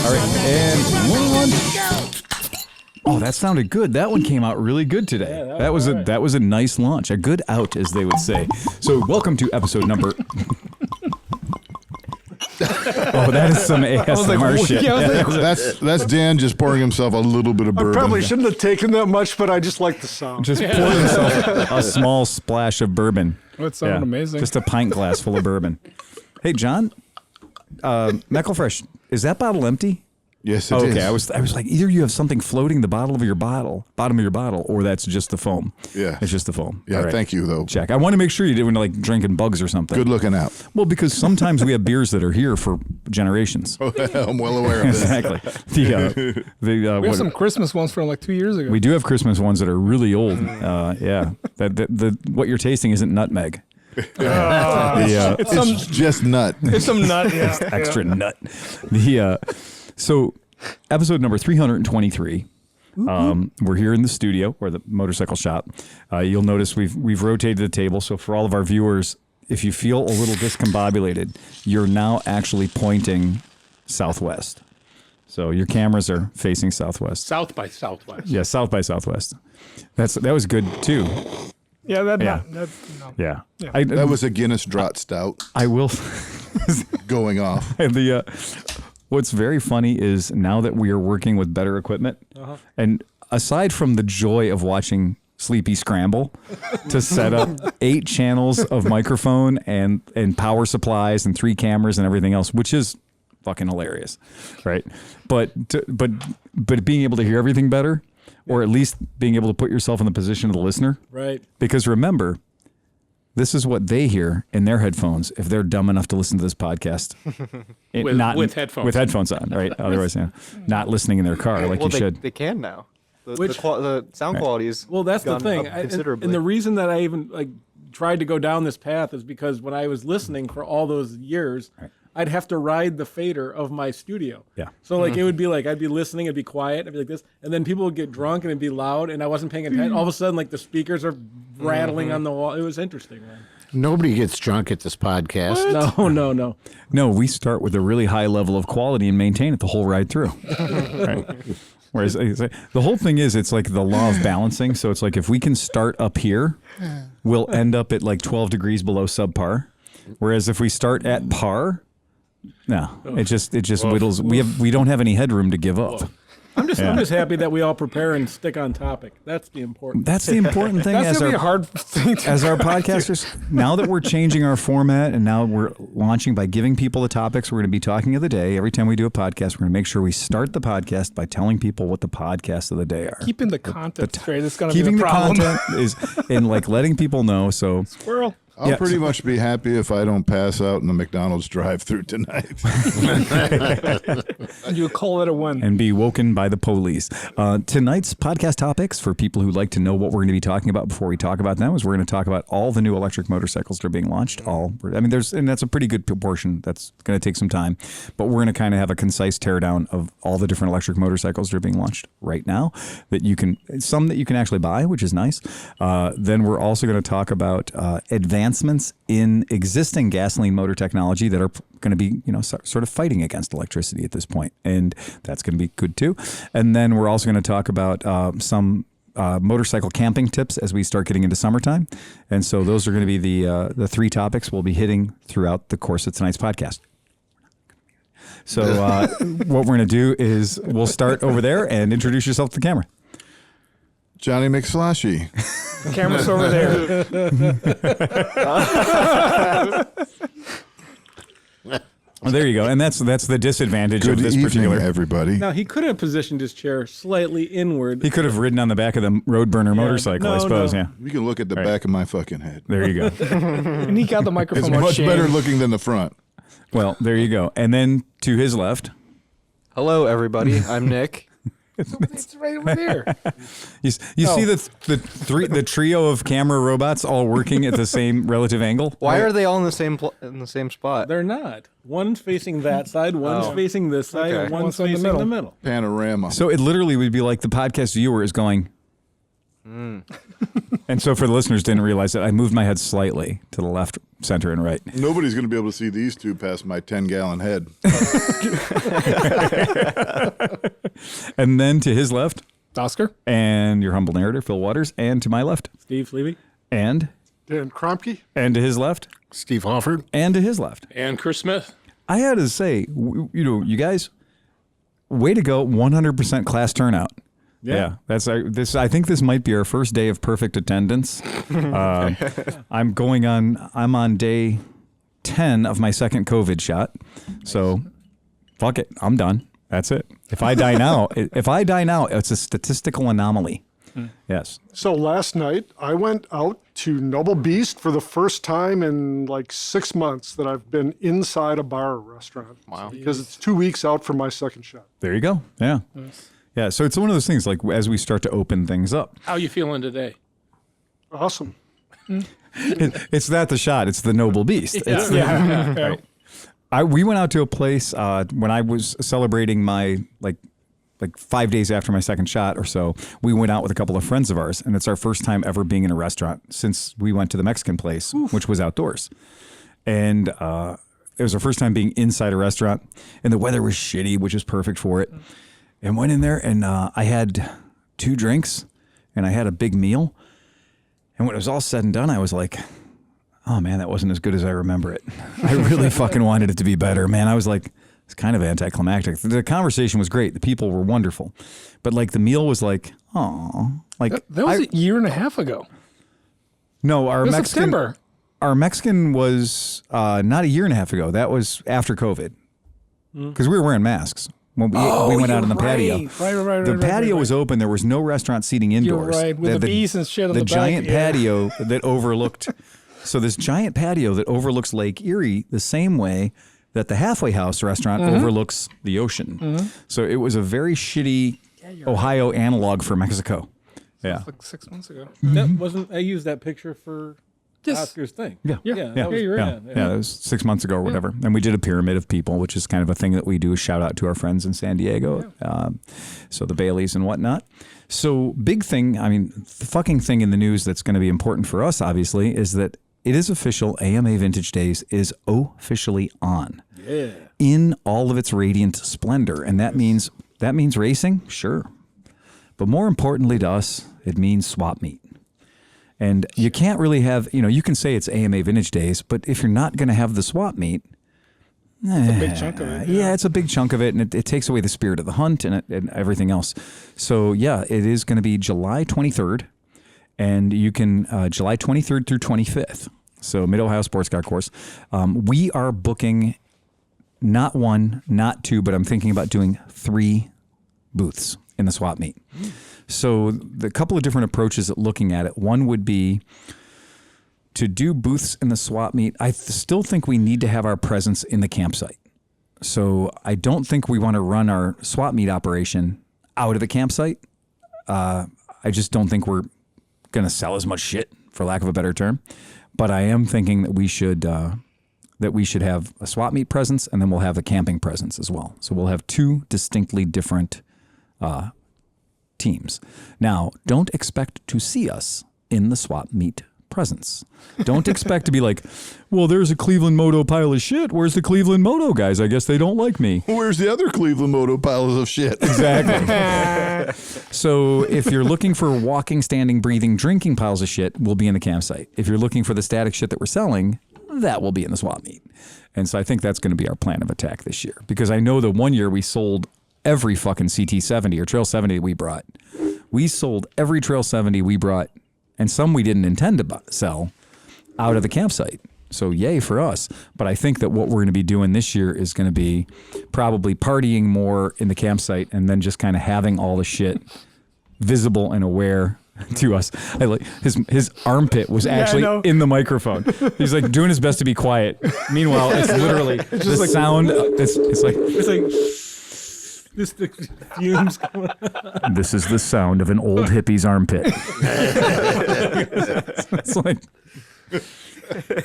All right, and one. Oh, that sounded good. That one came out really good today. Yeah, that was a nice launch. A good out, as they would say. So welcome to episode number... Oh, that is some ASMR shit. That's Dan just pouring himself a little bit of bourbon. I probably shouldn't have taken that much, but I just like the sound. Just pour himself a small splash of bourbon. That sounded amazing. Just a pint glass full of bourbon. Hey, John, McElfresh, is that bottle empty? Yes, it is. Okay, I was like, either you have something floating the bottom of your bottle, or that's just the foam. Yeah. It's just the foam. Yeah, right. Thank you, though. Check. I want to make sure you didn't like drinking bugs or something. Good looking out. Well, because sometimes we have beers that are here for generations. I'm well aware of this. Exactly. We have some Christmas ones from like 2 years ago. We do have Christmas ones that are really old. Yeah. What you're tasting isn't nutmeg. It's just nut. It's some nut, yeah. Just extra nut. So episode number 323. We're here in the studio or the motorcycle shop. You'll notice we've rotated the table. So for all of our viewers, if you feel a little discombobulated, you're now actually pointing southwest. So your cameras are facing southwest. South by Southwest. Yeah, south by southwest. That was good too. Yeah, no. Yeah. That was a Guinness Draught Stout. I will going off. What's very funny is now that we are working with better equipment, and aside from the joy of watching Sleepy scramble to set up 8 channels of microphone and power supplies and 3 cameras and everything else, which is fucking hilarious, right? But being able to hear everything better, or at least being able to put yourself in the position of the listener, right? Because remember, this is what they hear in their headphones if they're dumb enough to listen to this podcast. With headphones. With headphones on, right? Otherwise, not listening in their car like you should. They can now. The sound quality is that's the thing. Considerably. And the reason that I even tried to go down this path is because when I was listening for all those years, I'd have to ride the fader of my studio. Yeah. So it would be like I'd be listening, it'd be quiet, I'd be like this, and then people would get drunk and it'd be loud, and I wasn't paying attention. All of a sudden, the speakers are rattling on the wall. It was interesting, man. Nobody gets drunk at this podcast. No. No, we start with a really high level of quality and maintain it the whole ride through. Right. Whereas the whole thing is, it's like the law of balancing. So it's like if we can start up here, we'll end up at like 12 degrees below subpar. Whereas if we start at par, no, it just whittles. We don't have any headroom to give up. I'm just happy that we all prepare and stick on topic. That's the important. That's the important thing. That's gonna be a hard thing as our podcasters. Now that we're changing our format and now we're launching by giving people the topics we're going to be talking of the day. Every time we do a podcast, we're going to make sure we start the podcast by telling people what the podcasts of the day are. Keeping the content straight is going to be the keeping problem. The content is in letting people know. So squirrel. I'll pretty much be happy if I don't pass out in the McDonald's drive-thru tonight. You call it a win. And be woken by the police. Tonight's podcast topics, for people who like to know what we're going to be talking about before we talk about them, is we're going to talk about all the new electric motorcycles that are being launched. And that's a pretty good proportion. That's going to take some time. But we're going to kind of have a concise teardown of all the different electric motorcycles that are being launched right now. Some that you can actually buy, which is nice. Then we're also going to talk about advancements in existing gasoline motor technology that are going to be, sort of fighting against electricity at this point. And that's going to be good too. And then we're also going to talk about some motorcycle camping tips as we start getting into summertime. And so those are going to be the 3 topics we'll be hitting throughout the course of tonight's podcast. So what we're going to do is we'll start over there and introduce yourself to the camera. Johnny McSloshy. The camera's over there. Well, there you go. And that's the disadvantage of this particular. Everybody. Now, he could have positioned his chair slightly inward. He could have ridden on the back of the road burner motorcycle, I suppose. No. Yeah. You can look at the back of my fucking head. There you go. And he got the microphone. It's much better looking than the front. Well, there you go. And then to his left. Hello, everybody. I'm Nick. It's right over there. You see the trio of camera robots all working at the same relative angle? Why are they all in the same spot? They're not. One's facing that side, one's facing this side, and one's facing the middle. Panorama. So it literally would be like the podcast viewer is going, And so for the listeners didn't realize that I moved my head slightly to the left, center, and right. Nobody's going to be able to see these two past my 10-gallon head. And then to his left, Oscar. and your humble narrator, Phil Waters, and to my left, Steve Sleevey. and Dan Kromke. to his left, Steve Hoffert. and to his left. And Chris Smith. I had to say, you guys, way to go, 100% class turnout. Yeah, that's this. I think this might be our first day of perfect attendance. I'm on day 10 of my second COVID shot. So, fuck it, I'm done. That's it. If I die now, it's a statistical anomaly. Yes. So last night, I went out to Noble Beast for the first time in like 6 months that I've been inside a bar or restaurant. Wow. Because it's 2 weeks out from my second shot. There you go. Yeah. Nice. Yeah. So it's one of those things, like as we start to open things up. How you feeling today? Awesome. It's not the shot. It's the Noble Beast. It's we went out to a place when I was celebrating my like 5 days after my second shot or so. We went out with a couple of friends of ours, and it's our first time ever being in a restaurant since we went to the Mexican place, which was outdoors. And it was our first time being inside a restaurant, and the weather was shitty, which is perfect for it. And went in there, and I had 2 drinks, and I had a big meal. And when it was all said and done, I was like, oh man, that wasn't as good as I remember it. I really fucking wanted it to be better, man. I was like, it's kind of anticlimactic. The conversation was great. The people were wonderful. But like the meal was like, oh, like That was a year and a half ago. No, our It was Mexican September. Our Mexican was not a year and a half ago. That was after COVID. Because we were wearing masks when we went out on the patio. Right. The patio was open. There was no restaurant seating indoors. You're right, with the bees and shit on the back. giant patio that overlooked. So this giant patio that overlooks Lake Erie the same way that the Halfway House restaurant overlooks the ocean. So it was a very shitty Ohio analog for Mexico. Yeah. Like 6 months ago. That wasn't. I used that picture for Oscar's thing. Yeah. That was, you're right. Yeah, it was 6 months ago or whatever. And we did a pyramid of people, which is kind of a thing that we do, a shout out to our friends in San Diego. So the Baileys and whatnot. So big thing, I mean, the fucking thing in the news that's going to be important for us, obviously, is that it is official. AMA Vintage Days is officially on. Yeah. In all of its radiant splendor. And that means racing, sure. But more importantly to us, it means swap meet. And you can't really have, you can say it's AMA Vintage Days, but if you're not going to have the swap meet, it's a big chunk of it. Yeah, it's a big chunk of it, and it takes away the spirit of the hunt and everything else. So, yeah, it is going to be July 23rd, and you can, July 23rd through 25th. So, Mid-Ohio Sports Car Course. We are booking not 1, not 2, but I'm thinking about doing 3 booths in the swap meet. So the couple of different approaches at looking at it. One would be to do booths in the swap meet. I still think we need to have our presence in the campsite. So I don't think we want to run our swap meet operation out of the campsite. I just don't think we're going to sell as much shit, for lack of a better term. But I am thinking that we should have a swap meet presence, and then we'll have a camping presence as well. So we'll have 2 distinctly different teams. Now, don't expect to see us in the swap meet presence. Don't expect to be like, well, there's a Clevelandmoto pile of shit. Where's the Clevelandmoto guys? I guess they don't like me. Where's the other Clevelandmoto piles of shit? Exactly. So if you're looking for walking, standing, breathing, drinking piles of shit, we'll be in the campsite. If you're looking for the static shit that we're selling, that will be in the swap meet. And so I think that's going to be our plan of attack this year. Because I know that one year we sold every fucking CT70 or Trail 70 we brought. We sold every Trail 70 we brought, and some we didn't intend to sell, out of the campsite. So yay for us. But I think that what we're going to be doing this year is going to be probably partying more in the campsite and then just kind of having all the shit visible and aware to us. I like his armpit was actually in the microphone. He's like doing his best to be quiet. Meanwhile, it's literally just the sound. It's like Just the fumes coming out. This is the sound of an old hippie's armpit. It's like,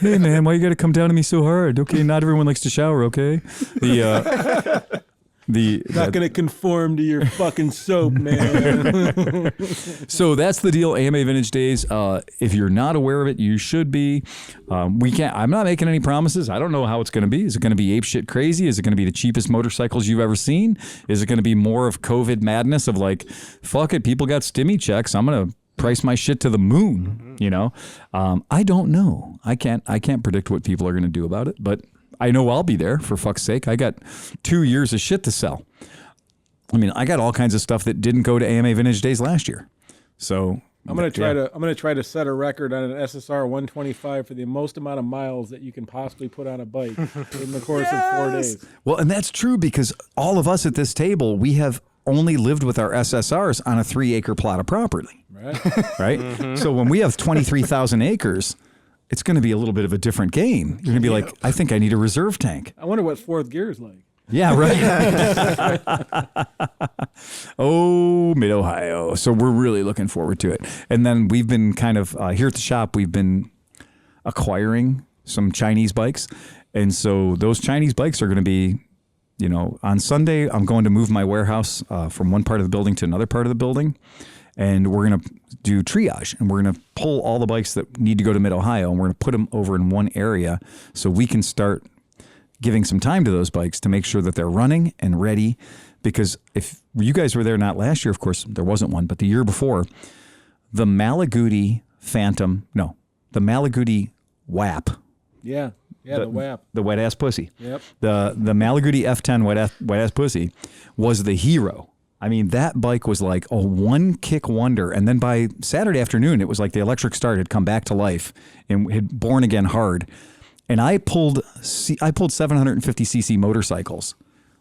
hey man, why you got to come down to me so hard? Okay, not everyone likes to shower. Okay, Not going to conform to your fucking soap, man. So that's the deal. AMA Vintage Days. If you're not aware of it, you should be. We can't. I'm not making any promises. I don't know how it's going to be. Is it going to be apeshit crazy? Is it going to be the cheapest motorcycles you've ever seen? Is it going to be more of COVID madness of like, fuck it, people got stimmy checks, I'm going to price my shit to the moon, you know? I don't know. I can't predict what people are going to do about it, but I know I'll be there, for fuck's sake. I got 2 years of shit to sell. I mean, I got all kinds of stuff that didn't go to AMA Vintage Days last year. So I'm gonna try to set a record on an SSR 125 for the most amount of miles that you can possibly put on a bike in the course of 4 days. Well, and that's true because all of us at this table, we have only lived with our SSRs on a 3-acre plot of property. Right? So when we have 23,000 acres, it's going to be a little bit of a different game. You're going to be like, I think I need a reserve tank. I wonder what fourth gear is like. Yeah, right. Oh, Mid-Ohio. So we're really looking forward to it. And then we've been kind of, here at the shop, we've been acquiring some Chinese bikes. And so those Chinese bikes are going to be, you know, on Sunday, I'm going to move my warehouse from one part of the building to another part of the building. And we're going to do triage, and we're going to pull all the bikes that need to go to Mid-Ohio, and we're going to put them over in one area so we can start giving some time to those bikes to make sure that they're running and ready. Because if you guys were there, not last year, of course, there wasn't one, but the year before, the Malaguti WAP. Yeah, the WAP. The wet-ass pussy. Yep. The Malaguti F10 wet-ass pussy was the hero. I mean, that bike was like a one-kick wonder. And then by Saturday afternoon, it was like the electric start had come back to life and had born again hard. And I pulled 750cc motorcycles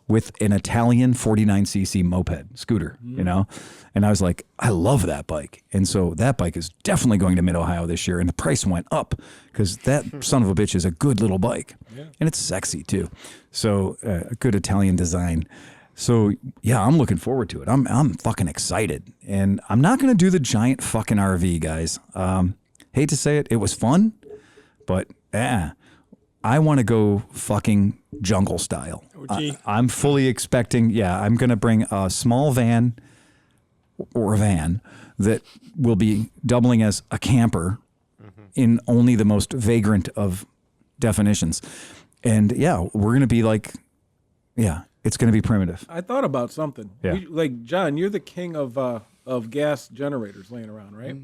with an Italian 49cc moped scooter, you know? And I was like, I love that bike. And so that bike is definitely going to Mid-Ohio this year. And the price went up because that son of a bitch is a good little bike. Yeah. And it's sexy, too. So a good Italian design. So, yeah, I'm looking forward to it. I'm fucking excited. And I'm not going to do the giant fucking RV, guys. Hate to say it. It was fun, but I want to go fucking jungle style. I'm fully expecting, I'm going to bring a small van or a van that will be doubling as a camper in only the most vagrant of definitions. And, we're going to be like, it's going to be primitive. I thought about something. Yeah. Like, John, you're the king of gas generators laying around, right?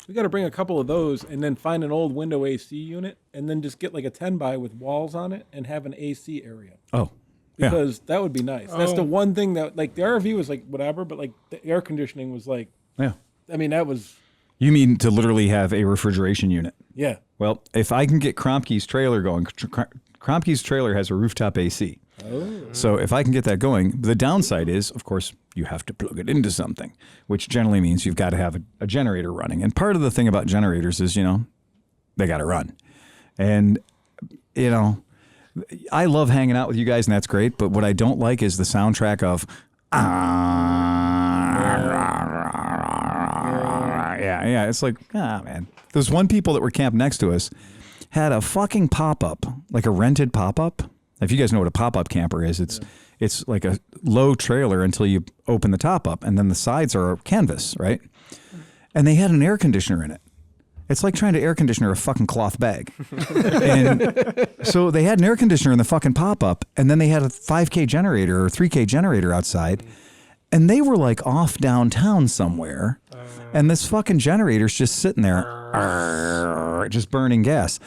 We got to bring a couple of those and then find an old window AC unit and then just get like a 10-by with walls on it and have an AC area. Oh, because that would be nice. That's the one thing that, like, the RV was like whatever, but like the air conditioning was like, I mean, that was. You mean to literally have a refrigeration unit? Yeah. Well, if I can get Kromke's trailer going, Kromke's trailer has a rooftop AC. So if I can get that going, the downside is, of course, you have to plug it into something, which generally means you've got to have a generator running. And part of the thing about generators is, they got to run. And, I love hanging out with you guys, and that's great. But what I don't like is the soundtrack of, it's like, man. Those one people that were camped next to us had a fucking pop-up, like a rented pop-up. If you guys know what a pop-up camper is, it's like a low trailer until you open the top up, and then the sides are canvas, right? And they had an air conditioner in it. It's like trying to air conditioner a fucking cloth bag. And so they had an air conditioner in the fucking pop-up, and then they had a 5K generator or 3K generator outside, and they were like off downtown somewhere, and this fucking generator's just sitting there, just burning gas.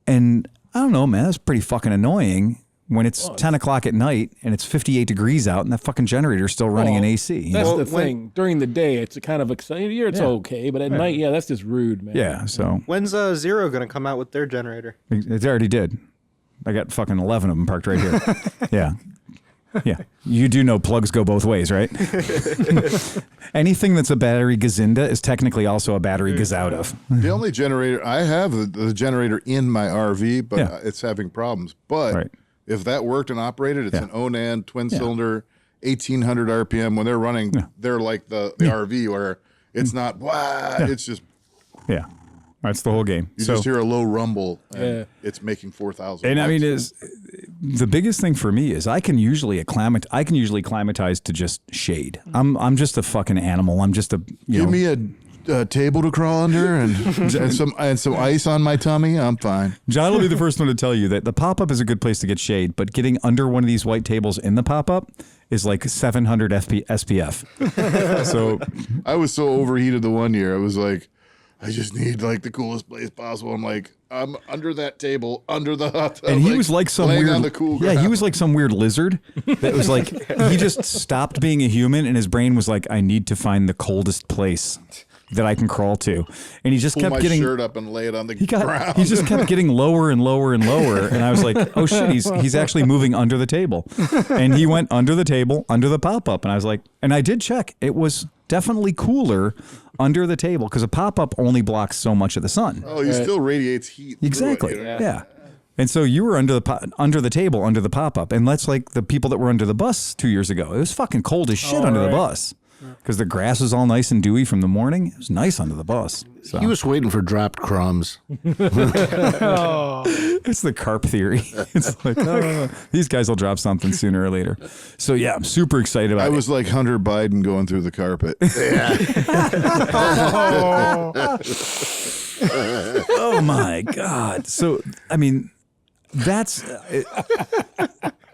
And I don't know, man, that's pretty fucking annoying when it's 10 o'clock at night and it's 58 degrees out and that fucking generator's still running an AC. That's the thing. During the day, it's a kind of exciting. It's okay, but at night, that's just rude, man. Yeah, so. When's Zero going to come out with their generator? It already did. I got fucking 11 of them parked right here. Yeah. You do know plugs go both ways, right? Anything that's a battery gazinda is technically also a battery gaz out of. The only generator, I have the generator in my RV, but it's having problems. But if that worked and operated, it's an Onan twin cylinder, 1800 RPM. When they're running, they're like the RV where it's not, it's just. Yeah. That's the whole game. You just hear a low rumble, and it's making 4,000. And I mean, the biggest thing for me is I can usually acclimatize to just shade. I'm just a fucking animal. I'm just Give me a table to crawl under and some ice on my tummy. I'm fine. John will be the first one to tell you that the pop-up is a good place to get shade, but getting under one of these white tables in the pop-up is like 700 SPF. So I was so overheated the one year. I was like, I just need like the coolest place possible. I'm like, I'm under that table, under the hot tub. And he was like some weird, on the cool he was like some weird lizard that was like, he just stopped being a human and his brain was like, I need to find the coldest place that I can crawl to. And he just Pull kept my getting shirt up and lay it on the ground. He just kept getting lower and lower and lower. And I was like, oh shit, he's actually moving under the table. And he went under the table, under the pop-up. And I was like, and I did check. It was definitely cooler under the table because a pop-up only blocks so much of the sun. Oh, he still radiates heat. Exactly. Yeah. And so you were under the table, under the pop-up. And that's like the people that were under the bus 2 years ago. It was fucking cold as shit under the bus. Because the grass was all nice and dewy from the morning. It was nice under the bus. So. He was waiting for dropped crumbs. It's the carp theory. It's like, these guys will drop something sooner or later. So, yeah, I'm super excited about it. I was like Hunter Biden going through the carpet. Oh, my God. So, I mean,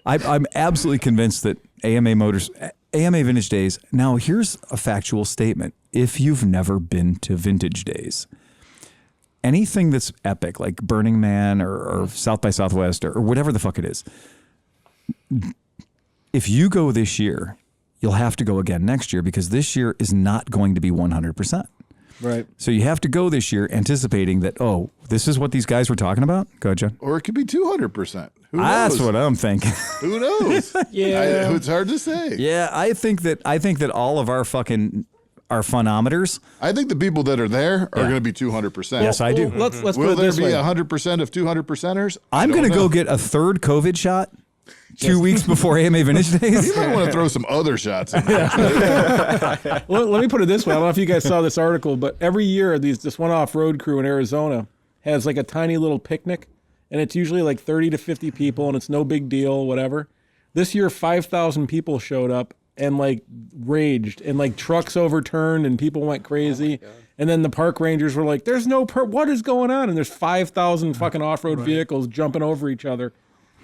I'm absolutely convinced that AMA Vintage Days. Now, here's a factual statement. If you've never been to Vintage Days, anything that's epic, like Burning Man or South by Southwest or whatever the fuck it is, if you go this year, you'll have to go again next year because this year is not going to be 100%. Right. So you have to go this year anticipating that, oh, this is what these guys were talking about? Go ahead, John. Or it could be 200%. Who knows? That's what I'm thinking. Who knows? It's hard to say. Yeah, I think that all of our funometers. I think the people that are there are going to be 200%. Yes, I do. Let's put Will it there this be way. 100% of 200%ers? I'm going to go get a third COVID shot 2 weeks before AMA Vintage Days. You might want to throw some other shots in there. Let me put it this way. I don't know if you guys saw this article, but every year this one off-road crew in Arizona has like a tiny little picnic, and it's usually like 30 to 50 people, and it's no big deal, whatever. This year, 5,000 people showed up and like raged, and like trucks overturned, and people went crazy. And then the park rangers were like, "There's no what is going on?" And there's 5,000 fucking off-road vehicles jumping over each other.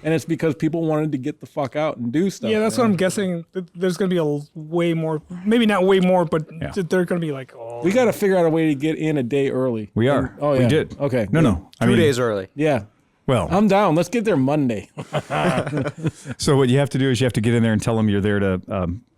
And it's because people wanted to get the fuck out and do stuff. Yeah, that's what I'm guessing. There's going to be a way more, maybe not way more, but they're going to be like, oh. We got to figure out a way to get in a day early. We are. Oh, yeah. We did. Okay. No. 2 days early. Yeah. Well, I'm down. Let's get there Monday. so what you have to do is you have to get in there and tell them you're there to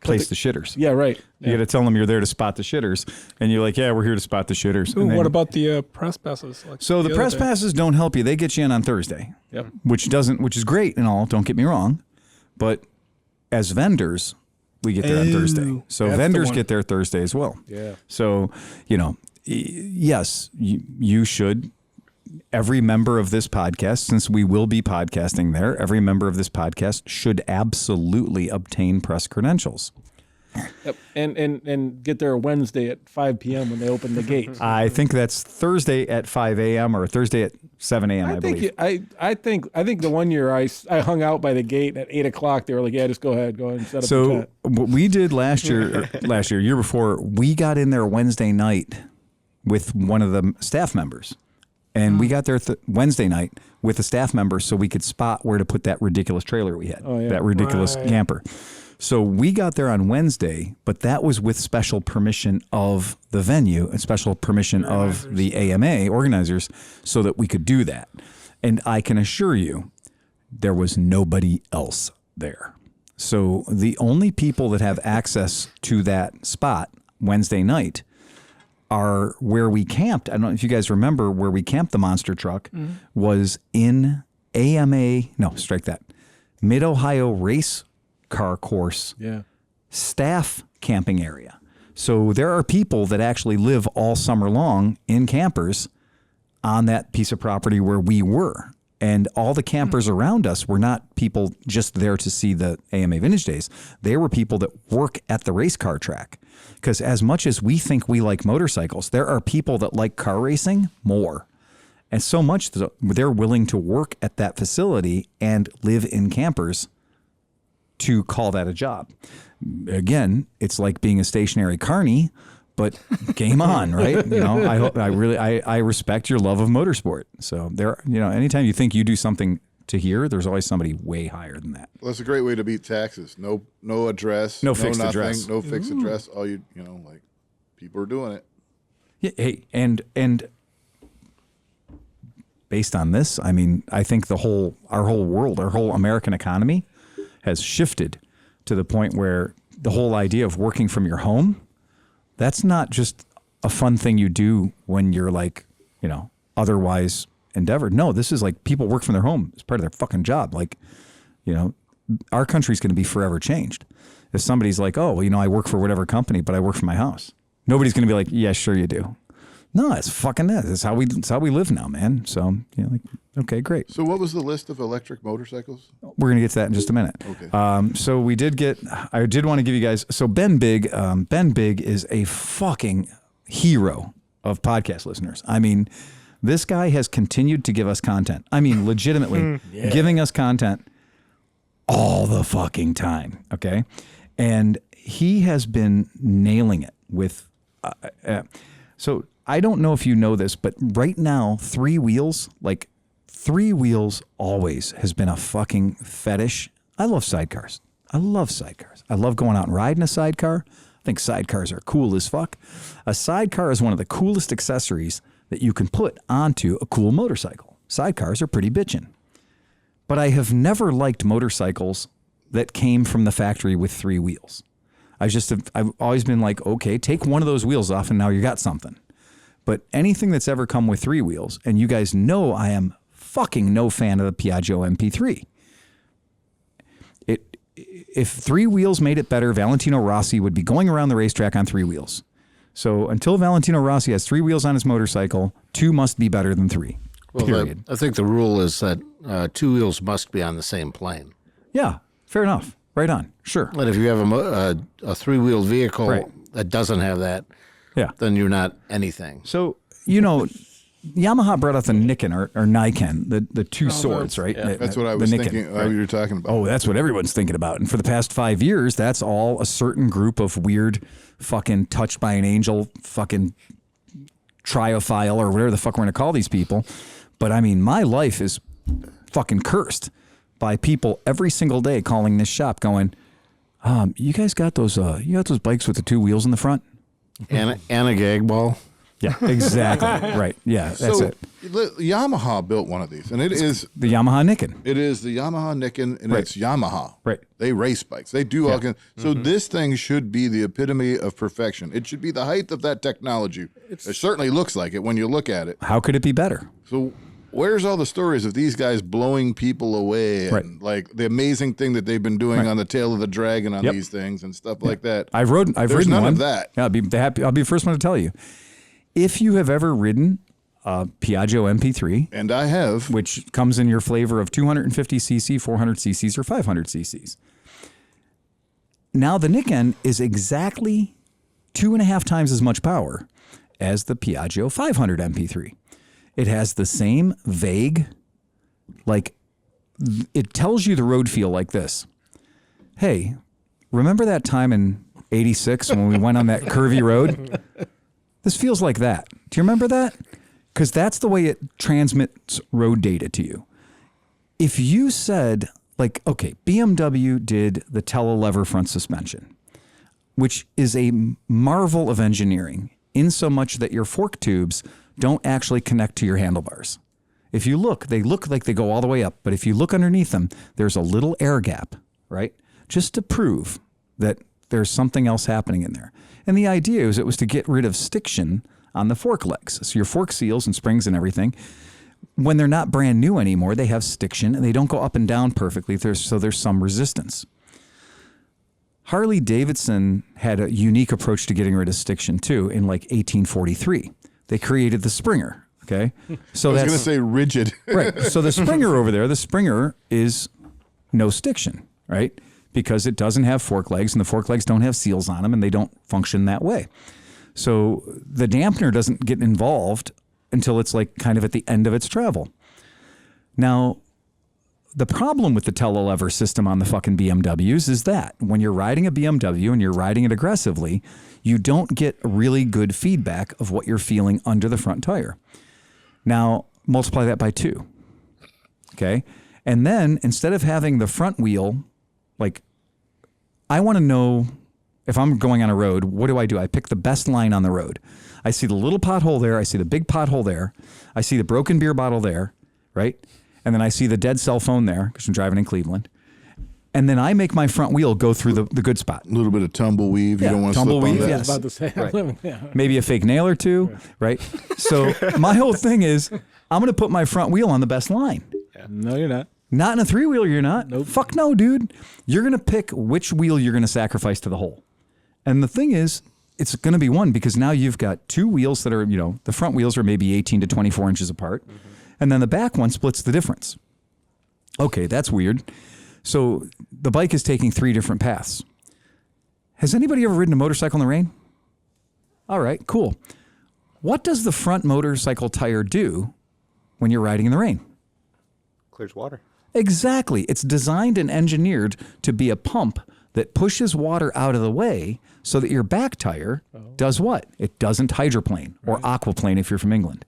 place the shitters. Yeah, right. You got to tell them you're there to spot the shitters. And you're like, yeah, we're here to spot the shitters. Ooh, what about the press passes? Like so the press passes don't help you. They get you in on Thursday. Yep. Which is great and all, don't get me wrong. But as vendors, we get there on Thursday. So vendors get there Thursday as well. Yeah. So, yes, you should. Every member of this podcast, since we will be podcasting there, every member of this podcast should absolutely obtain press credentials. Yep. And get there Wednesday at 5 p.m. when they open the gates. I think that's Thursday at 5 a.m. or Thursday at 7 a.m. I believe. I think the one year I hung out by the gate at 8 o'clock. They were like, "Yeah, just go ahead and set up the tent." What we did year before, we got in there Wednesday night with one of the staff members. And we got there Wednesday night with a staff member so we could spot where to put that ridiculous trailer we had, that ridiculous camper. So we got there on Wednesday, but that was with special permission of the venue and special permission of the AMA organizers so that we could do that. And I can assure you, there was nobody else there. So the only people that have access to that spot Wednesday night are where we camped. I don't know if you guys remember where we camped the monster truck was in Mid-Ohio Race Car Course staff camping area. So there are people that actually live all summer long in campers on that piece of property where we were. And all the campers around us were not people just there to see the AMA Vintage Days. They were people that work at the race car track. Because as much as we think we like motorcycles, there are people that like car racing more. And so much that they're willing to work at that facility and live in campers to call that a job. Again, it's like being a stationary carny, but game on, right? You know, I respect your love of motorsport. So there, you know, anytime you think you do something to here, there's always somebody way higher than that. Well, that's a great way to beat taxes. No address, no fixed address, no fixed address. All you know, like people are doing it. Yeah, hey, and based on this, I mean, I think our whole world, our whole American economy has shifted to the point where the whole idea of working from your home, that's not just a fun thing you do when you're like, you know, otherwise endeavored. No, this is like people work from their home as part of their fucking job. Like, you know, our country's going to be forever changed. If somebody's like, oh, well, you know, I work for whatever company, but I work from my house. Nobody's going to be like, yeah, sure you do. No, it's fucking it. It's how we live now, man. So, you know, like, okay, great. So what was the list of electric motorcycles? We're going to get to that in just a minute. Okay. So I did want to give you guys, so Ben Big is a fucking hero of podcast listeners. I mean, this guy has continued to give us content. I mean, legitimately giving us content all the fucking time. Okay. And he has been nailing it with, so I don't know if you know this, but right now, three wheels always has been a fucking fetish. I love sidecars. I love going out and riding a sidecar. I think sidecars are cool as fuck. A sidecar is one of the coolest accessories that you can put onto a cool motorcycle. Sidecars are pretty bitchin'. But I have never liked motorcycles that came from the factory with three wheels. I've always been like, okay, take one of those wheels off and now you got something. But anything that's ever come with three wheels, and you guys know I am fucking no fan of the Piaggio MP3. If three wheels made it better, Valentino Rossi would be going around the racetrack on three wheels. So until Valentino Rossi has three wheels on his motorcycle, two must be better than three. Well, period. I think the rule is that two wheels must be on the same plane. Yeah, fair enough. Right on. Sure. But if you have a three-wheeled vehicle that doesn't have that, then you're not anything. So, you know, Yamaha brought out the Niken or Niken, the two swords, right? Yeah. That's what I was thinking. Right? You were talking about. Oh, that's what everyone's thinking about. And for the past 5 years, that's all a certain group of weird, fucking touched by an angel, fucking triophile or whatever the fuck we're gonna call these people. But I mean, my life is fucking cursed by people every single day calling this shop, going, "You guys got those? You got those bikes with the two wheels in the front?" And a gag ball. Yeah, exactly. Right. Yeah, that's it. Yamaha built one of these, and it is the Yamaha Niken. It is the Yamaha Niken, and it's Yamaha. Right. They race bikes. They do all kinds. So this thing should be the epitome of perfection. It should be the height of that technology. It certainly looks like it when you look at it. How could it be better? So where's all the stories of these guys blowing people away and like the amazing thing that they've been doing on the tail of the dragon on these things and stuff like that? I've ridden none one. Of that. Yeah, I'll be the first one to tell you. If you have ever ridden a Piaggio MP3, and I have, which comes in your flavor of 250cc, 400cc, or 500cc. Now the Niken is exactly 2.5 times as much power as the Piaggio 500 MP3. It has the same vague, like, it tells you the road feel like this. Hey, remember that time in 86 when we went on that curvy road? This feels like that. Do you remember that? Because that's the way it transmits road data to you. If you said, like, okay, BMW did the telelever front suspension, which is a marvel of engineering, in so much that your fork tubes don't actually connect to your handlebars. If you look, they look like they go all the way up, but if you look underneath them, there's a little air gap, right? Just to prove that there's something else happening in there. And the idea is it was to get rid of stiction on the fork legs. So your fork seals and springs and everything, when they're not brand new anymore, they have stiction and they don't go up and down perfectly. So there's some resistance. Harley Davidson had a unique approach to getting rid of stiction too in like 1843. They created the Springer. Okay. So I was going to say rigid. Right. So the Springer over there, the Springer is no stiction, right? because it doesn't have fork legs, and the fork legs don't have seals on them, and they don't function that way. So the dampener doesn't get involved until it's like kind of at the end of its travel. Now, the problem with the telelever system on the fucking BMWs is that when you're riding a BMW and you're riding it aggressively, you don't get really good feedback of what you're feeling under the front tire. Now, multiply that by 2. Okay? And then instead of having the front wheel, like, I want to know if I'm going on a road, what do? I pick the best line on the road. I see the little pothole there. I see the big pothole there. I see the broken beer bottle there, right? And then I see the dead cell phone there because I'm driving in Cleveland. And then I make my front wheel go through the good spot. A little bit of tumbleweave. You don't want to slip on that. Yes. I was about to say, Right. Maybe a fake nail or two, right? So my whole thing is I'm going to put my front wheel on the best line. No, you're not. Not in a 3-wheeler, you're not. Nope. Fuck no, dude. You're going to pick which wheel you're going to sacrifice to the hole. And the thing is, it's going to be one because now you've got 2 wheels that are, the front wheels are maybe 18 to 24 inches apart. Mm-hmm. And then the back one splits the difference. Okay, that's weird. So the bike is taking 3 different paths. Has anybody ever ridden a motorcycle in the rain? All right, cool. What does the front motorcycle tire do when you're riding in the rain? Clears water. Exactly. It's designed and engineered to be a pump that pushes water out of the way so that your back tire does what? It doesn't hydroplane or aquaplane if you're from England.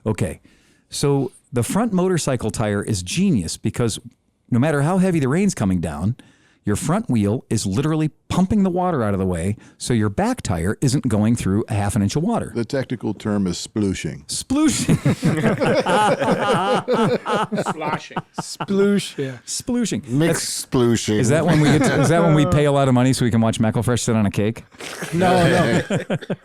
Okay. So the front motorcycle tire is genius because no matter how heavy the rain's coming down, your front wheel is literally pumping the water out of the way so your back tire isn't going through a half an inch of water. The technical term is splooshing. Splooshing. Sloshing. Sploosh. Yeah. Splooshing. Mixed splooshing. Is that when we pay a lot of money so we can watch McElfresh sit on a cake? No.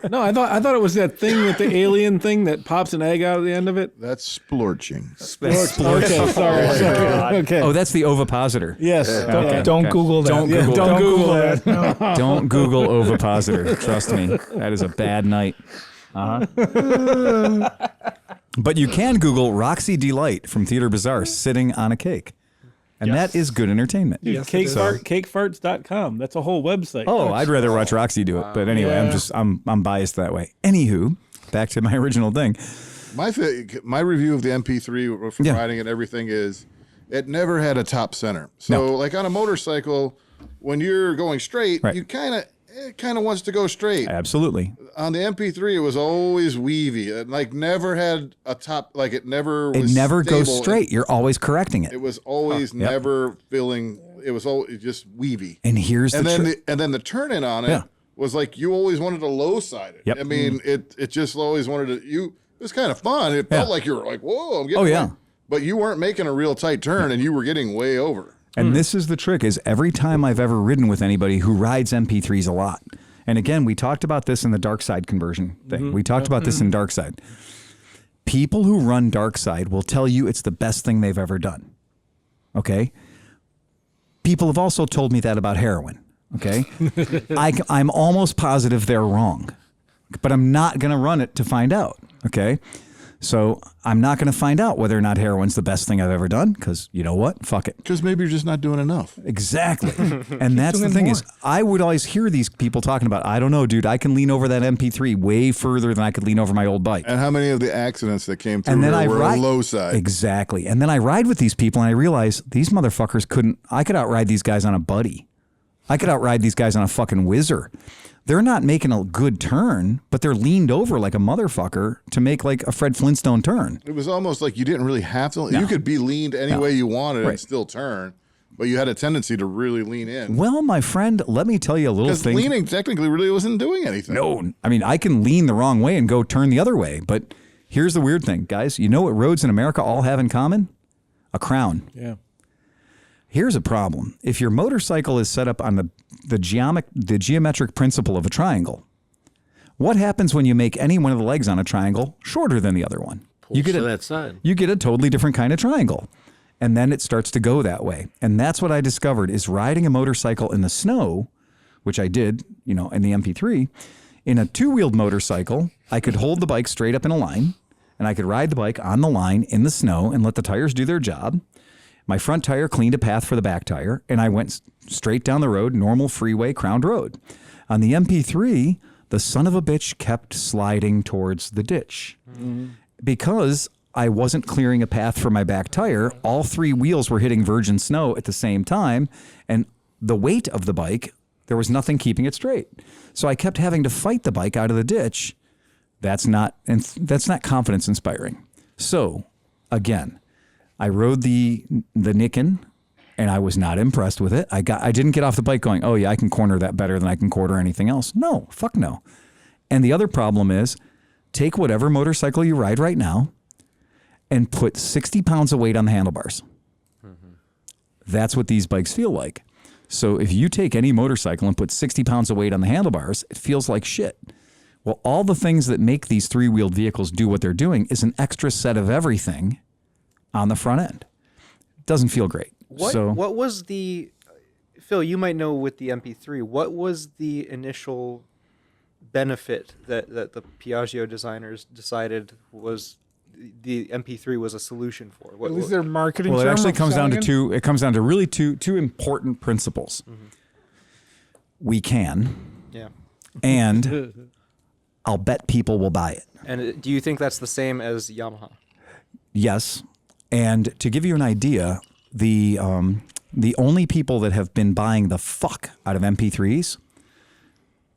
No, I thought it was that thing with the alien thing that pops an egg out of the end of it. That's splorching. Okay, sorry. Okay. Oh, that's the ovipositor. Yes. Don't Google that. Don't Google, Don't Google that. Don't Google ovipositor. Trust me, that is a bad night. But you can Google Roxy Delight from Theater Bazaar sitting on a cake. And that is good entertainment. Dude, cakefarts.com. That's a whole website. Oh, I'd rather watch Roxy do it. But anyway, I'm biased that way. Anywho, back to my original thing. My review of the MP3 from riding and everything is it never had a top center. So like on a motorcycle, when you're going straight, you it kind of wants to go straight. Absolutely. On the MP3, it was always weavy. It like never had a top. Like it never goes straight. You're always correcting it. It was always never feeling. It was always just weavy. And here's and then the turn in on it was like you always wanted to low side it. Yep. I mean, it just always wanted to. It was kind of fun. It felt like you were like, whoa, I'm getting. Away. But you weren't making a real tight turn, and you were getting way over. And this is the trick, is every time I've ever ridden with anybody who rides MP3s a lot, and again, we talked about this in the dark side conversion thing. We talked about this in dark side. People who run dark side will tell you it's the best thing they've ever done. Okay? People have also told me that about heroin. Okay? I'm almost positive they're wrong, but I'm not going to run it to find out. Okay? So I'm not going to find out whether or not heroin's the best thing I've ever done because you know what? Fuck it. Because maybe you're just not doing enough. Exactly. And that's the thing is I would always hear these people talking about, I don't know, dude, I can lean over that MP3 way further than I could lean over my old bike. And how many of the accidents that came through were a low side? Exactly. And then I ride with these people and I realize these motherfuckers I could outride these guys on a buddy. I could outride these guys on a fucking whizzer. They're not making a good turn, but they're leaned over like a motherfucker to make like a Fred Flintstone turn. It was almost like you didn't really have to. No. You could be leaned any way you wanted and still turn, but you had a tendency to really lean in. Well, my friend, let me tell you a little thing. Because leaning technically really wasn't doing anything. No, I mean, I can lean the wrong way and go turn the other way, but here's the weird thing, guys. You know what roads in America all have in common? A crown. Yeah. Here's a problem. If your motorcycle is set up on the geometric principle of a triangle, what happens when you make any one of the legs on a triangle shorter than the other one? You get that side. You get a totally different kind of triangle. And then it starts to go that way. And that's what I discovered is riding a motorcycle in the snow, which I did, in the MP3. In a two-wheeled motorcycle, I could hold the bike straight up in a line, and I could ride the bike on the line in the snow and let the tires do their job. My front tire cleaned a path for the back tire, and I went straight down the road, normal freeway, crowned road. On the MP3, the son of a bitch kept sliding towards the ditch. Because I wasn't clearing a path for my back tire, all 3 wheels were hitting virgin snow at the same time, and the weight of the bike, there was nothing keeping it straight. So I kept having to fight the bike out of the ditch. That's not confidence inspiring. So, again, I rode the Niken, and I was not impressed with it. I didn't get off the bike going, oh yeah, I can corner that better than I can quarter anything else. No, fuck no. And the other problem is, take whatever motorcycle you ride right now and put 60 pounds of weight on the handlebars. That's what these bikes feel like. So if you take any motorcycle and put 60 pounds of weight on the handlebars, it feels like shit. Well, all the things that make these 3-wheeled vehicles do what they're doing is an extra set of everything on the front end. Doesn't feel great. What was the, Phil, you might know with the MP3, what was the initial benefit that the Piaggio designers decided was the MP3 was a solution for? At least their marketing. Well, it actually comes down to two. It comes down to really two important principles. We can, and I'll bet people will buy it. And do you think that's the same as Yamaha? Yes, and to give you an idea, the only people that have been buying the fuck out of MP3s,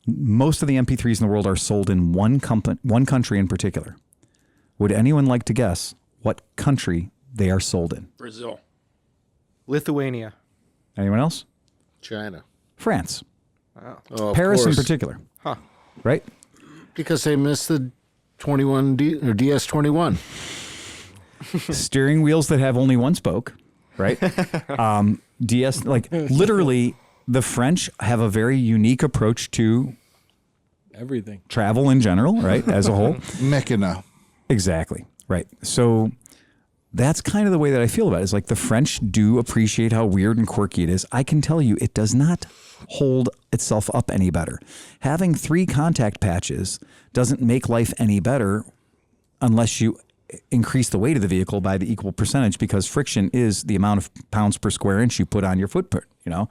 most of the MP3s in the world are sold in one country in particular. Would anyone like to guess what country they are sold in? Brazil. Lithuania. Anyone else? China. France. Wow. Oh, of Paris in course. particular. Huh. Right? Because they missed the 21D or DS21. Steering wheels that have only one spoke, right? DS, like literally the French have a very unique approach to Everything. travel in general, right? As a whole. Mechana. Exactly. Right. So that's kind of the way that I feel about it. Is like the French do appreciate how weird and quirky it is. I can tell you it does not hold itself up any better. Having 3 contact patches doesn't make life any better unless you increase the weight of the vehicle by the equal percentage, because friction is the amount of pounds per square inch you put on your footprint, you know?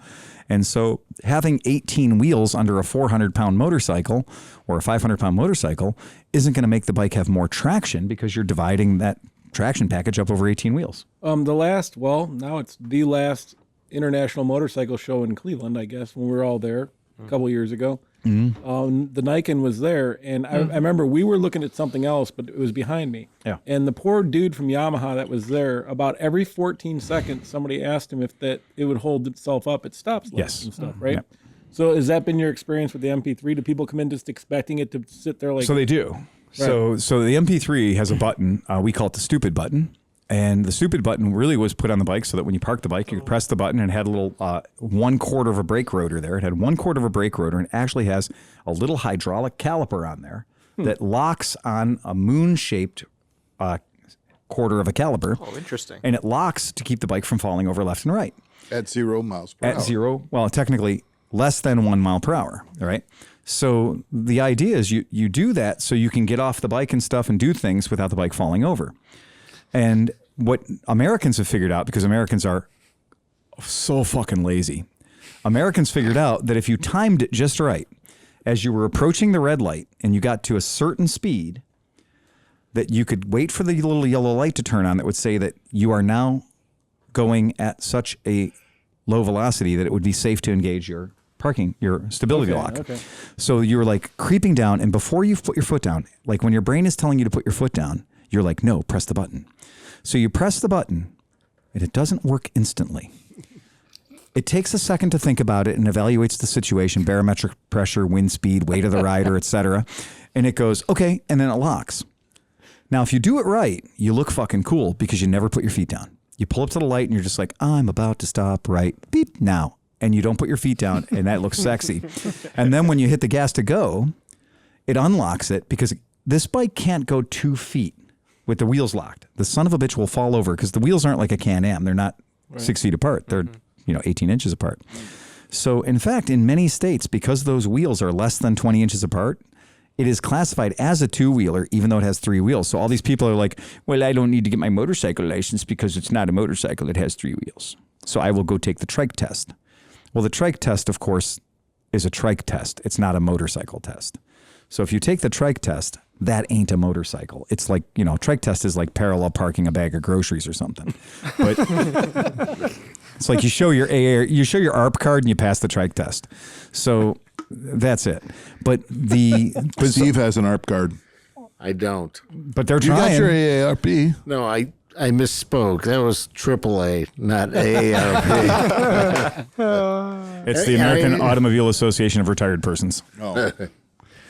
And so having 18 wheels under a 400-pound motorcycle or a 500-pound motorcycle isn't going to make the bike have more traction, because you're dividing that traction package up over 18 wheels. Now it's the last international motorcycle show in Cleveland, I guess, when we were all there a couple years ago. The Niken was there, and I remember we were looking at something else, but it was behind me. Yeah. And the poor dude from Yamaha that was there, about every 14 seconds, somebody asked him if it would hold itself up at stop signs and stuff, right? Yeah. So has that been your experience with the MP3? Do people come in just expecting it to sit there like... So they do. Right. So the MP3 has a button. We call it the stupid button. And the stupid button really was put on the bike so that when you park the bike, you could press the button, and it had a little 1/4 of a brake rotor there. It had 1/4 of a brake rotor, and actually has a little hydraulic caliper on there that locks on a moon-shaped quarter of a caliper. Oh, interesting. And it locks to keep the bike from falling over left and right. At 0 miles per hour. At 0, well, technically less than 1 mile per hour, all right? So the idea is you do that so you can get off the bike and stuff and do things without the bike falling over. And what Americans have figured out, because Americans are so fucking lazy, Americans figured out that if you timed it just right, as you were approaching the red light and you got to a certain speed, that you could wait for the little yellow light to turn on that would say that you are now going at such a low velocity that it would be safe to engage your stability lock. Okay. So you were like creeping down, and before you put your foot down, like when your brain is telling you to put your foot down, you're like, no, press the button. So you press the button, and it doesn't work instantly. It takes a second to think about it and evaluates the situation, barometric pressure, wind speed, weight of the rider, etc. And it goes, okay, and then it locks. Now, if you do it right, you look fucking cool because you never put your feet down. You pull up to the light, and you're just like, I'm about to stop right, beep, now. And you don't put your feet down, and that looks sexy. And then when you hit the gas to go, it unlocks it, because this bike can't go 2 feet with the wheels locked. The son of a bitch will fall over, because the wheels aren't like a Can-Am. They're not 6 feet apart. They're 18 inches apart. So in fact, in many states, because those wheels are less than 20 inches apart, it is classified as a two-wheeler, even though it has three wheels. So all these people are like, well, I don't need to get my motorcycle license because it's not a motorcycle. It has three wheels. So I will go take the trike test. Well, the trike test, of course, is a trike test. It's not a motorcycle test. So if you take the trike test, that ain't a motorcycle. It's like, trike test is like parallel parking a bag of groceries or something. But it's like you show your ARP card and you pass the trike test. So that's it. But Steve has an ARP card. I don't. But they're You trying. got your AARP. No, I misspoke. That was AAA, not AARP. It's the American Automobile Association of Retired Persons. Oh.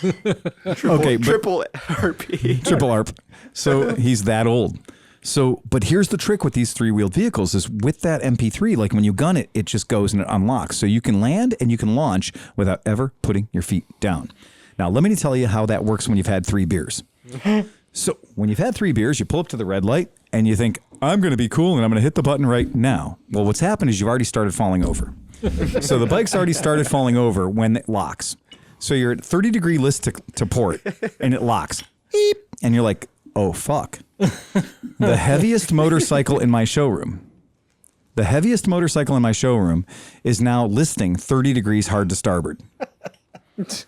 Okay, Triple RP. triple ARP. So he's that old. So, but here's the trick with these three-wheeled vehicles is with that MP3, like when you gun it, it just goes and it unlocks. So you can land and you can launch without ever putting your feet down. Now, let me tell you how that works when you've had 3 beers. So when you've had 3 beers, you pull up to the red light and you think, I'm going to be cool and I'm going to hit the button right now. Well, what's happened is you've already started falling over. So the bike's already started falling over when it locks. So you're at 30-degree list to port, and it locks. Beep. And you're like, oh, fuck. The heaviest motorcycle in my showroom is now listing 30 degrees hard to starboard.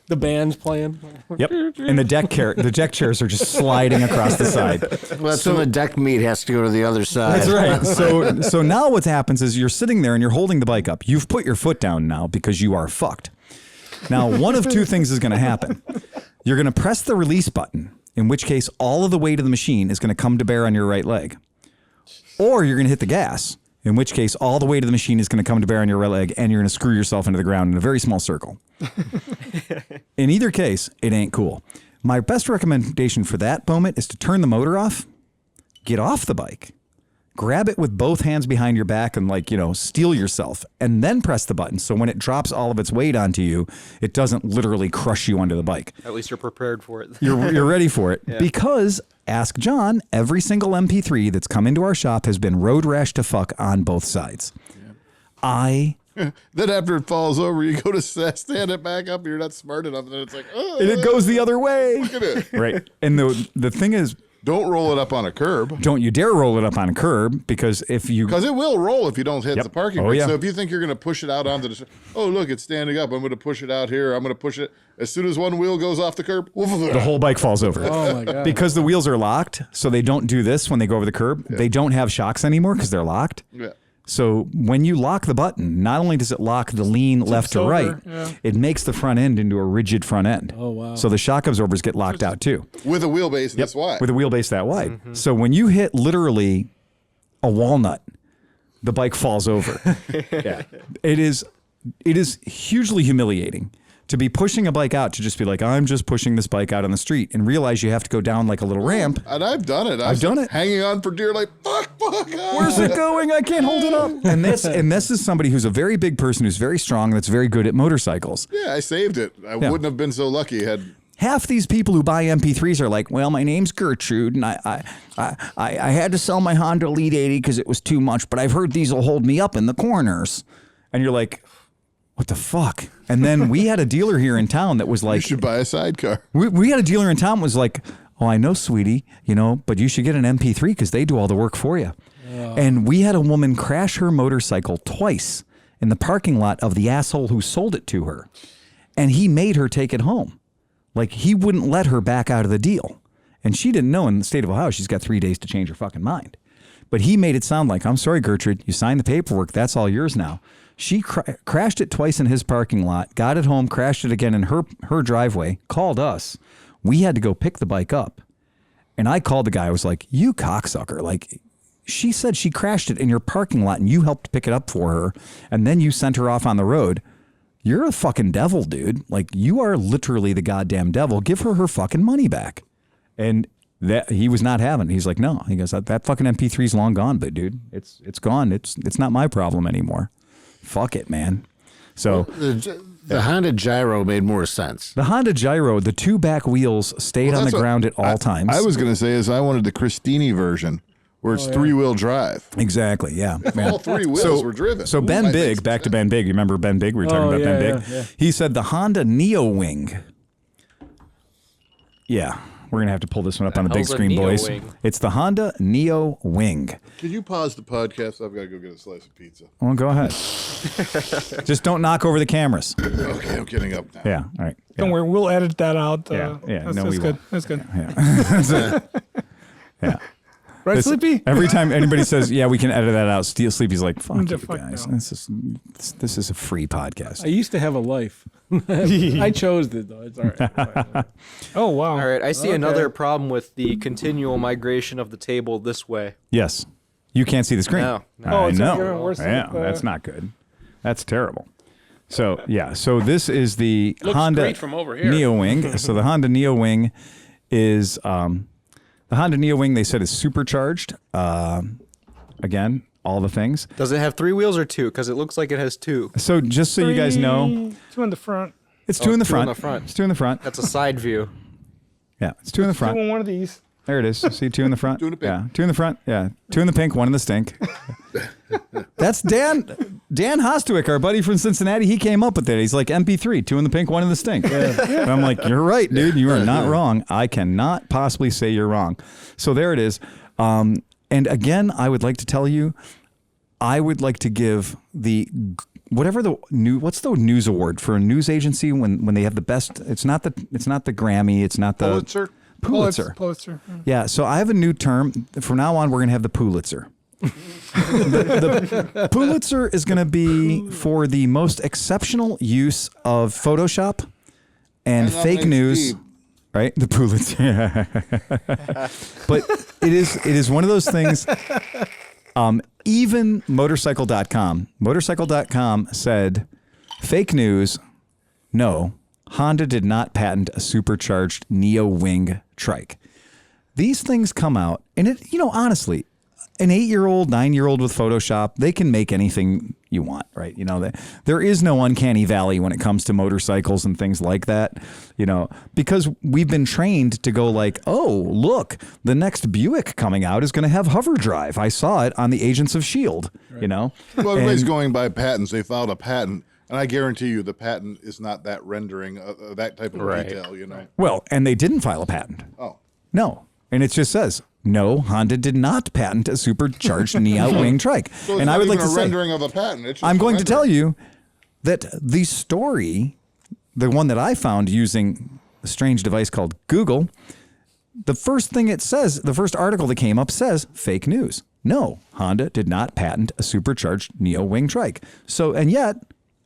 The band's playing. Yep. And the deck chairs are just sliding across the side. Well, that's when the deck meat has to go to the other side. That's right. So now what happens is you're sitting there and you're holding the bike up. You've put your foot down now because you are fucked. Now, one of two things is going to happen. You're going to press the release button, in which case all of the weight of the machine is going to come to bear on your right leg. Or you're going to hit the gas, in which case all the weight of the machine is going to come to bear on your right leg, and you're going to screw yourself into the ground in a very small circle. In either case, it ain't cool. My best recommendation for that moment is to turn the motor off, get off the bike, grab it with both hands behind your back and steel yourself and then press the button. So when it drops all of its weight onto you, it doesn't literally crush you under the bike. At least you're prepared for it. You're ready for it. Yeah. Because, ask John, every single MP3 that's come into our shop has been road rash to fuck on both sides. Yeah. Then after it falls over, you go to stand it back up. You're not smart enough. And then it's like, oh. And it goes the other way. Look at it. Right. And the thing is, don't roll it up on a curb. Don't you dare roll it up on a curb because it will roll if you don't hit the parking brake. Yeah. So if you think you're going to push it out onto the, look, it's standing up. I'm going to push it out here. I'm going to push it. As soon as one wheel goes off the curb, the whole bike falls over. Oh my God. Because the wheels are locked, so they don't do this when they go over the curb. Yeah. They don't have shocks anymore because they're locked. Yeah. So when you lock the button, not only does it lock the lean left to right, it makes the front end into a rigid front end. Oh, wow. So the shock absorbers get locked out too. With a wheelbase this wide. With a wheelbase that wide. Mm-hmm. So when you hit literally a walnut, the bike falls over. Yeah. It is hugely humiliating to be pushing a bike out to just be like, I'm just pushing this bike out on the street and realize you have to go down like a little ramp. And I've done it. I've done it. Hanging on for dear life. Fuck. Where's it going? I can't hold it up. And this is somebody who's a very big person who's very strong, that's very good at motorcycles. Yeah, I saved it. I wouldn't have been so lucky had. Half these people who buy MP3s are like, well, my name's Gertrude, and I had to sell my Honda Elite 80 because it was too much, but I've heard these will hold me up in the corners. And you're like, what the fuck? And then we had a dealer here in town that was like, you should buy a sidecar. We had a dealer in town that was like, oh, I know, sweetie, but you should get an MP3 because they do all the work for you. Oh. And we had a woman crash her motorcycle twice in the parking lot of the asshole who sold it to her. And he made her take it home. Like, he wouldn't let her back out of the deal. And she didn't know in the state of Ohio, she's got 3 days to change her fucking mind. But he made it sound like, I'm sorry, Gertrude, you signed the paperwork. That's all yours now. She crashed it twice in his parking lot, got it home, crashed it again in her driveway, called us. We had to go pick the bike up. And I called the guy. I was like, you cocksucker. Like, she said she crashed it in your parking lot and you helped pick it up for her. And then you sent her off on the road. You're a fucking devil, dude. Like, you are literally the goddamn devil. Give her fucking money back. And that he was not having it. He's like, no. He goes, that fucking MP3 is long gone, but dude, it's gone. It's not my problem anymore. Fuck it, man. So the Honda Gyro made more sense. The Honda Gyro, the 2 back wheels stayed on the ground at all times. I was going to say is I wanted the Christini version where it's 3-wheel drive. Exactly, yeah. All 3 wheels were driven. So Ben Big, back to Ben Big. You remember Ben Big? We were talking about Ben Big. Yeah. He said the Honda Neo Wing Yeah. We're going to have to pull this one up on the big hell's a screen, Neo boys. Wing? It's the Honda Neo Wing. Can you pause the podcast? I've got to go get a slice of pizza. Well, go ahead. Just don't knock over the cameras. Okay, I'm getting up now. Yeah. All right. Don't worry, we'll edit that out. Yeah, That's, no, that's we good. won't. That's good. Yeah. Yeah. Right, This- Sleepy? Every time anybody says, "Yeah, we can edit that out," Sleepy's like, "Fuck you Fuck guys. no. This is a free podcast." I used to have a life. I chose it though. It's all right. Oh, wow. All right, I see Okay. another problem with the continual migration of the table this way. Yes. You can't see the screen. No. Oh, I it's know. even worse than Yeah, the- that's not good. That's terrible. So yeah, so this is the Looks Honda great from over here. Neo Wing. So the Honda Neo Wing is the Honda Neo Wing. They said is supercharged. Again, all the things. Does it have 3 wheels or 2? Because it looks like it has 2. So just so you guys know, 2 in the front. it's 2 in the 2 in front. the front. It's 2 in the front. That's a side view. Yeah, it's 2 in the 2 front. on one of these. There it is. See, 2 in the front. 2 in the pink. Yeah, 2 in the front. Yeah, 2 in the pink, 1 in the stink. That's Dan Hostwick, our buddy from Cincinnati. He came up with that. He's like MP3, 2 in the pink, 1 in the stink. And I'm like, you're right, dude. You are not wrong. I cannot possibly say you're wrong. So there it is. And again, I would like to tell you, I would like to give whatever what's the news award for a news agency when they have the best? It's not the Grammy. It's not the Pulitzer? Pulitzer. Yeah. So I have a new term. From now on, we're going to have the Pulitzer. the Pulitzer is going to be for the most exceptional use of Photoshop and fake news. Steve. Right, the Pulitzer. But it is one of those things. Even motorcycle.com said, fake news. No, Honda did not patent a supercharged Neo Wing trike. These things come out, and honestly, an 8-year-old, 9-year-old with Photoshop, they can make anything you want, right? There is no uncanny valley when it comes to motorcycles and things like that, because we've been trained to go like, oh, look, the next Buick coming out is going to have hover drive. I saw it on the Agents of S.H.I.E.L.D., Well, everybody's going by patents. They filed a patent, and I guarantee you the patent is not that rendering, that type of detail, Well, and they didn't file a patent. Oh. No. And it just says, no, Honda did not patent a supercharged Neo Wing trike. So it's and not I would even like to a say, rendering of a patent. It's just I'm a going to tell rendering. you that the story, the one that I found using a strange device called Google, the first thing it says, the first article that came up says fake news. No, Honda did not patent a supercharged Neo Wing trike. So, and yet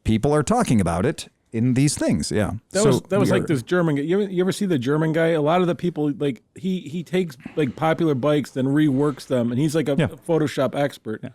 people are talking about it in these things. Yeah. That was like this German guy. You ever see the German guy? A lot of the people, like he takes like popular bikes, then reworks them, and he's like a Photoshop expert. Yeah.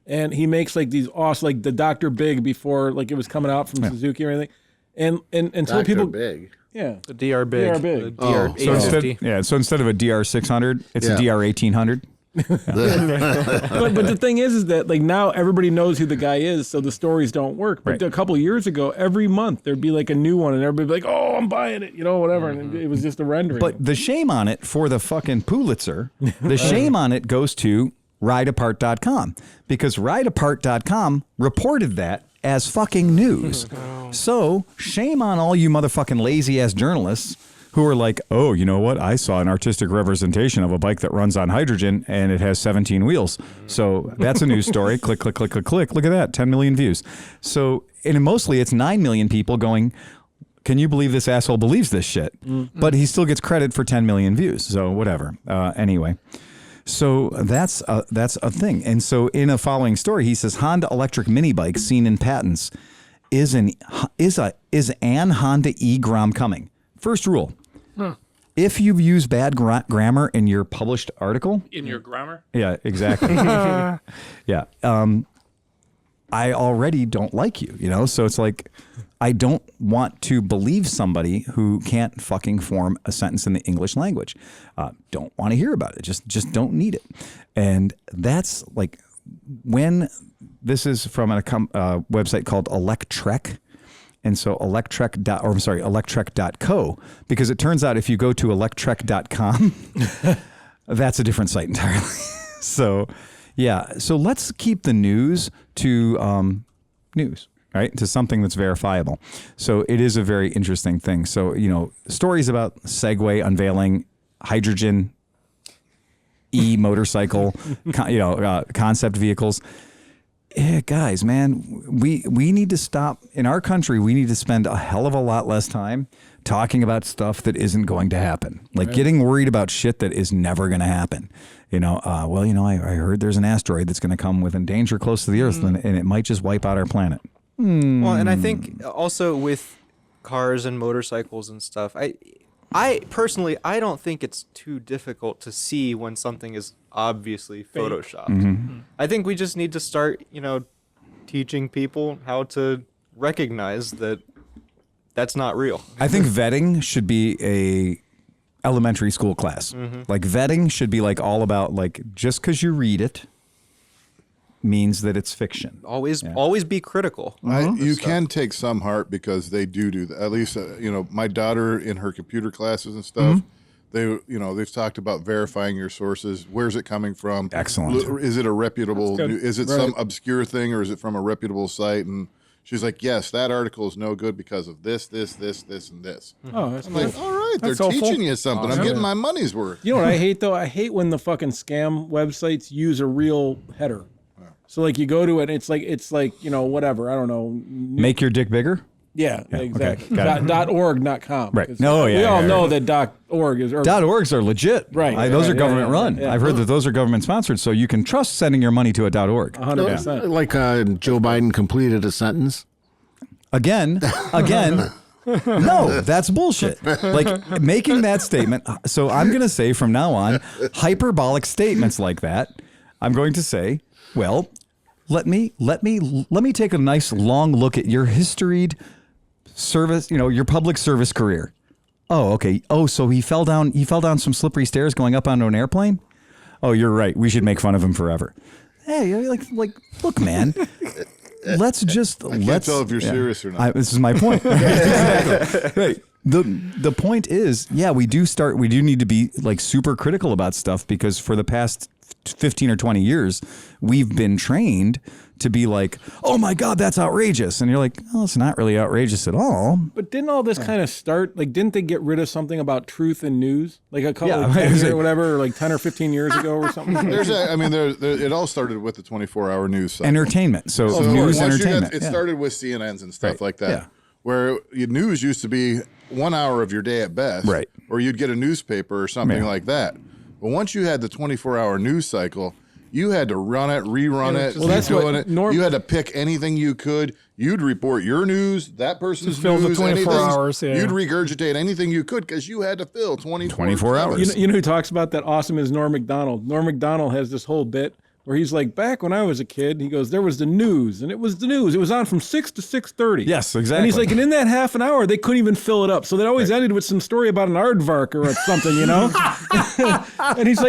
And he makes like these awesome, like the Dr. Big before like it was coming out from Suzuki or anything. And until people big. Yeah. The DR Big. DR Big. The DR So 850. instead of a DR 600, it's a DR 1800. but the thing is that like now everybody knows who the guy is, so the stories don't work. But a couple of years ago, every month there'd be like a new one, and everybody would be like, "Oh, I'm buying it," whatever. And it was just a rendering. But the shame on it for the fucking Pulitzer, the shame on it goes to rideapart.com, because rideapart.com reported that as fucking news. So shame on all you motherfucking lazy ass journalists who are like, oh, you know what? I saw an artistic representation of a bike that runs on hydrogen and it has 17 wheels. So that's a news story. Click, click, click, click, click. Look at that. 10 million views. So, and mostly it's 9 million people going, can you believe this asshole believes this shit? But he still gets credit for 10 million views. So whatever. Anyway. So that's a thing. And so in a following story, he says Honda electric mini bike seen in patents is an Honda e-Grom coming. First rule. If you've used bad grammar in your published article. In your grammar? Yeah, exactly. Yeah. I already don't like you, So it's like, I don't want to believe somebody who can't fucking form a sentence in the English language. Don't want to hear about it. Just don't need it. And that's like when this is from a website called Electrek. And so electrek.co, because it turns out if you go to electrek.com, that's a different site entirely. So, yeah. So let's keep the news to news. right, to something that's verifiable. So it is a very interesting thing. So, stories about Segway unveiling hydrogen motorcycle, concept vehicles. Yeah, guys, man, we need to stop. In our country, we need to spend a hell of a lot less time talking about stuff that isn't going to happen. Like getting worried about shit that is never going to happen. I heard there's an asteroid that's going to come within danger close to the Earth, and it might just wipe out our planet. Well, and I think also with cars and motorcycles and stuff, I personally, I don't think it's too difficult to see when something is obviously photoshopped. I think we just need to start, teaching people how to recognize that that's not real. I think vetting should be a elementary school class. Like vetting should be like all about like just because you read it means that it's fiction. Always be critical. You can take some heart because they do that. At least my daughter in her computer classes and stuff. They've talked about verifying your sources. Where's it coming from? Excellent. Is it a reputable? Is it some obscure thing, or is it from a reputable site? And she's like, yes, that article is no good because of this, and this. Oh, that's I'm like, all right, That's they're helpful. teaching you something. I'm getting my money's worth. You know what I hate though? I hate when the fucking scam websites use a real header. So like you go to it, it's like whatever, I don't know. Make your dick bigger? Yeah, exactly. Okay, got it. .org, .com. Right. We all know that .org is... .orgs are legit. Right. Those are government run. I've heard that those are government sponsored, so you can trust sending your money to a .org. 100%. Like Joe Biden completed a sentence. Again, no, that's bullshit. Like making that statement. So I'm going to say from now on, hyperbolic statements like that, I'm going to say, well, let me take a nice long look at your historied service, your public service career. Oh, okay. Oh, so he fell down some slippery stairs going up onto an airplane? Oh, you're right. We should make fun of him forever. Hey, like look, man. Let's Can't tell if you're serious or not. This is my point. Exactly. Right. The point is, we do need to be like super critical about stuff because for the past 15 or 20 years, we've been trained to be like, oh my God, that's outrageous. And you're like, oh, it's not really outrageous at all. But didn't all this kind of start, like, didn't they get rid of something about truth and news? Like a couple of 10 years or whatever, like 10 or 15 years ago or something? It all started with the 24-hour news site. Entertainment. So news, entertainment. It started with CNNs and stuff like that, where news used to be 1 hour of your day at best, right? Or you'd get a newspaper or something like that. But once you had the 24-hour news cycle, you had to run it, rerun it, keep doing it. You had to pick anything you could. You'd report your news, that person's fills news, the 24 hours. Yeah. You'd regurgitate anything you could because you had to fill 24 hours. You know who talks about that awesome is Norm Macdonald. Norm Macdonald has this whole bit where he's like, back when I was a kid, he goes, there was the news, and it was the news. It was on from 6 to 6:30. Yes, exactly. And he's like, and in that half an hour, they couldn't even fill it up. So they always ended with some story about an aardvark or something, And he's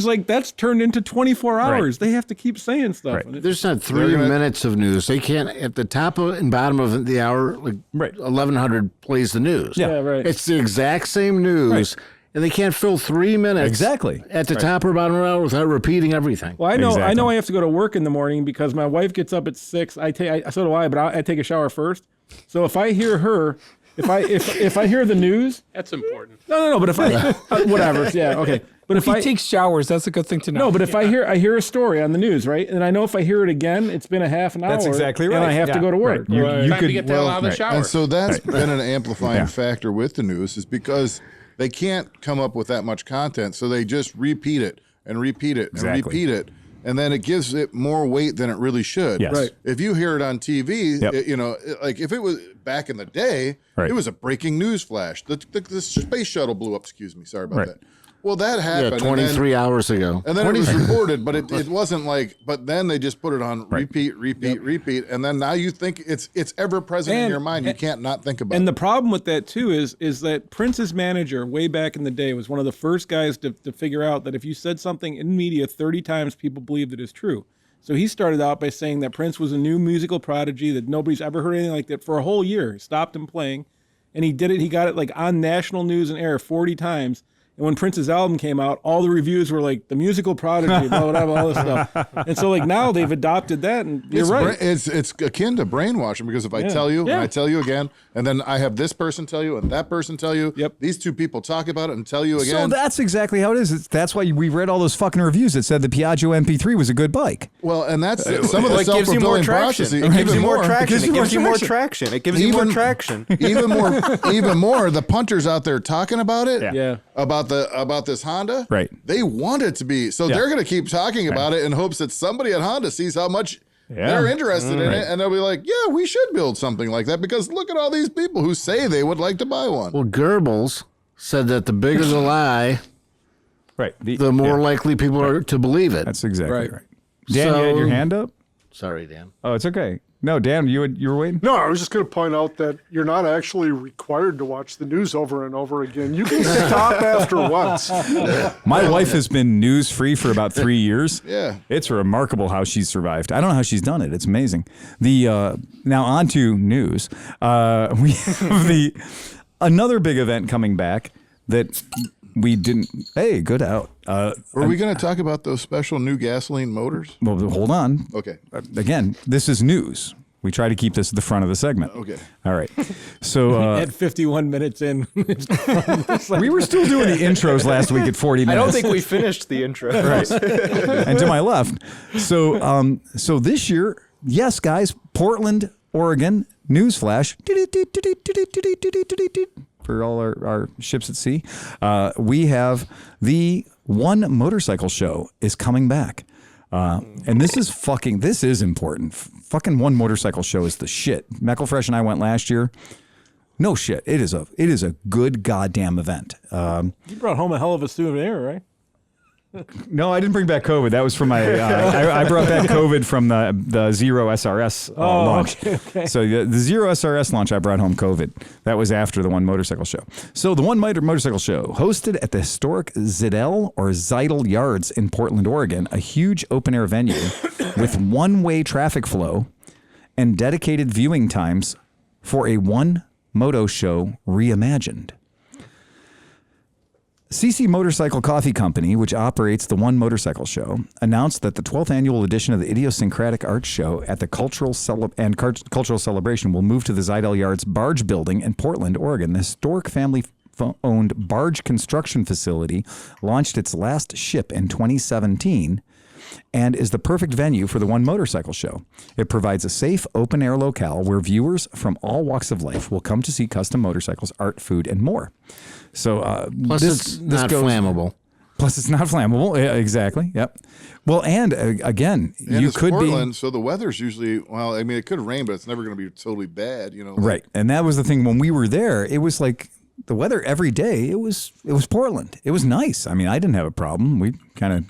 like, that's turned into 24 hours. They have to keep saying stuff. Right. There's not 3 minutes of news. They can't, at the top and bottom of the hour, like 1100 plays the news. Yeah, right. It's the exact same news. Right. And they can't fill 3 minutes at the top or bottom of the hour without repeating everything. Well, I know I have to go to work in the morning because my wife gets up at 6. So do I, but I take a shower first. So if I hear her, if I hear the news, that's important. No, but if I whatever, yeah, okay. But if he takes showers, that's a good thing to know. No, but if I hear a story on the news, right, and I know if I hear it again, it's been a half an hour. That's exactly right. And I have to go to work. Right. You could get the hell out of the shower. And so that's been an amplifying factor with the news, is because they can't come up with that much content, so they just repeat it and repeat it and repeat it, and then it gives it more weight than it really should. Yes. Right. If you hear it on TV, like if it was back in the day, it was a breaking news flash. The space shuttle blew up. Excuse me, sorry about that. Well, that happened 23 hours ago. And then it was reported, but it wasn't like, but then they just put it on repeat, and then now you think it's ever present in your mind. You can't not think about it. And the problem with that, too, is that Prince's manager, way back in the day, was one of the first guys to figure out that if you said something in media 30 times, people believed it is true. So he started out by saying that Prince was a new musical prodigy, that nobody's ever heard anything like that for a whole year. He stopped him playing, and he did it. He got it like on national news and air 40 times. And when Prince's album came out, all the reviews were like the musical prodigy, blah, blah, blah, all this stuff. And so like now they've adopted that, and you're right. It's akin to brainwashing, because if I tell you and I tell you again, and then I have this person tell you and that person tell you, these two people talk about it and tell you again. So that's exactly how it is. That's why we read all those fucking reviews that said the Piaggio MP3 was a good bike. Well, and that's some of the gives you more self-fulfilling traction. prophecy. It gives you more traction. It gives you more traction. It gives you more traction. Even more. The punters out there talking about it. Yeah. About this Honda. Right. They want it to be. So they're going to keep talking about it in hopes that somebody at Honda sees how much they're interested in it, and they'll be like, "Yeah, we should build something like that because look at all these people who say they would like to buy one." Well, Goebbels said that the bigger the lie, Right. the more likely people are to believe it. That's exactly right. Dan, So- you had your hand up? Sorry, Dan. Oh, it's okay. No, Dan, you were waiting? No, I was just going to point out that you're not actually required to watch the news over and over again. You can stop after once. My wife has been news free for about 3 years. Yeah. It's remarkable how she's survived. I don't know how she's done it. It's amazing. Now on to news. We have another big event coming back that we didn't. Hey, good out. Were we going to talk about those special new gasoline motors? Well, hold on. Okay. Again, this is news. We try to keep this at the front of the segment. Okay. All right. So At 51 minutes in, we were still doing the intros last week at 40 minutes. I don't think we finished the intro. Right. And to my left. So this year, yes, guys, Portland, Oregon, newsflash. For all our ships at sea, we have the One Motorcycle Show is coming back. And this is important. Fucking One Motorcycle Show is the shit. McElfresh and I went last year. No shit. It is a good goddamn event. you brought home a hell of a souvenir, right? No, I didn't bring back COVID. That was from my. I brought back COVID from the Zero SRS launch. Okay. So the Zero SRS launch, I brought home COVID. That was after the One Motorcycle Show. So the One Motorcycle Show, hosted at the historic Zidell Yards in Portland, Oregon, a huge open air venue with one-way traffic flow and dedicated viewing times for a One Moto Show reimagined. CC Motorcycle Coffee Company, which operates the One Motorcycle Show, announced that the 12th annual edition of the Idiosyncratic Arts Show at the Cultural Celebration will move to the Zidell Yards Barge Building in Portland, Oregon. The historic family-owned barge construction facility launched its last ship in 2017 and is the perfect venue for the One Motorcycle Show. It provides a safe, open-air locale where viewers from all walks of life will come to see custom motorcycles, art, food, and more. So Plus, it's not flammable. Plus, it's not flammable. Yeah, exactly. Yep. Well, and again, And you it's could Portland, so the weather's usually, well, I mean, it could rain, but it's never going to be totally bad, you know. right. And that was the thing when we were there. It was like the weather every day. It was Portland. It was nice. I mean, I didn't have a problem. We kind of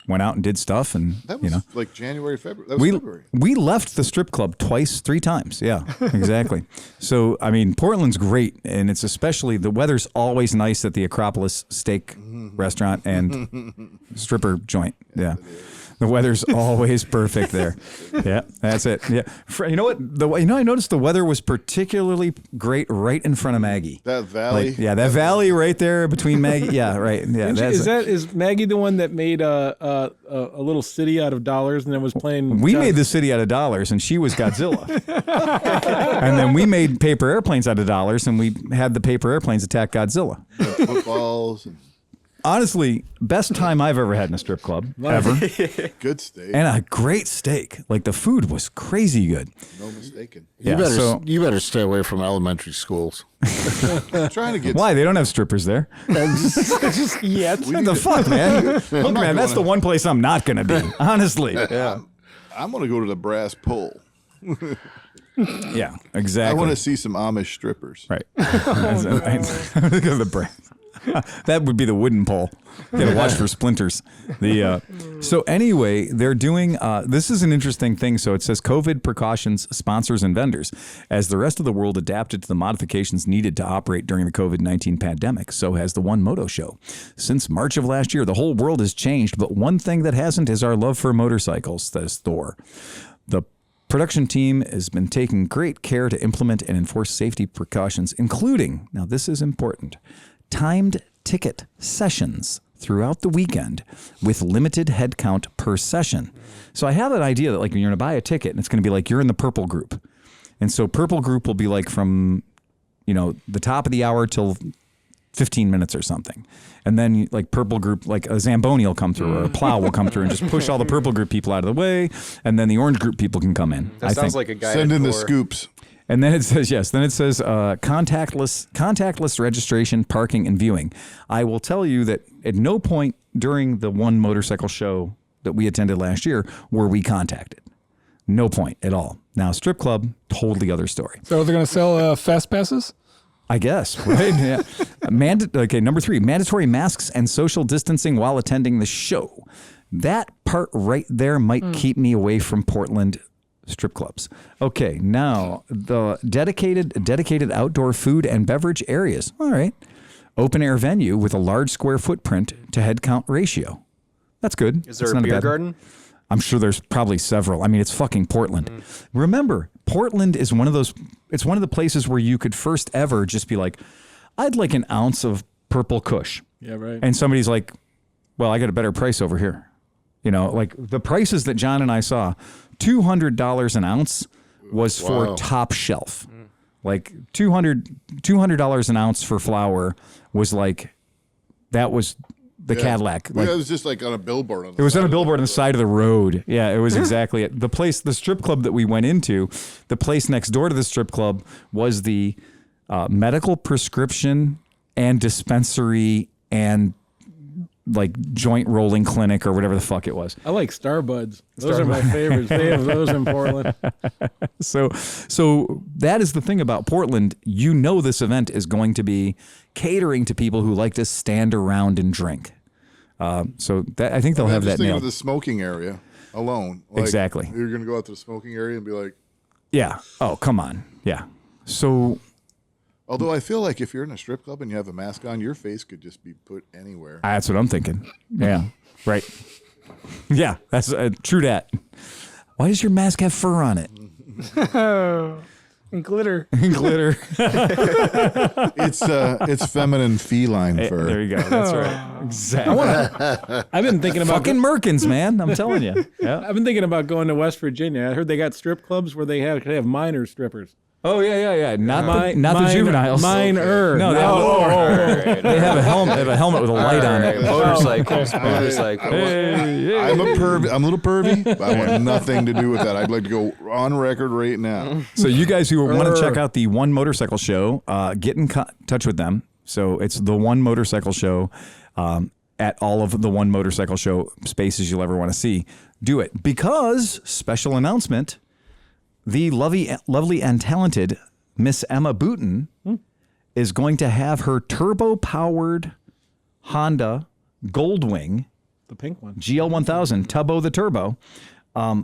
went out and did stuff, and That was like January, February. That was February. we left the strip club 3 times. Yeah, exactly. So I mean, Portland's great, and it's especially the weather's always nice at the Acropolis Steak Restaurant and stripper joint. Yeah. The weather's always perfect there. Yeah, that's it. Yeah, you know what? I noticed the weather was particularly great right in front of Maggie. That valley. That valley right there between Maggie. Yeah, right. Yeah, Is Maggie the one that made a little city out of dollars and then was playing? We made the city out of dollars, and she was Godzilla. And then we made paper airplanes out of dollars, and we had the paper airplanes attack Godzilla. Footballs. And Honestly, best time I've ever had in a strip club, ever. good steak. And a great steak. Like, the food was crazy good. No mistaken. Yeah, You better stay away from elementary schools. I'm trying to get. Why? They don't have strippers there. Yet. What the fuck, man? Look, man, that's the one place I'm not going to be. Honestly. Yeah. I'm going to go to the brass pole. Yeah, I exactly. want to see some Amish strippers. Right. Look at the brand. That would be the wooden pole. You got to watch for splinters. So anyway, they're doing. This is an interesting thing. So it says COVID precautions, sponsors, and vendors. As the rest of the world adapted to the modifications needed to operate during the COVID-19 pandemic, so has the One Moto Show. Since March of last year, the whole world has changed, but one thing that hasn't is our love for motorcycles, says Thor. The production team has been taking great care to implement and enforce safety precautions, including, now this is important, timed ticket sessions throughout the weekend with limited head count per session. So I have an idea that like when you're going to buy a ticket and it's going to be like you're in the purple group. And so purple group will be like from, the top of the hour till 15 minutes or something. And then like purple group, like a Zamboni will come through or a plow will come through and just push all the purple group people out of the way. And then the orange group people can come in. That sounds like a guy. Send in the scoops. And then it says, contactless registration, parking, and viewing. I will tell you that at no point during the one motorcycle show that we attended last year were we contacted. No point at all. Now, strip club, totally other story. So they're going to sell fast passes? I guess, right? Yeah. Number 3, mandatory masks and social distancing while attending the show. That part right there might keep me away from Portland strip clubs. Okay, now the dedicated outdoor food and beverage areas. All right. Open air venue with a large square footprint to head count ratio. That's good. Is there a beer garden? I'm sure there's probably several. I mean, it's fucking Portland. Remember, Portland is it's one of the places where you could first ever just be like, I'd like an ounce of purple kush. Yeah, right. And somebody's like, well, I got a better price over here. Like the prices that John and I saw, $200 an ounce was for top shelf. Like $200 an ounce for flour was like, that was the Cadillac. Like, it was just like on a billboard. It was on a billboard on the side of the road. Yeah, it was exactly it. The strip club that we went into, the place next door to the strip club was the medical prescription and dispensary and like joint rolling clinic or whatever the fuck it was. I like Starbuds. Those are my favorites. They have those in Portland. So that is the thing about Portland. This event is going to be catering to people who like to stand around and drink. So that I think they'll have that nailed. The smoking area alone. Exactly. You're going to go out to the smoking area and be like, yeah. Oh, come on. Yeah. So. Although I feel like if you're in a strip club and you have a mask on, your face could just be put anywhere. That's what I'm thinking. Yeah. Right. Yeah. That's true that. Why does your mask have fur on it? And glitter. Glitter. It's feminine feline fur. There you go. That's right. Exactly. I've been thinking about fucking Merkins, man. I'm telling you. Yeah. I've been thinking about going to West Virginia. I heard they got strip clubs where they have minor strippers. Oh yeah. Not the juveniles. Minor. No, they have a helmet with a light on it. Motorcycles. Hey. I'm a little pervy, but I want nothing to do with that. I'd like to go on record right now. So you guys who want to check out the One Motorcycle Show, get in touch with them. So it's the One Motorcycle Show at all of the One Motorcycle Show spaces you'll ever want to see. Do it because special announcement. The lovely and talented Miss Emma Booten is going to have her turbo-powered Honda Goldwing, the pink one, GL1000 Tubbo the Turbo,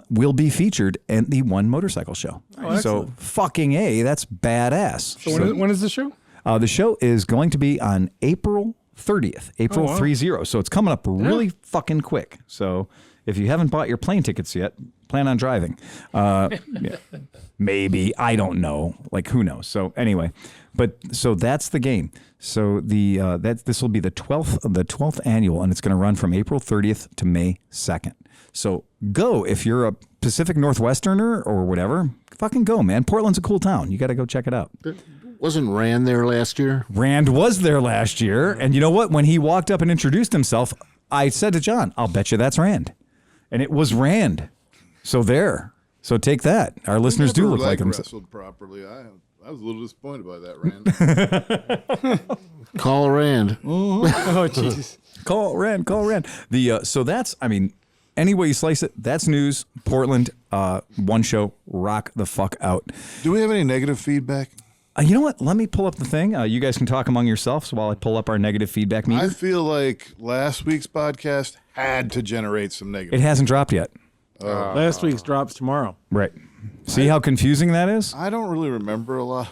will be featured in the One Motorcycle Show. So fucking A, that's badass. So when is the show? The show is going to be on April 30th, April 30. So it's coming up really fucking quick. So if you haven't bought your plane tickets yet, plan on driving. Maybe. I don't know. Like, who knows? So anyway, so that's the game. So this will be the 12th annual, and it's going to run from April 30th to May 2nd. So go if you're a Pacific Northwesterner or whatever. Fucking go, man. Portland's a cool town. You got to go check it out. Wasn't Rand there last year? Rand was there last year, and you know what? When he walked up and introduced himself, I said to John, "I'll bet you that's Rand," and it was Rand. So there. So take that. Our listeners do look like him. Wrestled properly. I was a little disappointed by that, Rand. Call Rand. Oh, jeez. Call Rand. So that's, any way you slice it, that's news. Portland, one show, rock the fuck out. Do we have any negative feedback? You know what? Let me pull up the thing. You guys can talk among yourselves while I pull up our negative feedback meter. I feel like last week's podcast had to generate some negative. It hasn't dropped yet. Last week's drops tomorrow. Right. See how confusing that is? I don't really remember a lot.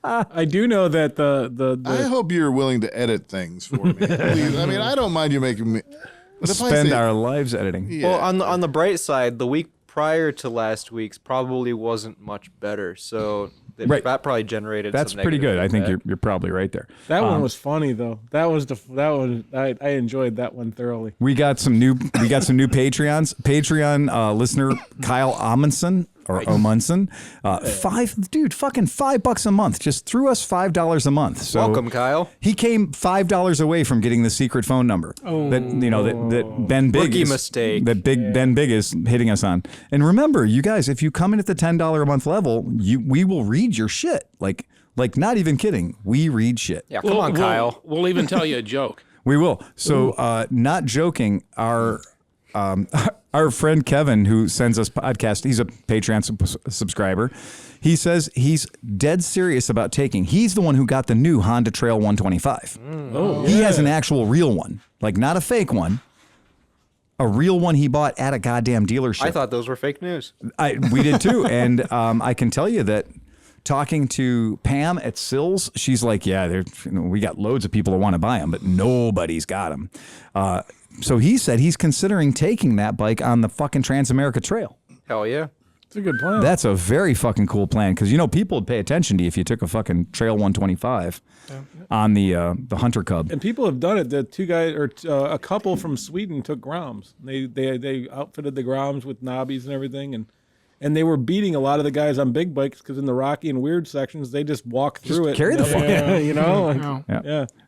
I do know that the I hope you're willing to edit things for me. Please. I don't mind you making me spend our lives editing. Yeah. Well, on the bright side, the week prior to last week's probably wasn't much better. So Right. That probably generated. That's some pretty good. negative I think feedback. you're probably right there. That one was funny though. That was I enjoyed that one thoroughly. We got some new Patreons. Patreon listener Kyle Amundsen or Omunson, fucking $5 a month. Just threw us $5 a month. So Welcome, Kyle. He came $5 away from getting the secret phone number that Ben Big Rookie is, mistake. that Ben Big is hitting us on. And remember, you guys, if you come in at the $10 a month level, we will read your shit. Like not even kidding. We read shit. Yeah, come on, Kyle. We'll even tell you a joke. We will. So, not joking, our friend Kevin, who sends us podcasts, he's a Patreon subscriber. He says he's dead serious about taking. He's the one who got the new Honda Trail 125. He has an actual real one, like not a fake one. A real one he bought at a goddamn dealership. I thought those were fake news. We did too, and I can tell you that. Talking to Pam at Sills, she's like, yeah, we got loads of people that want to buy them, but nobody's got them. So he said he's considering taking that bike on the fucking Transamerica Trail. Hell yeah. It's a good plan. That's a very fucking cool plan because, people would pay attention to you if you took a fucking Trail 125 on the Hunter Cub. And people have done it. The two guys or a couple from Sweden took Groms. They outfitted the Groms with knobbies and everything, and they were beating a lot of the guys on big bikes because in the rocky and weird sections, they just walk through it. Carry the fuck.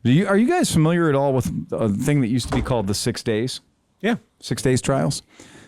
Yeah. Are you guys familiar at all with a thing that used to be called the 6 days? Yeah. 6 days trials.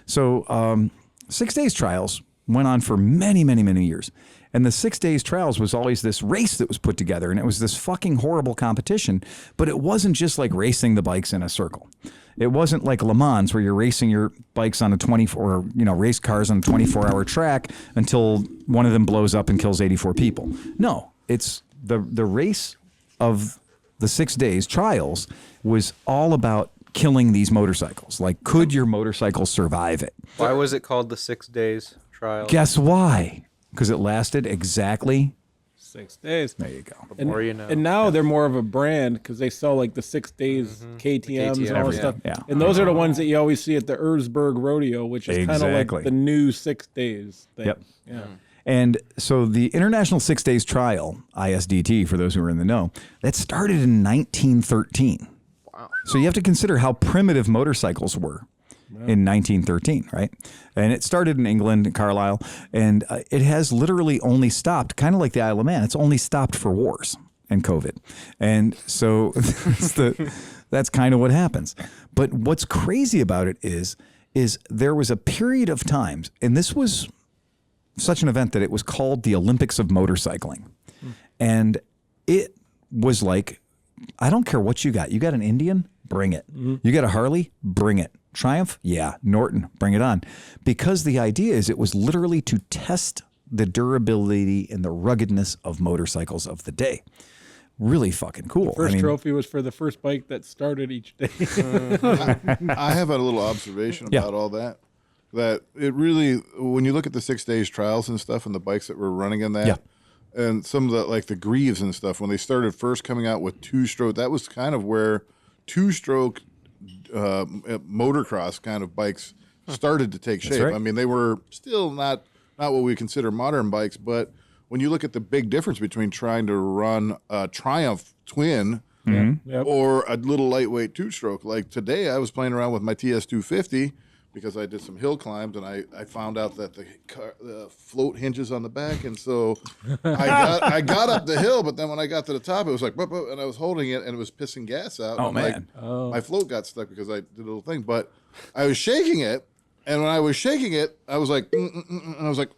So 6 days trials went on for many, many, many years. And the 6 days trials was always this race that was put together. And it was this fucking horrible competition. But it wasn't just like racing the bikes in a circle. It wasn't like Le Mans where you're racing your bikes on a 24, race cars on a 24-hour track until one of them blows up and kills 84 people. No, it's the race of the 6 days trials was all about killing these motorcycles. Like, could your motorcycle survive it? Why was it called the 6 days trial? Guess why? Because it lasted exactly 6 days. There you go. And, more you know. and now they're more of a brand because they sell like the 6 days KTMs and all that stuff. Yeah. And those are the ones that you always see at the Erzberg Rodeo, which is kind of like the new 6 days thing. Yep. Yeah. And so the International 6 Days Trial, ISDT, for those who are in the know, that started in 1913. Wow. So you have to consider how primitive motorcycles were in 1913, right? And it started in England, in Carlisle, and it has literally only stopped, kind of like the Isle of Man, it's only stopped for wars and COVID. And so that's kind of what happens. But what's crazy about it is there was a period of times, and this was such an event that it was called the Olympics of Motorcycling. And it was like, I don't care what you got. You got an Indian? Bring it. You got a Harley? Bring it. Triumph? Yeah. Norton? Bring it on. Because the idea is it was literally to test the durability and the ruggedness of motorcycles of the day. Really fucking cool. First trophy was for the first bike that started each day. I have a little observation about all that. That it really, when you look at the 6 days trials and stuff and the bikes that were running in that, and some of the, like the Greaves and stuff, when they started first coming out with two-stroke, that was kind of where two-stroke motocross kind of bikes started to take shape. Right. I mean, they were still not what we consider modern bikes, but when you look at the big difference between trying to run a Triumph twin or a little lightweight two-stroke, like today I was playing around with my TS250 because I did some hill climbs and I found out that the float hinges on the back, and so I got up the hill, but then when I got to the top, it was like, and I was holding it and it was pissing gas out. Oh, and man. My float got stuck because I did a little thing, but I was shaking it, and when I was shaking it, I was like, and I was like,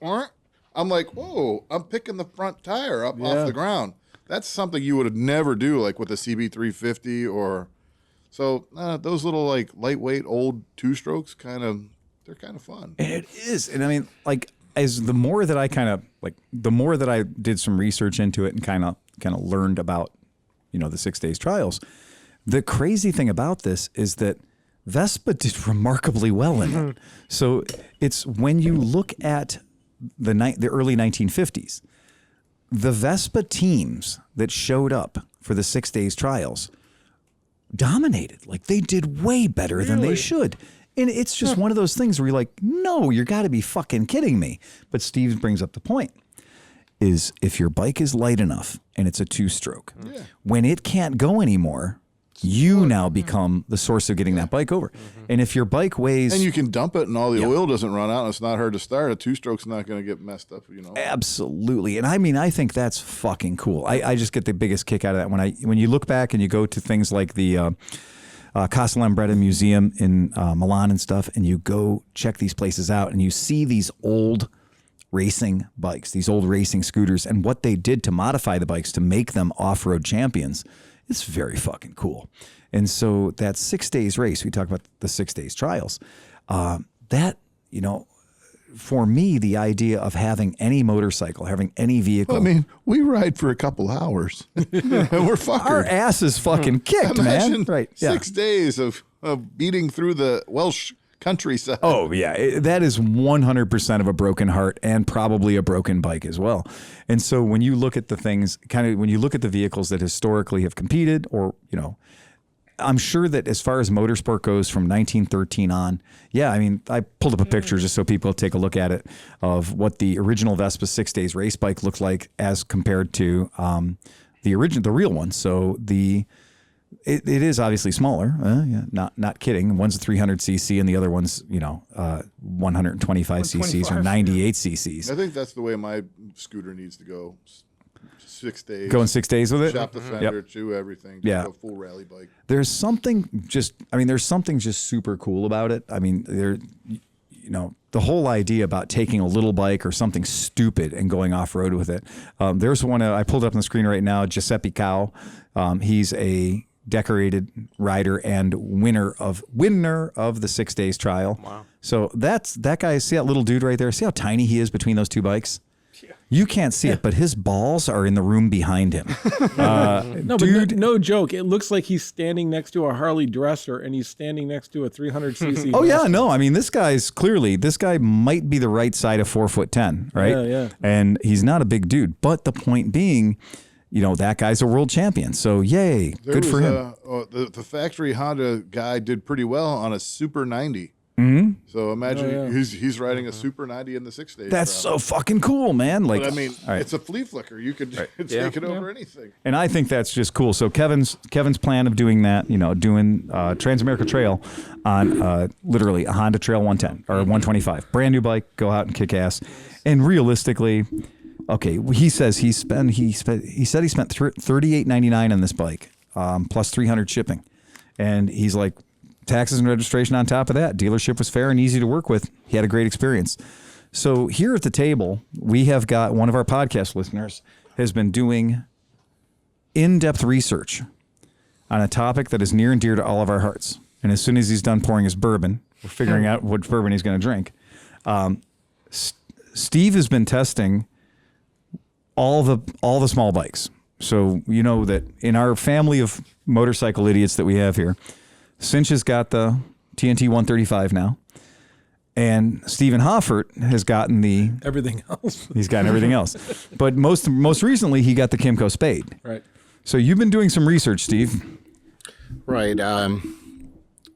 I'm like, whoa, I'm picking the front tire up off the ground. That's something you would never do, like with a CB350 or. So those little like lightweight old two-strokes they're kind of fun. It is. And I mean, like, the more that I did some research into it and kind of learned about, the 6 days trials, the crazy thing about this is that Vespa did remarkably well in it. So it's when you look at the early 1950s, the Vespa teams that showed up for the 6 days trials dominated. Like, they did way better than they should. And it's just one of those things where you're like, no, you got to be fucking kidding me. But Steve brings up the point. is if your bike is light enough and it's a 2-stroke, when it can't go anymore, you now become the source of getting that bike over. And if your bike weighs... And you can dump it and all the oil doesn't run out and it's not hard to start. A 2-stroke's not going to get messed up, Absolutely. And I mean, I think that's fucking cool. I just get the biggest kick out of that when you look back and you go to things like the Casa Lambretta Museum in Milan and stuff, and you go check these places out and you see these old racing bikes, these old racing scooters, and what they did to modify the bikes to make them off-road champions. It's very fucking cool. And so that 6 days race, we talk about the 6 days trials, that, for me, the idea of having any motorcycle, having any vehicle. I mean, we ride for a couple hours and we're fuckers. Our ass is fucking kicked, man. Right. 6 days of beating through the Welsh countryside. Oh, yeah. That is 100% of a broken heart and probably a broken bike as well. And so when you look at the things, when you look at the vehicles that historically have competed, or, I'm sure that as far as motorsport goes from 1913 on, I mean, I pulled up a picture just so people take a look at it of what the original Vespa 6 days race bike looked like as compared to the real one. So it is obviously smaller. Not kidding. One's a 300cc and the other one's 125 cc's or 98 cc's. I think that's the way my scooter needs to go. 6 days. Going 6 days with it. Shop the fender, chew everything. Go full rally bike. There's something just super cool about it. I mean, the whole idea about taking a little bike or something stupid and going off road with it. There's one I pulled up on the screen right now. Giuseppe Cow. He's a decorated rider and winner of the 6 days trial. Wow. So that guy. See that little dude right there? See how tiny he is between those two bikes? You can't see it, but his balls are in the room behind him. But no joke. It looks like he's standing next to a Harley dresser and he's standing next to a 300cc. Oh, yeah, no. I mean, this guy might be the right side of 4'10", right? Yeah. And he's not a big dude. But the point being, that guy's a world champion. So, yay. Good for him. The factory Honda guy did pretty well on a Super 90. Mm-hmm. So imagine he's riding a Super 90 in the 6 days. That's so fucking cool, man. Like, but I mean, it's a flea flicker. You could take it over anything. And I think that's just cool. So Kevin's plan of doing that, doing Transamerica Trail on literally a Honda Trail 110 or 125, brand new bike, go out and kick ass. And realistically, okay, he said he spent $38.99 on this bike, plus $300 shipping, and he's like, taxes and registration on top of that. Dealership was fair and easy to work with. He had a great experience. So here at the table, we have got one of our podcast listeners has been doing in-depth research on a topic that is near and dear to all of our hearts. And as soon as he's done pouring his bourbon, we're figuring out what bourbon he's going to drink. Steve has been testing all the small bikes. So you know that in our family of motorcycle idiots that we have here, Cinch has got the TNT 135 now, and Stephen Hoffert has gotten everything else. He's gotten everything else, but most recently he got the Kymco Spade. Right. So you've been doing some research, Steve. Right. I've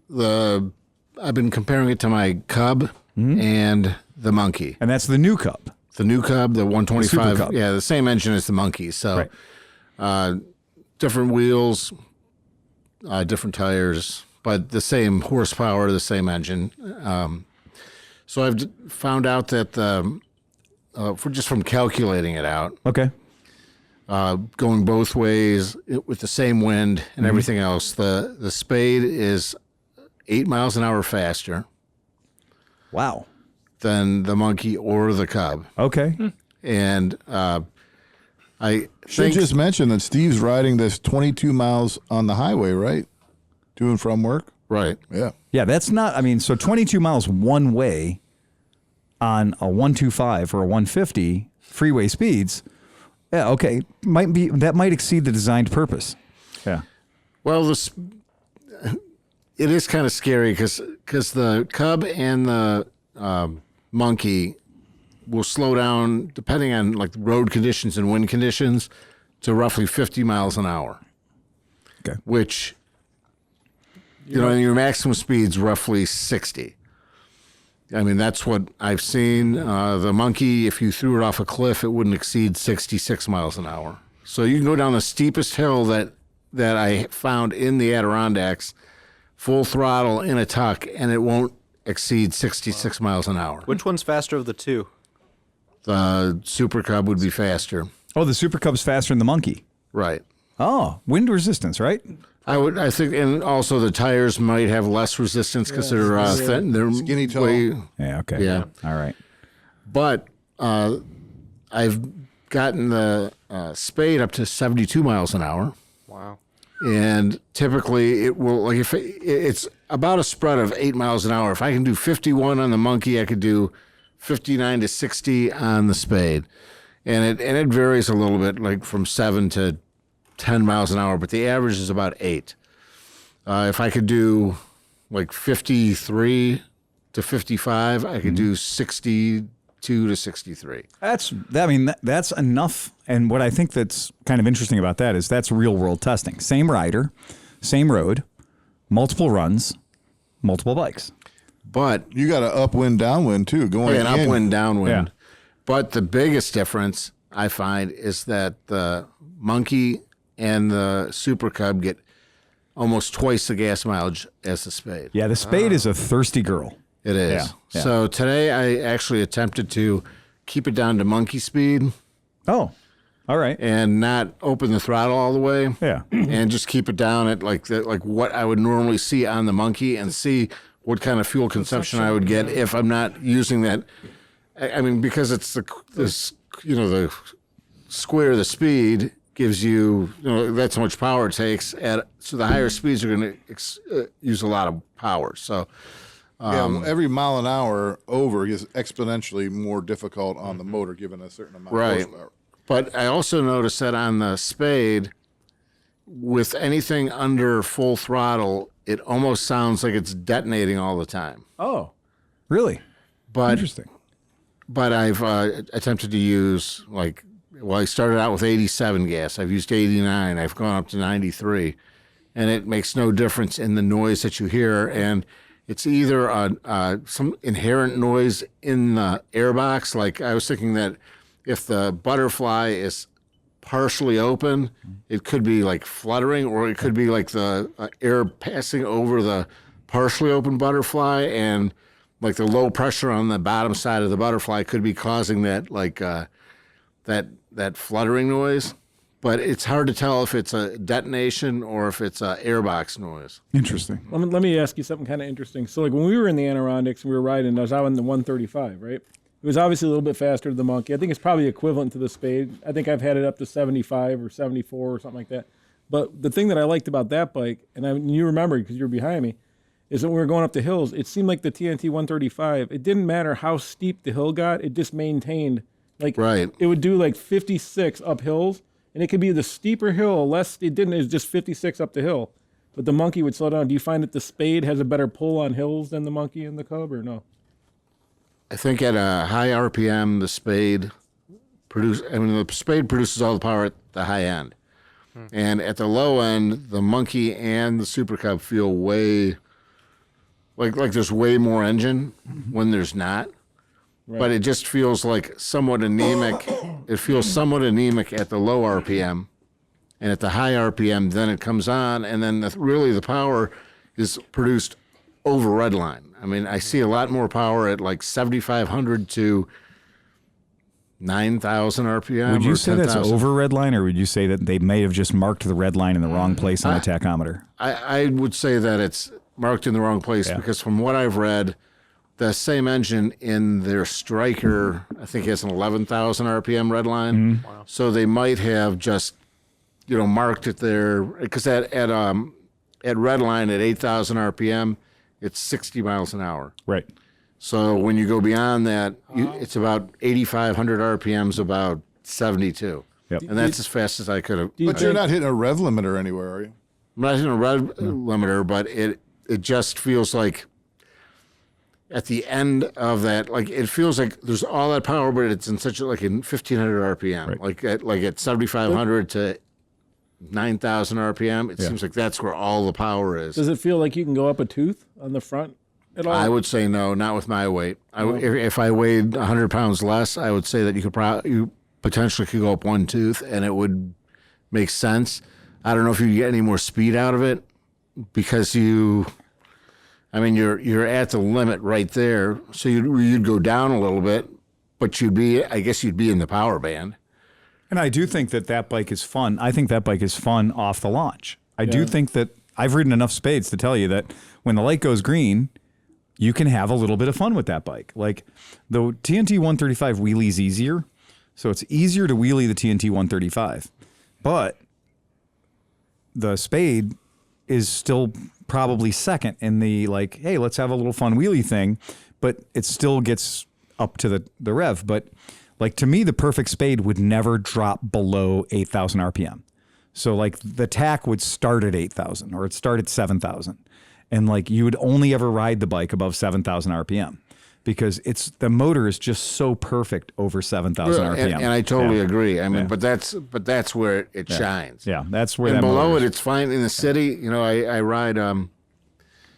been comparing it to my Cub and the Monkey, and that's the new Cub. The new Cub, the 125. Cub. Yeah, the same engine as the Monkey. So, different wheels, different tires, but the same horsepower, the same engine. So I've found out that from calculating it out, okay, going both ways with the same wind and everything else, the Spade is 8 miles an hour faster. Wow. Than the Monkey or the Cub. Okay. And I should just mention that Steve's riding this 22 miles on the highway, right? To and from work. Right. Yeah. Yeah, that's not, so 22 miles one way on a 125 or a 150 freeway speeds. Yeah, okay. That might exceed the designed purpose. Yeah. Well, it is kind of scary because the Cub and the Monkey will slow down depending on like road conditions and wind conditions to roughly 50 miles an hour. Okay. Which, your maximum speed's roughly 60. I mean, that's what I've seen. The Monkey, if you threw it off a cliff, it wouldn't exceed 66 miles an hour. So you can go down the steepest hill that I found in the Adirondacks, full throttle in a tuck, and it won't exceed 66 miles an hour. Which one's faster of the two? The Super Cub would be faster. Oh, the Super Cub's faster than the Monkey. Right. Oh, wind resistance, right? I think, and also the tires might have less resistance because they're thin. They're Skinny toe. Yeah, okay. Yeah. All right. But I've gotten the Spade up to 72 miles an hour. Wow. And typically it will, like, if it's about a spread of 8 miles an hour. If I can do 51 on the Monkey, I could do 59 to 60 on the Spade. And it varies a little bit, like from 7 to 10 miles an hour, but the average is about 8. If I could do like 53 to 55, I could do 62 to 63. That's enough. And what I think that's kind of interesting about that is that's real world testing. Same rider, same road, multiple runs, multiple bikes. But You got an upwind, downwind too, going an in. upwind, downwind. Yeah. But the biggest difference I find is that the Monkey and the Super Cub get almost twice the gas mileage as the Spade. Yeah, the Spade is a thirsty girl. It is. Yeah, yeah. So today I actually attempted to keep it down to Monkey speed Oh, all right. and not open the throttle all the way. Yeah. And just keep it down at like what I would normally see on the Monkey and see what kind of fuel consumption I would get if I'm not using that. I mean, because it's the square the speed gives you, that's how much power it takes. So the higher speeds are going to use a lot of power. So Every mile an hour over is exponentially more difficult on the motor, given a certain amount Right. of horsepower. But I also noticed that on the Spade, with anything under full throttle, it almost sounds like it's detonating all the time. Oh, really? But Interesting. But I've attempted to use I started out with 87 gas. I've used 89. I've gone up to 93, and it makes no difference in the noise that you hear. And it's either some inherent noise in the airbox. Like I was thinking that if the butterfly is partially open, it could be like fluttering, or it could be like the air passing over the partially open butterfly, and like the low pressure on the bottom side of the butterfly could be causing that that fluttering noise. But it's hard to tell if it's a detonation or if it's a airbox noise. Interesting. Let me ask you something kind of interesting. So, like when we were in the Adirondacks and we were riding, I was out in the 135, right? It was obviously a little bit faster than the Monkey. I think it's probably equivalent to the Spade. I think I've had it up to 75 or 74 or something like that. But the thing that I liked about that bike, and you remember because you were behind me, is when we were going up the hills, it seemed like the TNT 135, it didn't matter how steep the hill got, it just maintained. Like Right. It would do like 56 up hills, and it could be the steeper hill, or less. It didn't. It was just 56 up the hill. But the Monkey would slow down. Do you find that the Spade has a better pull on hills than the Monkey and the Cub, or no? I think at a high RPM, the Spade the Spade produces all the power at the high end. And at the low end, the Monkey and the Super Cub feel way like there's way more engine when there's not. Right. But it just feels like somewhat anemic. It feels somewhat anemic at the low RPM. And at the high RPM, then it comes on, and then really the power is produced over redline. I mean, I see a lot more power at like 7,500 to 9,000 RPM. Would you or say that's 10,000. over red line, or would you say that they may have just marked the red line in the wrong place on the tachometer? I would say that it's marked in the wrong place because from what I've read, the same engine in their Striker, I think, has an 11,000 RPM red line. Wow. So they might have just, marked it there because at red line at 8,000 RPM, it's 60 miles an hour. Right. So when you go beyond that, it's about 8,500 RPMs, about 72. Yep. And that's as fast as I could have. But you're not hitting a rev limiter anywhere, are you? I'm not hitting a rev limiter, but it just feels like at the end of that, like it feels like there's all that power, but it's in such like in 1,500 RPM, Right. like at 7,500 to 9,000 RPM. It seems like that's where all the power is. Does it feel like you can go up a tooth on the front at all? I would say no, not with my weight. If I weighed 100 pounds less, I would say that you potentially could go up one tooth, and it would make sense. I don't know if you get any more speed out of it because you're at the limit right there. So you'd go down a little bit, but you'd be in the power band. And I do think that bike is fun. I think that bike is fun off the launch. I do think that I've ridden enough spades to tell you that when the light goes green, you can have a little bit of fun with that bike. Like the TNT 135 wheelie's easier. So it's easier to wheelie the TNT 135. But the spade is still probably second in the like, hey, let's have a little fun wheelie thing. But it still gets up to the rev. But like to me, the perfect spade would never drop below 8,000 RPM. So like the tack would start at 8,000 or it'd start at 7,000. And like you would only ever ride the bike above 7,000 RPM because the motor is just so perfect over 7,000 RPM. And I totally agree. I mean, but that's where it shines. Yeah, that's where and that below motor it, it's fine in the city. You know, I ride,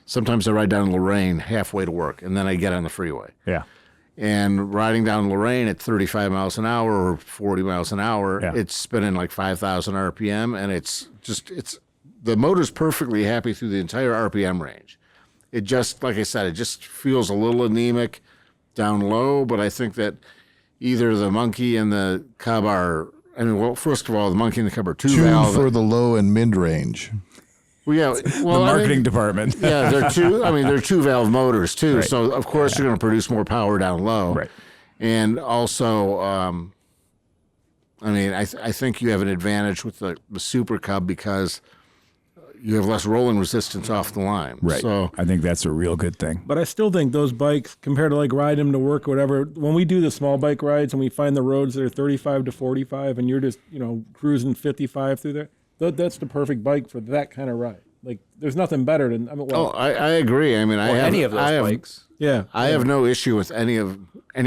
sometimes I ride down Lorraine halfway to work and then I get on the freeway. Yeah. And riding down Lorraine at 35 miles an hour or 40 miles an hour, it's spinning like 5,000 RPM, and it's the motor's perfectly happy through the entire RPM range. It just, like I said, it just feels a little anemic down low, but I think that either the Monkey and the Cub first of all, the Monkey and the Cub are Tuned two-valve. for the low and mid-range. Well, yeah, the marketing department. Yeah, they're two-valve motors too. Right. So of course you're going to produce more power down low. Right. And also, I think you have an advantage with the Super Cub because you have less rolling resistance off the line. Right. So I think that's a real good thing. But I still think those bikes, compared to like riding them to work or whatever, when we do the small bike rides and we find the roads that are 35 to 45 and you're just, cruising 55 through there, that's the perfect bike for that kind of ride. Like, there's nothing better than. I agree. I mean, I have any of those bikes. Yeah, I have no issue with any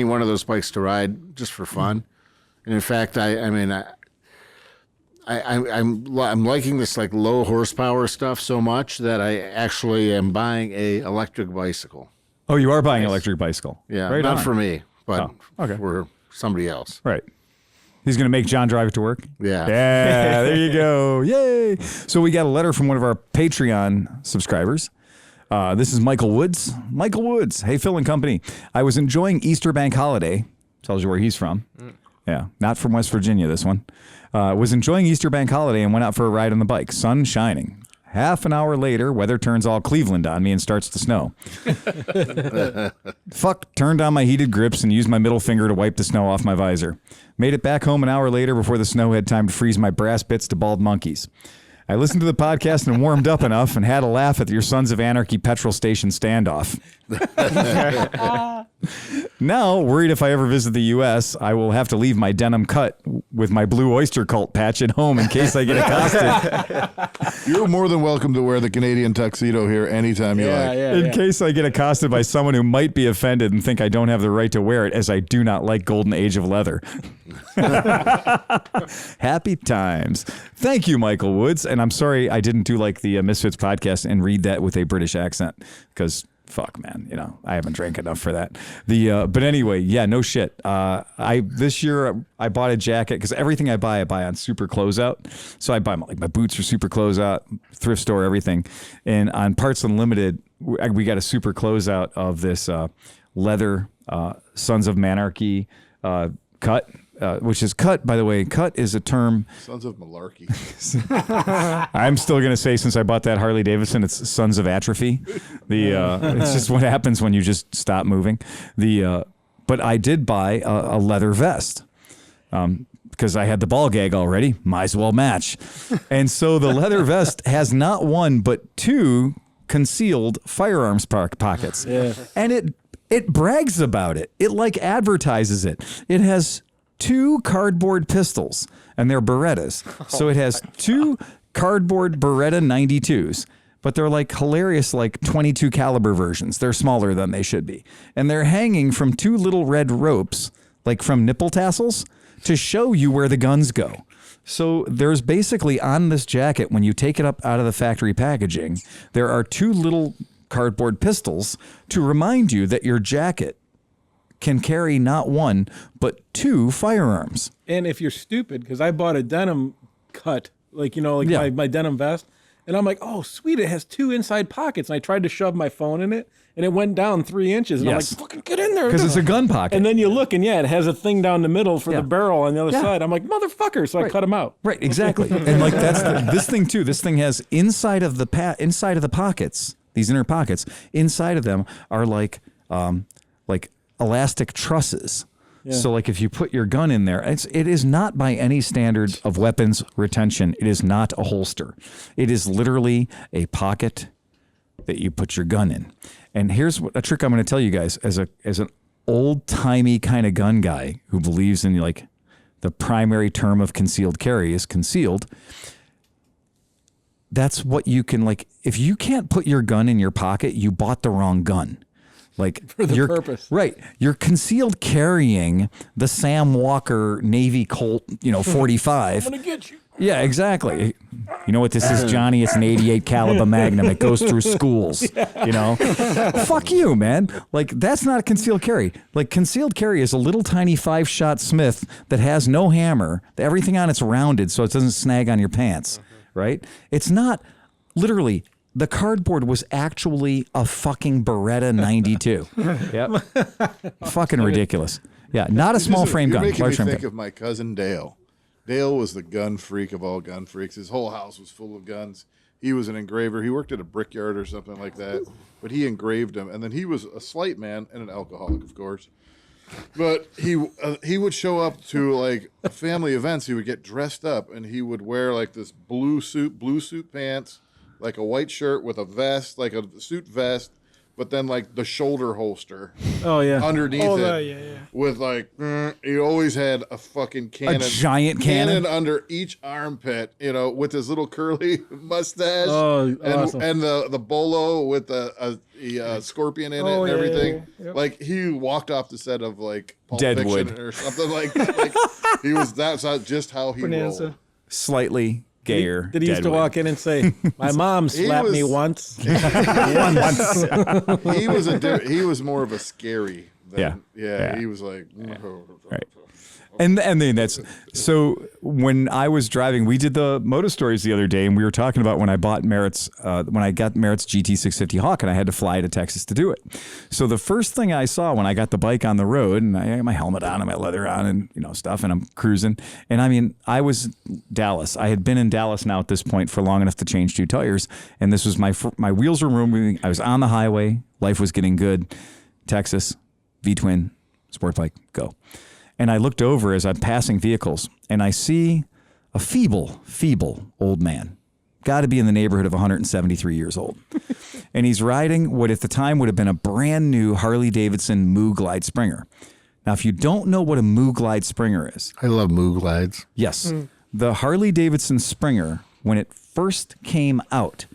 one of those bikes to ride just for fun. And in fact, I'm liking this like low horsepower stuff so much that I actually am buying a electric bicycle. Oh, you are buying an electric bicycle? Yeah, right not on. for me, but okay. for somebody else. Right. He's going to make John drive it to work? Yeah. Yeah, there you go. Yay. So we got a letter from one of our Patreon subscribers. This is Michael Woods. Michael Woods. Hey, Phil and company. I was enjoying Easter Bank Holiday. Tells you where he's from. Yeah, not from West Virginia, this one. Was enjoying Easter Bank Holiday and went out for a ride on the bike. Sun shining. Half an hour later, weather turns all Cleveland on me and starts to snow. Turned on my heated grips and used my middle finger to wipe the snow off my visor. Made it back home an hour later before the snow had time to freeze my brass bits to bald monkeys. I listened to the podcast and warmed up enough and had a laugh at your Sons of Anarchy petrol station standoff. Now, worried if I ever visit the U.S., I will have to leave my denim cut with my Blue Oyster Cult patch at home in case I get accosted. You're more than welcome to wear the Canadian tuxedo here anytime you like. In case I get accosted by someone who might be offended and think I don't have the right to wear it, as I do not like golden age of leather. Happy times. Thank you, Michael Woods. And I'm sorry I didn't do like the Misfits podcast and read that with a British accent because fuck, man, I haven't drank enough for that. But anyway, yeah, no shit. This year I bought a jacket because everything I buy on Super Closeout. So I buy my boots are Super Closeout, thrift store, everything. And on Parts Unlimited, we got a Super Closeout of this leather Sons of Manarchy cut. Which is cut, by the way. Cut is a term. Sons of Malarkey. I'm still going to say, since I bought that Harley Davidson, it's Sons of Atrophy. It's just what happens when you just stop moving. But I did buy a leather vest because I had the ball gag already. Might as well match. And so the leather vest has not one but two concealed firearms pockets. Yeah. And it brags about it. It like advertises it. It has two cardboard pistols, and they're Berettas. So it has two cardboard Beretta 92s, but they're like hilarious, like 22 caliber versions. They're smaller than they should be. And they're hanging from two little red ropes, like from nipple tassels, to show you where the guns go. So there's basically on this jacket, when you take it up out of the factory packaging, there are two little cardboard pistols to remind you that your jacket can carry not one, but 2 firearms. And if you're stupid, because I bought a denim cut, my denim vest, and I'm like, oh, sweet, it has 2 inside pockets. And I tried to shove my phone in it, and it went down 3 inches. And I'm like, fucking get in there. Because it's a gun pocket. And then you look, and it has a thing down the middle for the barrel on the other side. I'm like, motherfucker. So I cut them out. Right, exactly. And like this thing too. This thing has inside of the pockets, these inner pockets, inside of them are like elastic trusses. Yeah. So like if you put your gun in there, it is not by any standard of weapons retention. It is not a holster. It is literally a pocket that you put your gun in. And here's a trick I'm going to tell you guys as an old-timey kind of gun guy who believes in like the primary term of concealed carry is concealed. That's what you can like. If you can't put your gun in your pocket, you bought the wrong gun. Like for the purpose. Right. You're concealed carrying the Sam Walker Navy Colt, 45. I'm going to get you. Yeah, exactly. You know what this is, Johnny? It's an 88 caliber Magnum. It goes through schools, Fuck you, man. Like, that's not a concealed carry. Like, concealed carry is a little tiny 5-shot Smith that has no hammer. Everything on it's rounded so it doesn't snag on your pants, right? It's not literally... The cardboard was actually a fucking Beretta 92. Yep. Fucking ridiculous. Yeah, not a small frame gun. You're making me Large frame think gun. of my cousin Dale. Dale was the gun freak of all gun freaks. His whole house was full of guns. He was an engraver. He worked at a brickyard or something like that, but he engraved them. And then he was a slight man and an alcoholic, of course. But he would show up to like family events. He would get dressed up and he would wear like this blue suit pants, like a white shirt with a vest, like a suit vest, but then like the shoulder holster. Oh yeah, underneath it. With like, he always had a fucking cannon, a giant cannon under each armpit. With his little curly mustache. Oh, and, awesome. and the bolo with a scorpion in it and everything. Yeah. Like he walked off the set of like Pulp Deadwood Fiction or something like he was. That's just how he rolled. Slightly gayer. Did he used to walk in and say, "My mom slapped me once"? He was more of a scary. Yeah. He was like, right. And then that's so. When I was driving, we did the Moto Stories the other day, and we were talking about when I got Merritt's GT650 Hawk, and I had to fly to Texas to do it. So the first thing I saw when I got the bike on the road, and I had my helmet on and my leather on, and stuff, and I'm cruising, and I mean, I was Dallas. I had been in Dallas now at this point for long enough to change 2 tires, and this was my wheels were moving. I was on the highway. Life was getting good. Texas, V-twin, sport bike, go. And I looked over as I'm passing vehicles, and I see a feeble old man. Got to be in the neighborhood of 173 years old. And he's riding what at the time would have been a brand new Harley-Davidson Moo Glide Springer. Now, if you don't know what a Moo Glide Springer is. I love Moo Glides. Yes. The Harley-Davidson Springer, when it first came out,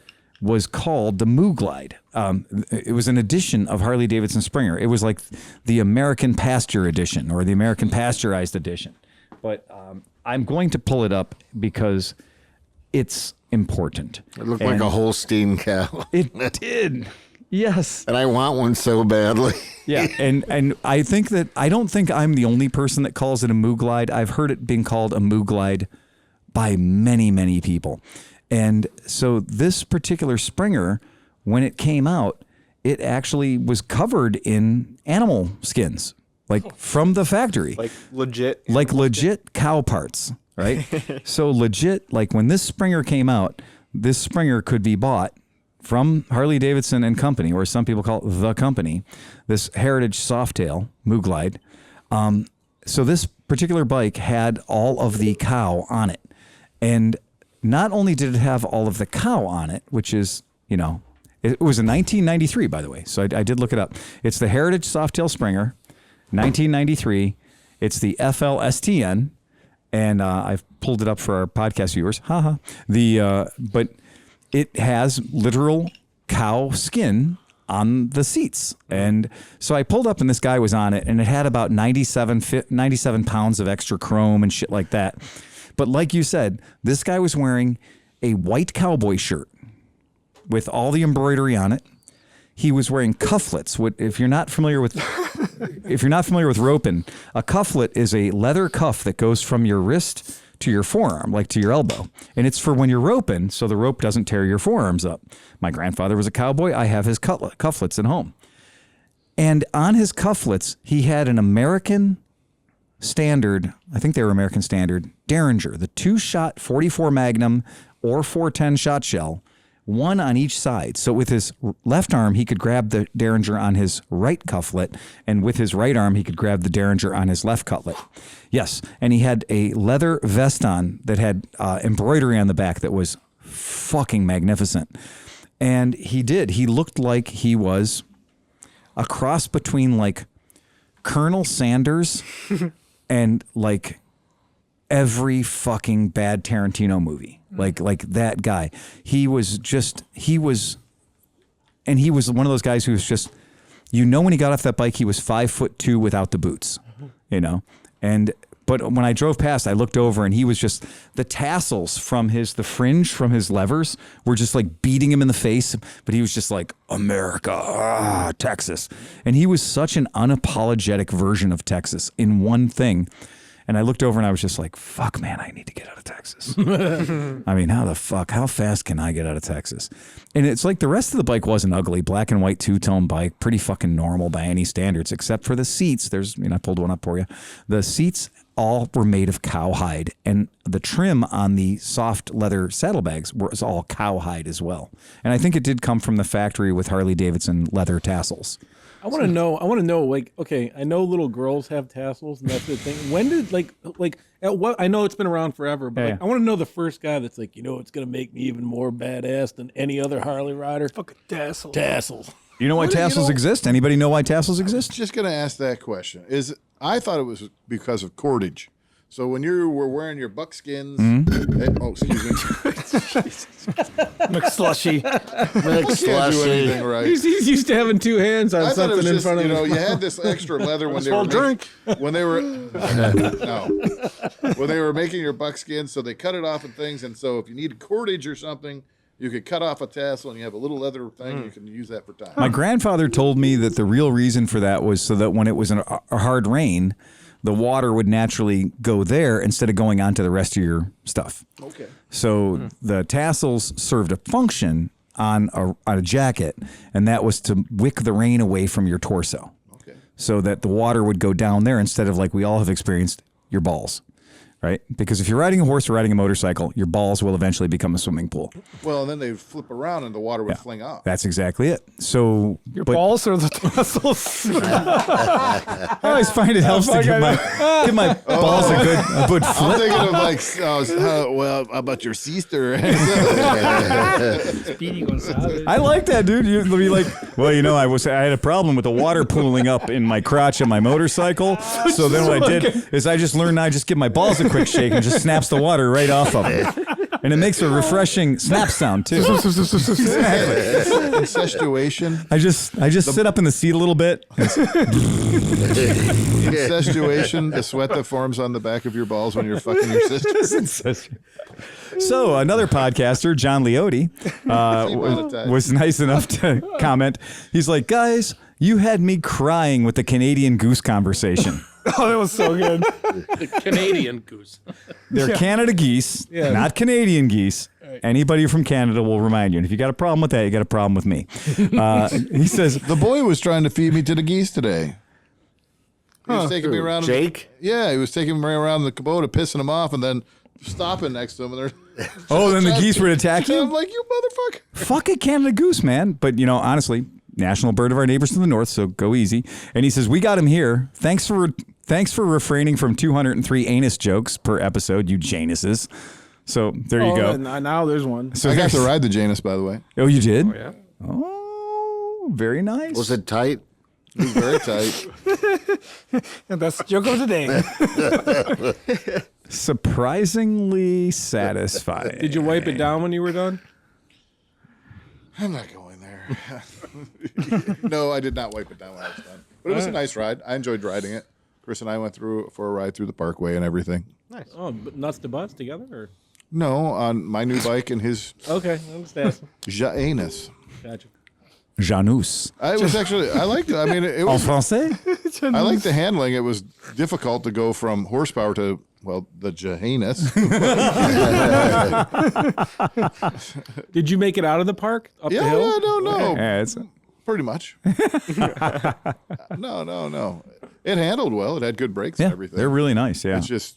was called the Moo Glide. It was an edition of Harley-Davidson Springer. It was like the American Pasture edition or the American Pasteurized edition. But I'm going to pull it up because it's important. It looked like a Holstein cow. It did. Yes. And I want one so badly. Yeah. And I don't think I'm the only person that calls it a Moo Glide. I've heard it being called a Moo Glide by many, many people. And so this particular Springer, when it came out, it actually was covered in animal skins, like from the factory. Like legit. Like legit cow parts, right? So legit, like when this Springer came out, this Springer could be bought from Harley-Davidson and Company, or some people call it the company, this Heritage Softail Moo Glide. So this particular bike had all of the cow on it. And not only did it have all of the cow on it, which is, it was in 1993, by the way. So I did look it up. It's the Heritage Softail Springer, 1993. It's the FLSTN, and I've pulled it up for our podcast viewers. Haha. But it has literal cow skin on the seats. And so I pulled up and this guy was on it, and it had about 97 pounds of extra chrome and shit like that. But like you said, this guy was wearing a white cowboy shirt with all the embroidery on it. he was wearing cufflets. If you're not familiar with roping, a cufflet is a leather cuff that goes from your wrist to your forearm, like to your elbow. And it's for when you're roping, so the rope doesn't tear your forearms up. My grandfather was a cowboy. I have his cufflets at home. And on his cufflets, he had an American Standard, I think they were American Standard, Derringer, the 2-shot 44 Magnum or 410 shot shell, one on each side. So with his left arm, he could grab the Derringer on his right cufflet, and with his right arm, he could grab the Derringer on his left cufflet. Yes, and he had a leather vest on that had embroidery on the back that was fucking magnificent. And he looked like he was a cross between like Colonel Sanders and like every fucking bad Tarantino movie, like that guy. He was one of those guys who was just, when he got off that bike, he was 5'2" without the boots, But when I drove past, I looked over and he was just, the tassels from the fringe from his levers were just like beating him in the face. But he was just like, America, Texas. And he was such an unapologetic version of Texas in one thing. And I looked over and I was just like, fuck, man, I need to get out of Texas. I mean, how fast can I get out of Texas? And it's like the rest of the bike wasn't ugly. Black and white two-tone bike, pretty fucking normal by any standards, except for the seats. I pulled one up for you. The seats all were made of cowhide, and the trim on the soft leather saddlebags was all cowhide as well. And I think it did come from the factory with Harley-Davidson leather tassels. I want to know, like, okay, I know little girls have tassels and that's the thing. When did, like, at what, I know it's been around forever, but I want to know the first guy that's like, it's going to make me even more badass than any other Harley rider. Fucking tassels. Tassels. You know why tassels exist? Anybody know why tassels exist? Just going to ask that question. I thought it was because of cordage. So when you were wearing your buckskins, excuse me, McSlushy. can't do anything right. He's used to having two hands on I thought it something was in just, front of him. you had this extra leather when they were making your buckskin, so they cut it off and things. And so if you needed cordage or something, you could cut off a tassel and you have a little leather thing. You can use that for time. My grandfather told me that the real reason for that was so that when it was a hard rain, the water would naturally go there instead of going onto the rest of your stuff. Okay. So the tassels served a function on a jacket, and that was to wick the rain away from your torso. Okay. So that the water would go down there instead of, like we all have experienced, your balls. Right? Because if you're riding a horse or riding a motorcycle, your balls will eventually become a swimming pool. Well, and then they flip around and the water would fling off. That's exactly it. So your balls or the tassels? I always find it helps to give my balls a good flip. I'm thinking of like, how about your sister? Speedy Gonzalez. I like that, dude. You'd be like, well, I had a problem with the water pooling up in my crotch on my motorcycle. So then what I did is I just learned I just give my balls a quick shake and just snaps the water right off of it. And it makes a refreshing snap sound too. Incestuation. I just sit up in the seat a little bit. Incestuation, the sweat that forms on the back of your balls when you're fucking your sister. So another podcaster, John Leote, was nice enough to comment. He's like, guys, you had me crying with the Canadian goose conversation. Oh, that was so good. The Canadian goose. They're Canada geese, not Canadian geese. Right. Anybody from Canada will remind you. And if you got a problem with that, you got a problem with me. He says, the boy was trying to feed me to the geese today. He was taking me around. Jake? He was taking me around the Kubota, pissing him off, and then stopping next to him. And then the geese would attack you? I'm like, you motherfucker. Fuck a Canada goose, man. But, honestly, national bird of our neighbors to the north, so go easy. And he says, we got him here. Thanks for refraining from 203 anus jokes per episode, you Januses. So there you go. Now there's one. So I got to ride the Janus, by the way. Oh, you did? Oh, yeah. Oh, very nice. Was it tight? It was very tight. And that's the joke of the day. Surprisingly satisfying. Did you wipe it down when you were done? I'm not going there. No, I did not wipe it down when I was done. But it was a nice ride. I enjoyed riding it. Chris and I went for a ride through the parkway and everything. Nice. Oh, but nuts to butts together? Or? No, on my new bike and his Okay, I'm just asking. Janus. Gotcha. Janus. I liked it. I mean, it En was. français? I liked the handling. It was difficult to go from horsepower to, well, the Janus. Did you make it out of the park up the hill? Yeah, no. Yeah, Pretty much. No. It handled well. It had good brakes and everything. they're really nice. Yeah, It's just,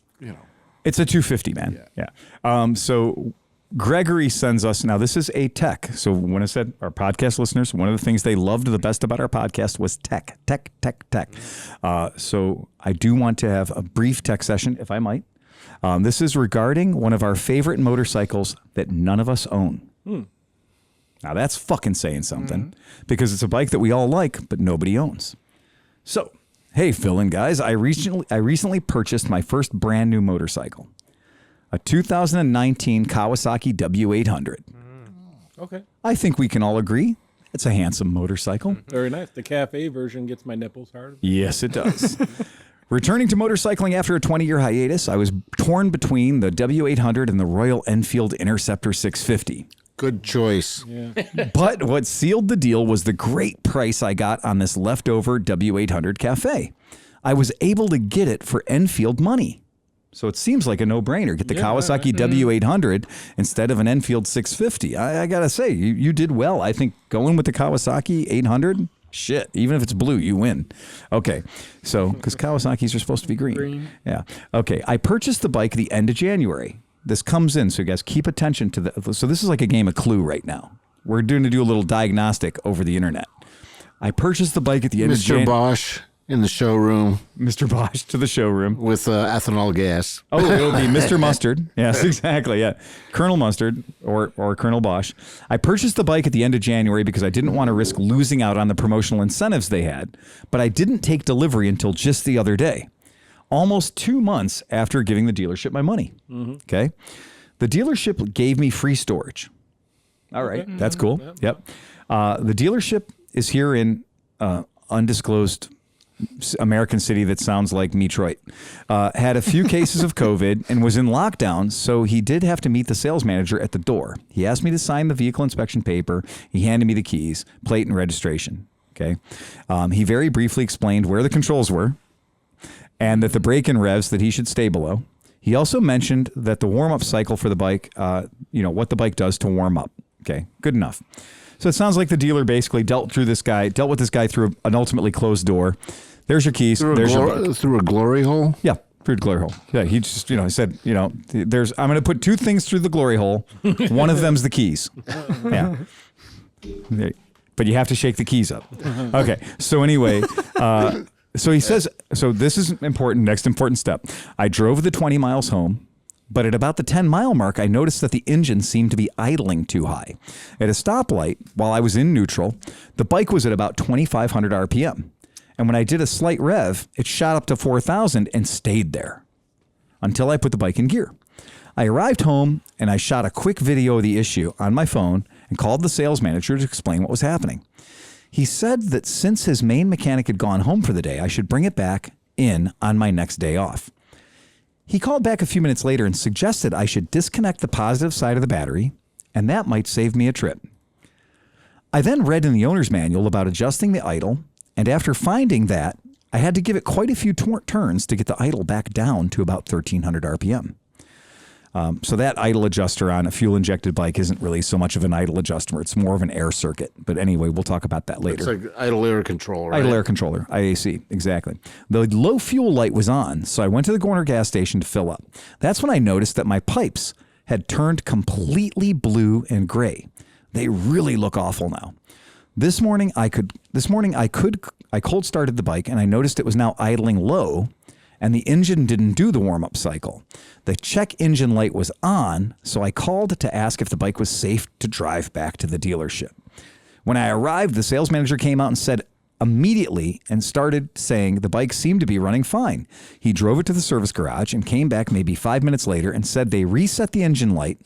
it's a 250, man. Yeah. So Gregory sends us, now this is a tech. So when I said our podcast listeners, one of the things they loved the best about our podcast was tech. So I do want to have a brief tech session, if I might. This is regarding one of our favorite motorcycles that none of us own. Now that's fucking saying something because it's a bike that we all like, but nobody owns. So, hey, Phil and guys, I recently purchased my first brand new motorcycle, a 2019 Kawasaki W800. Okay. I think we can all agree it's a handsome motorcycle. Very nice. The cafe version gets my nipples hard. Yes, it does. Returning to motorcycling after a 20-year hiatus, I was torn between the W800 and the Royal Enfield Interceptor 650. Good choice. Yeah. But what sealed the deal was the great price I got on this leftover W800 Cafe. I was able to get it for Enfield money. So it seems like a no-brainer. Get the Kawasaki W800 instead of an Enfield 650. I got to say, you did well. I think going with the Kawasaki 800, shit, even if it's blue, you win. Okay, so because Kawasaki's are supposed to be green. Yeah. Okay, I purchased the bike at the end of January. This comes in, so you guys keep attention to the. So this is like a game of Clue right now. We're going to do a little diagnostic over the internet. I purchased the bike at the end of January. Mr. Bosch in the showroom. Mr. Bosch to the showroom. With ethanol gas. Oh, it'll be Mr. Mustard. Yes, exactly. Yeah. Colonel Mustard or Colonel Bosch. I purchased the bike at the end of January because I didn't want to risk losing out on the promotional incentives they had, but I didn't take delivery until just the other day. Almost 2 months after giving the dealership my money. Okay. The dealership gave me free storage. All right. That's cool. Yep. The dealership is here in undisclosed American city that sounds like Detroit. Had a few cases of COVID and was in lockdown, so he did have to meet the sales manager at the door. He asked me to sign the vehicle inspection paper. He handed me the keys, plate, and registration. Okay. He very briefly explained where the controls were and that the break-in revs that he should stay below. He also mentioned that the warm-up cycle for the bike, what the bike does to warm up. Okay, good enough. So it sounds like the dealer basically dealt with this guy through an ultimately closed door. There's your keys. Through a glory hole? Yeah, through the glory hole. Yeah, he just, he said, I'm going to put two things through the glory hole. One of them's the keys. Yeah. But you have to shake the keys up. Okay, so anyway... So he says, so this is important, next important step. I drove the 20 miles home, but at about the 10-mile mark, I noticed that the engine seemed to be idling too high. At a stoplight, while I was in neutral, the bike was at about 2,500 RPM. And when I did a slight rev, it shot up to 4,000 and stayed there until I put the bike in gear. I arrived home and I shot a quick video of the issue on my phone and called the sales manager to explain what was happening. He said that since his main mechanic had gone home for the day, I should bring it back in on my next day off. He called back a few minutes later and suggested I should disconnect the positive side of the battery, and that might save me a trip. I then read in the owner's manual about adjusting the idle, and after finding that, I had to give it quite a few turns to get the idle back down to about 1,300 RPM. So that idle adjuster on a fuel-injected bike isn't really so much of an idle adjuster. It's more of an air circuit. But anyway, we'll talk about that later. It's like idle air control, right? Idle air controller, IAC, exactly. The low fuel light was on, so I went to the corner gas station to fill up. That's when I noticed that my pipes had turned completely blue and gray. They really look awful now. This morning I cold started the bike and I noticed it was now idling low, and the engine didn't do the warm-up cycle. The check engine light was on, so I called to ask if the bike was safe to drive back to the dealership. When I arrived, the sales manager came out and said immediately and started saying the bike seemed to be running fine. He drove it to the service garage and came back maybe 5 minutes later and said they reset the engine light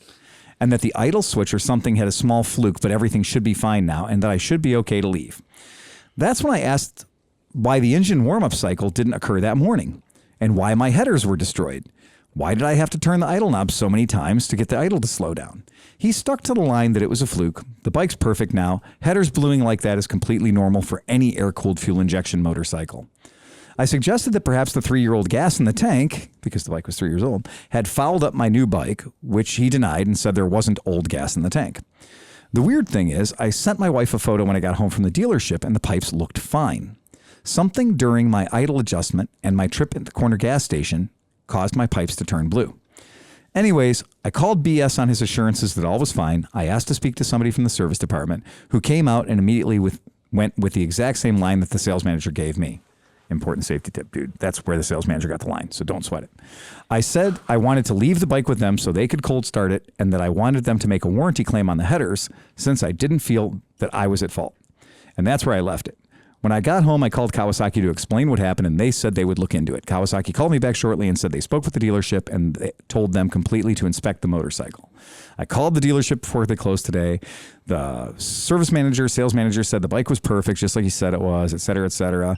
and that the idle switch or something had a small fluke, but everything should be fine now and that I should be okay to leave. That's when I asked why the engine warm-up cycle didn't occur that morning and why my headers were destroyed. Why did I have to turn the idle knob so many times to get the idle to slow down? He stuck to the line that it was a fluke. The bike's perfect now. Headers bluing like that is completely normal for any air-cooled fuel injection motorcycle. I suggested that perhaps the 3-year-old gas in the tank, because the bike was 3 years old, had fouled up my new bike, which he denied and said there wasn't old gas in the tank. The weird thing is, I sent my wife a photo when I got home from the dealership and the pipes looked fine. Something during my idle adjustment and my trip at the corner gas station caused my pipes to turn blue. Anyways, I called BS on his assurances that all was fine. I asked to speak to somebody from the service department who came out and immediately went with the exact same line that the sales manager gave me. Important safety tip, dude. That's where the sales manager got the line, so don't sweat it. I said I wanted to leave the bike with them so they could cold start it and that I wanted them to make a warranty claim on the headers since I didn't feel that I was at fault. And that's where I left it. When I got home, I called Kawasaki to explain what happened, and they said they would look into it. Kawasaki called me back shortly and said they spoke with the dealership and they told them completely to inspect the motorcycle. I called the dealership before they closed today. The service manager, sales manager said the bike was perfect, just like he said it was, et cetera, et cetera.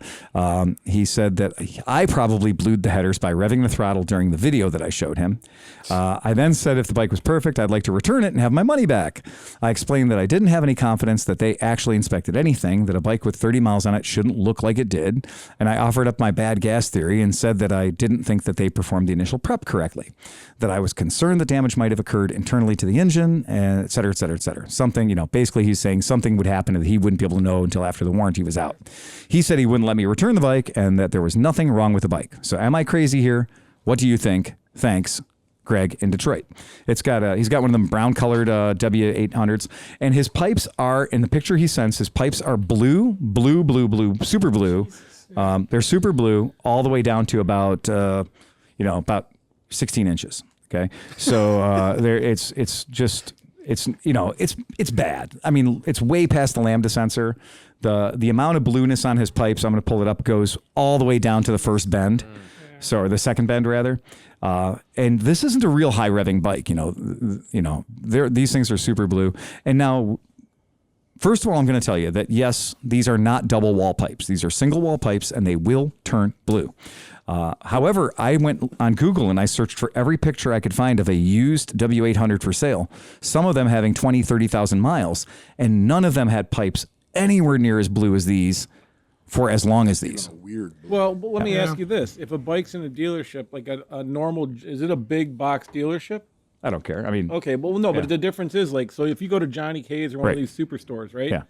He said that I probably blued the headers by revving the throttle during the video that I showed him. I then said if the bike was perfect, I'd like to return it and have my money back. I explained that I didn't have any confidence that they actually inspected anything, that a bike with 30 miles on it shouldn't look like it did. And I offered up my bad gas theory and said that I didn't think that they performed the initial prep correctly, that I was concerned that damage might have occurred internally to the engine, and et cetera, et cetera, et cetera. Something, basically he's saying something would happen that he wouldn't be able to know until after the warranty was out. He said he wouldn't let me return the bike and that there was nothing wrong with the bike. So am I crazy here? What do you think? Thanks, Greg in Detroit. He's got one of them brown colored W800s, and his pipes are, in the picture he sends, his pipes are blue, super blue. They're super blue all the way down to about 16 inches. Okay. So it's bad. I mean, it's way past the lambda sensor. The amount of blueness on his pipes, I'm going to pull it up, goes all the way down to the first bend. Or the second bend rather. And this isn't a real high revving bike. These things are super blue. And now, first of all, I'm going to tell you that yes, these are not double wall pipes. These are single wall pipes and they will turn blue. However, I went on Google and I searched for every picture I could find of a used W800 for sale, some of them having 20, 30,000 miles, and none of them had pipes anywhere near as blue as these for as long as these. Well, let me ask you this. If a bike's in a dealership, like a normal, is it a big box dealership? I don't care. I mean, okay, well, no, but the difference is so if you go to Johnny K's or one of these superstores, right? Yeah.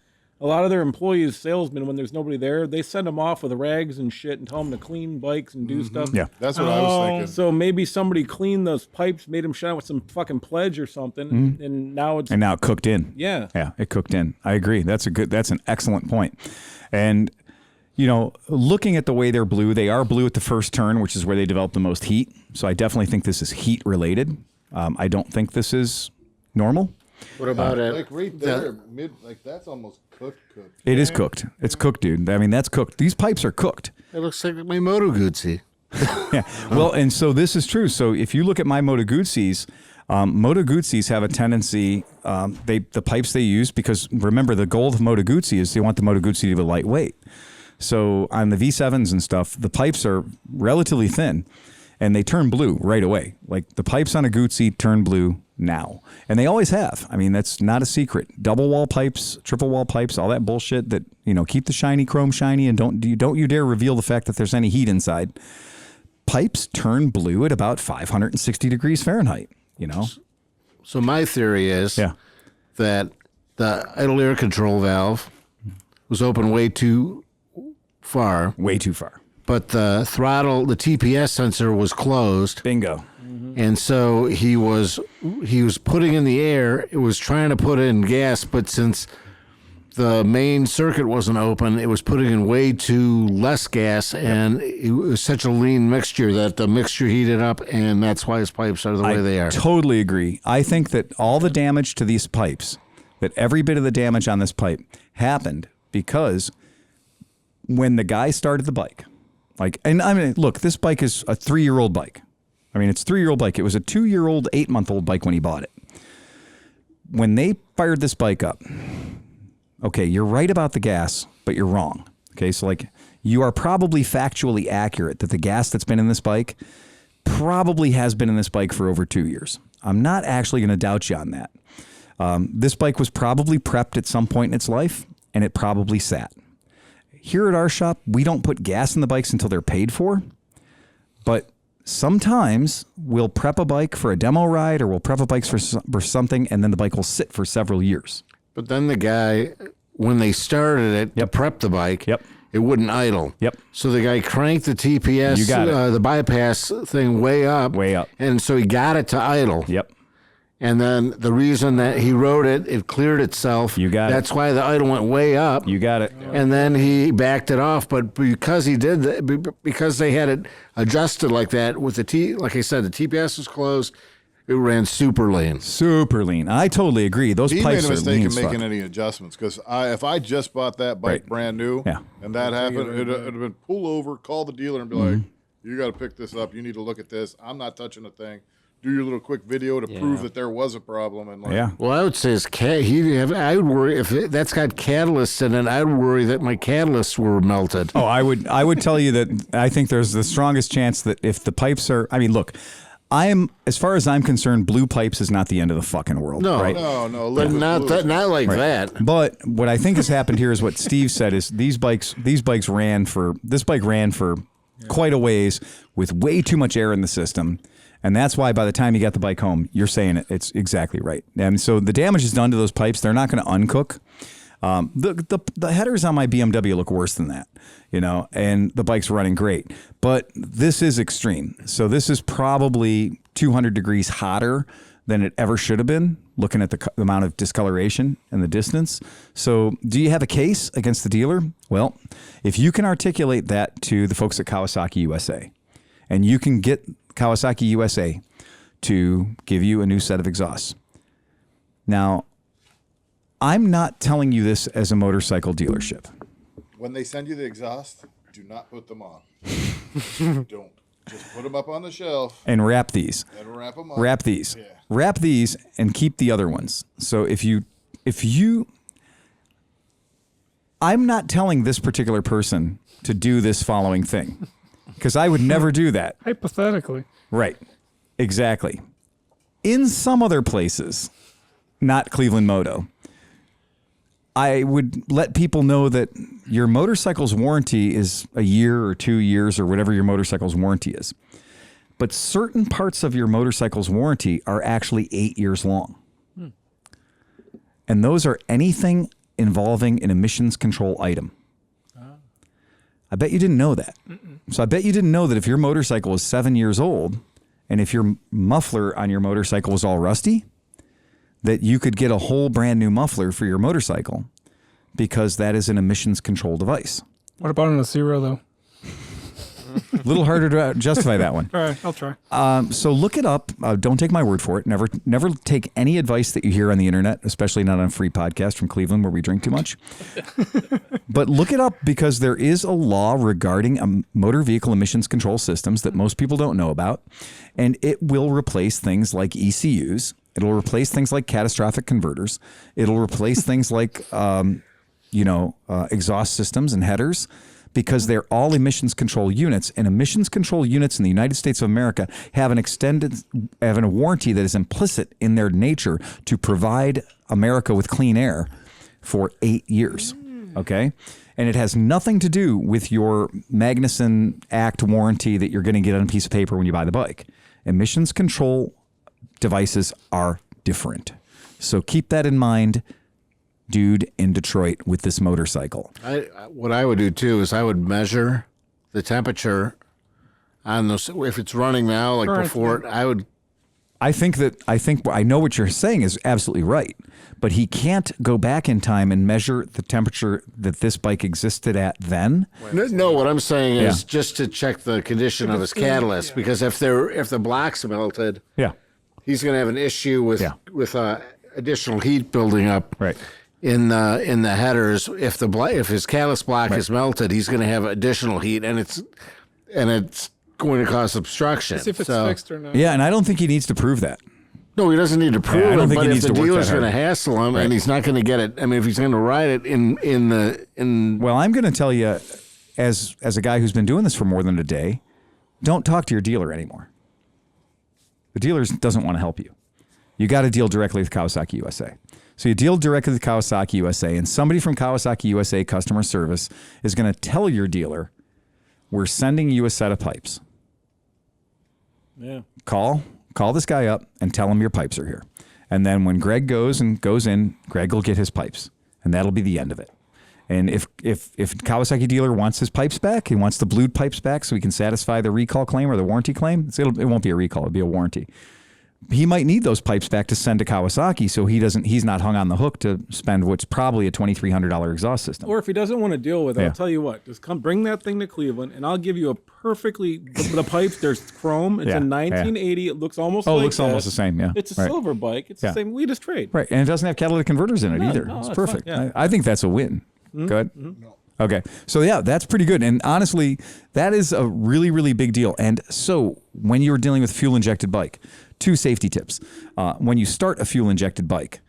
A lot of their employees, salesmen, when there's nobody there, they send them off with rags and shit and tell them to clean bikes and do stuff. Yeah, that's what I was thinking. So maybe somebody cleaned those pipes, made them shine with some fucking pledge or something, and now it's it cooked in. Yeah, it cooked in. I agree. That's an excellent point. And looking at the way they're blue, they are blue at the first turn, which is where they develop the most heat. So I definitely think this is heat related. I don't think this is normal. What about it? Like right there, that's almost cooked. It is cooked. It's cooked, dude. I mean, that's cooked. These pipes are cooked. It looks like my Moto Guzzi. Yeah. Well, and so this is true. So if you look at my Moto Guzzis, Moto Guzzis have a tendency, the pipes they use, because remember the goal of Moto Guzzi is they want the Moto Guzzi to be lightweight. So on the V7s and stuff, the pipes are relatively thin and they turn blue right away. Like the pipes on a Guzzi turn blue now. And they always have. I mean, that's not a secret. Double wall pipes, triple wall pipes, all that bullshit that, keep the shiny chrome shiny and don't you dare reveal the fact that there's any heat inside. Pipes turn blue at about 560 degrees Fahrenheit, So my theory is that the idle air control valve was open way too far. Way too far. But the throttle, the TPS sensor was closed. Bingo. And so he was putting in the air. It was trying to put in gas, but since the main circuit wasn't open, it was putting in way too less gas, and it was such a lean mixture that the mixture heated up, and that's why his pipes are the way they are. I totally agree. I think that all the damage to these pipes, that every bit of the damage on this pipe happened because when the guy started the bike, look, this bike is a 3-year-old bike. I mean, it's a 3-year-old bike. It was a 2-year-old, 8-month-old bike when he bought it. When they fired this bike up, okay, you're right about the gas, but you're wrong. Okay, so you are probably factually accurate that the gas that's been in this bike probably has been in this bike for over 2 years. I'm not actually going to doubt you on that. This bike was probably prepped at some point in its life, and it probably sat. Here at our shop, we don't put gas in the bikes until they're paid for, but sometimes we'll prep a bike for a demo ride or we'll prep a bike for something, and then the bike will sit for several years. But then the guy, when they started it to prep the bike, it wouldn't idle. So the guy cranked the TPS, the bypass thing way up. And so he got it to idle. And then the reason that he rode it, it cleared itself. That's why the idle went way up. And then he backed it off. But because he did that, because they had it adjusted like that with like I said, the TPS was closed. It ran super lean. Super lean. I totally agree. Those he pipes made a are lean mistake as in fuck. making any adjustments because if I just bought that bike brand new and that happened, it'd have been pull over, call the dealer, and be like, "You got to pick this up. You need to look at this. I'm not touching the thing." Do your little quick video to prove that there was a problem. And well, I would say I would worry if that's got catalysts in it. I would worry that my catalysts were melted. Oh, I would tell you that I think there's the strongest chance that if the pipes are, I mean, look, as far as I'm concerned, blue pipes is not the end of the fucking world. No, right? no, but not like that. But what I think has happened here is what Steve said is this bike ran for quite a ways with way too much air in the system. And that's why by the time you got the bike home, you're saying it's exactly right. And so the damage is done to those pipes. They're not going to uncook. The headers on my BMW look worse than that, and the bike's running great. But this is extreme. So this is probably 200 degrees hotter than it ever should have been, looking at the amount of discoloration and the distance. So do you have a case against the dealer? Well, if you can articulate that to the folks at Kawasaki USA, and you can get Kawasaki USA to give you a new set of exhausts. Now, I'm not telling you this as a motorcycle dealership. When they send you the exhaust, do not put them on. Don't. Just put them up on the shelf. And wrap these. And wrap them up. Wrap these. Yeah. Wrap these and keep the other ones. So if you, I'm not telling this particular person to do this following thing. Because I would never do that. Hypothetically. Right. Exactly. In some other places, not Clevelandmoto, I would let people know that your motorcycle's warranty is a year or 2 years or whatever your motorcycle's warranty is. But certain parts of your motorcycle's warranty are actually 8 years long. And those are anything involving an emissions control item. I bet you didn't know that. So I bet you didn't know that if your motorcycle is 7 years old and if your muffler on your motorcycle was all rusty, that you could get a whole brand new muffler for your motorcycle because that is an emissions control device. What about on a Zero, though? A little harder to justify that one. All right, I'll try. So look it up. Don't take my word for it. Never take any advice that you hear on the internet, especially not on a free podcast from Cleveland where we drink too much. But look it up because there is a law regarding motor vehicle emissions control systems that most people don't know about. And it will replace things like ECUs. It'll replace things like catastrophic converters. It'll replace things like, exhaust systems and headers, because they're all emissions control units, and emissions control units in the United States of America have a warranty that is implicit in their nature to provide America with clean air for 8 years. Okay. And it has nothing to do with your Magnuson Act warranty that you're going to get on a piece of paper when you buy the bike. Emissions control devices are different. So keep that in mind, dude in Detroit with this motorcycle. What I would do too is I would measure the temperature on those. If it's running now, like before, I think I know what you're saying is absolutely right, but he can't go back in time and measure the temperature that this bike existed at then. No, what I'm saying is just to check the condition of his catalyst, because if the block's melted, he's going to have an issue with additional heat building up. Right. In the headers, if his catalyst block is melted, he's going to have additional heat, and it's going to cause obstruction. See if it's fixed or not. Yeah, and I don't think he needs to prove that. No, he doesn't need to prove it. But if the dealer's going to hassle him, Right. and he's not going to get it, I mean, if he's going to ride it in Well, I'm going to tell you, as a guy who's been doing this for more than a day, don't talk to your dealer anymore. The dealer doesn't want to help you. You got to deal directly with Kawasaki USA. So you deal directly with Kawasaki USA, and somebody from Kawasaki USA customer service is going to tell your dealer, we're sending you a set of pipes. Yeah. Call this guy up and tell him your pipes are here. And then when Greg goes in, Greg will get his pipes, and that'll be the end of it. And if Kawasaki dealer wants his pipes back, he wants the blued pipes back so he can satisfy the recall claim or the warranty claim, it won't be a recall, it'll be a warranty. He might need those pipes back to send to Kawasaki so he's not hung on the hook to spend what's probably a $2,300 exhaust system. Or if he doesn't want to deal with it, I'll tell you what, just come bring that thing to Cleveland and I'll give you the pipes, there's chrome, it's a 1980, it looks almost like it looks almost the same, yeah. It's a silver bike, it's the same, we just trade. Right, and it doesn't have catalytic converters in it either. No, it's perfect. I think that's a win. Mm-hmm. Good? Mm-hmm. No. Okay, so yeah, that's pretty good. And honestly, that is a really, really big deal. And so when you're dealing with a fuel-injected bike, 2 safety tips. When you start a fuel-injected bike,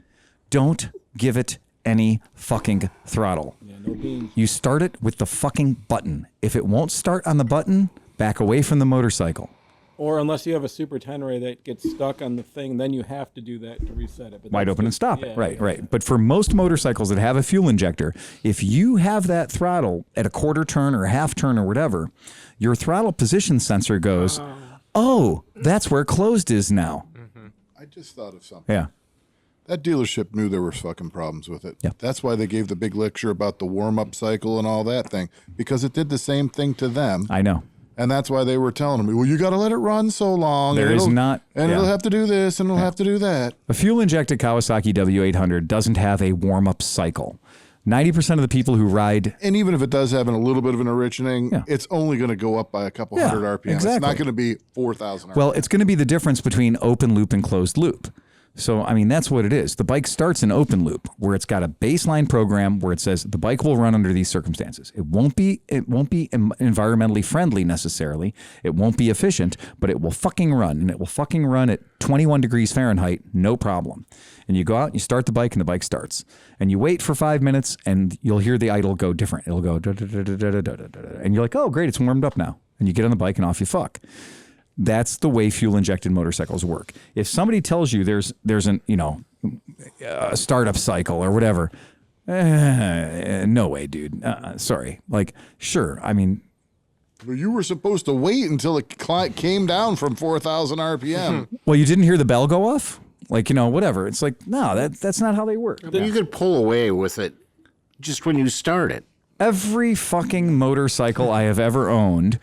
don't give it any fucking throttle. Yeah, no beans. You start it with the fucking button. If it won't start on the button, back away from the motorcycle. Or unless you have a Super Tenere that gets stuck on the thing, then you have to do that to reset it. But Wide open and stop it. Right. But for most motorcycles that have a fuel injector, if you have that throttle at a quarter turn or a half turn or whatever, your throttle position sensor goes, oh, that's where closed is now. Mm-hmm. I just thought of something. Yeah. That dealership knew there were fucking problems with it. Yeah. That's why they gave the big lecture about the warm-up cycle and all that thing, because it did the same thing to them. I know. And that's why they were telling me, well, you got to let it run so long. It'll have to do this and it'll have to do that. A fuel-injected Kawasaki W800 doesn't have a warm-up cycle. 90% of the people who ride... And even if it does have a little bit of an origination, it's only going to go up by a couple hundred RPM. Exactly. It's not going to be 4,000 RPM. Well, it's going to be the difference between open loop and closed loop. So, I mean, that's what it is. The bike starts in open loop, where it's got a baseline program where it says the bike will run under these circumstances. It won't be environmentally friendly necessarily. It won't be efficient, but it will fucking run, and it will fucking run at 21 degrees Fahrenheit, no problem. And you go out, and you start the bike, and the bike starts. And you wait for 5 minutes, and you'll hear the idle go different. It'll go da-da-da-da-da-da-da-da. And you're like, oh, great, it's warmed up now. And you get on the bike, and off you fuck. That's the way fuel-injected motorcycles work. If somebody tells you there's a startup cycle or whatever, no way, dude. Sorry. Like, sure. I mean, well, you were supposed to wait until it came down from 4,000 RPM. Well, you didn't hear the bell go off? Like, whatever. It's like, no, that's not how they work. But you could pull away with it just when you start it. Every fucking motorcycle I have ever owned,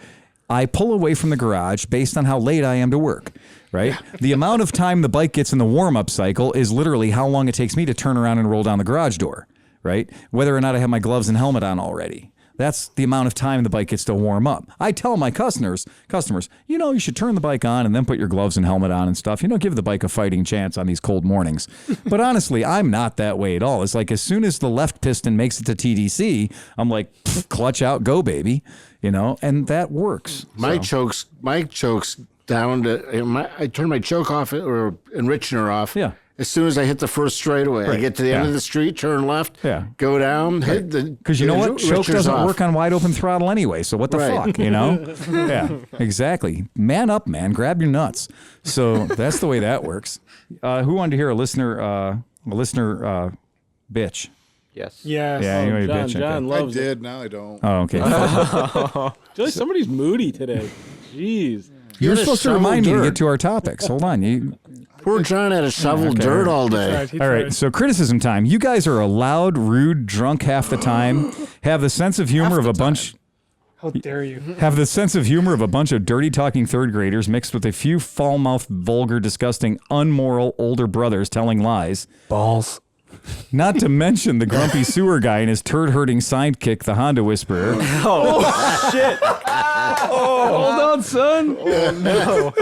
I pull away from the garage based on how late I am to work, right? The amount of time the bike gets in the warm-up cycle is literally how long it takes me to turn around and roll down the garage door, right? Whether or not I have my gloves and helmet on already. That's the amount of time the bike gets to warm up. I tell my customers, you should turn the bike on and then put your gloves and helmet on and stuff. Give the bike a fighting chance on these cold mornings. But honestly, I'm not that way at all. It's like as soon as the left piston makes it to TDC, I'm like, clutch out, go, baby. And that works. My chokes down to, I turn my choke off or enrichener off. Yeah. As soon as I hit the first straightaway, I get to the end of the street, turn left, go down, hit the... Because you know what? Choke doesn't work on wide open throttle anyway, so what the fuck, Yeah, exactly. Man up, man. Grab your nuts. So that's the way that works. Who wanted to hear a listener bitch? Yes. Yes. Yeah, John loves I did, now I don't. Oh, okay. Somebody's moody today. Jeez. You were supposed to remind me to get to our topics. Hold on. Poor John had to shovel dirt all day. All right, so criticism time. You guys are a loud, rude, drunk half the time, have the sense of humor of a bunch... How dare you? Have the sense of humor of a bunch of dirty talking third graders mixed with a few foul-mouthed, vulgar, disgusting, unmoral older brothers telling lies. Balls. Not to mention the grumpy sewer guy and his turd-herding sidekick, the Honda Whisperer. Oh, shit. Hold on, son. Oh,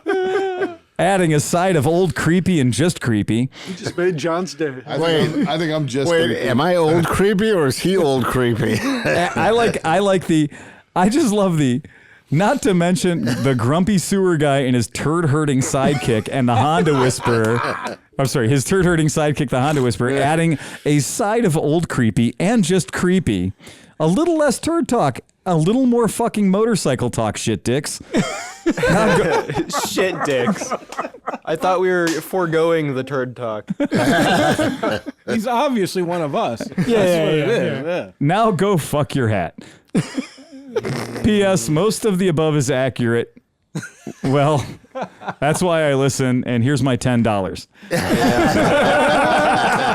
no. Adding a side of old creepy and just creepy. You just made John's day. I think I'm just Wait, creepy. am I old creepy or is he old creepy? I just love the, not to mention the grumpy sewer guy and his turd-herding sidekick and the Honda Whisperer. I'm sorry, his turd-herding sidekick, the Honda Whisperer, adding a side of old creepy and just creepy. A little less turd talk, a little more fucking motorcycle talk, shit dicks. Shit dicks. I thought we were foregoing the turd talk. He's obviously one of us. Yeah. Now go fuck your hat. P.S. Most of the above is accurate. Well, that's why I listen, and here's my $10.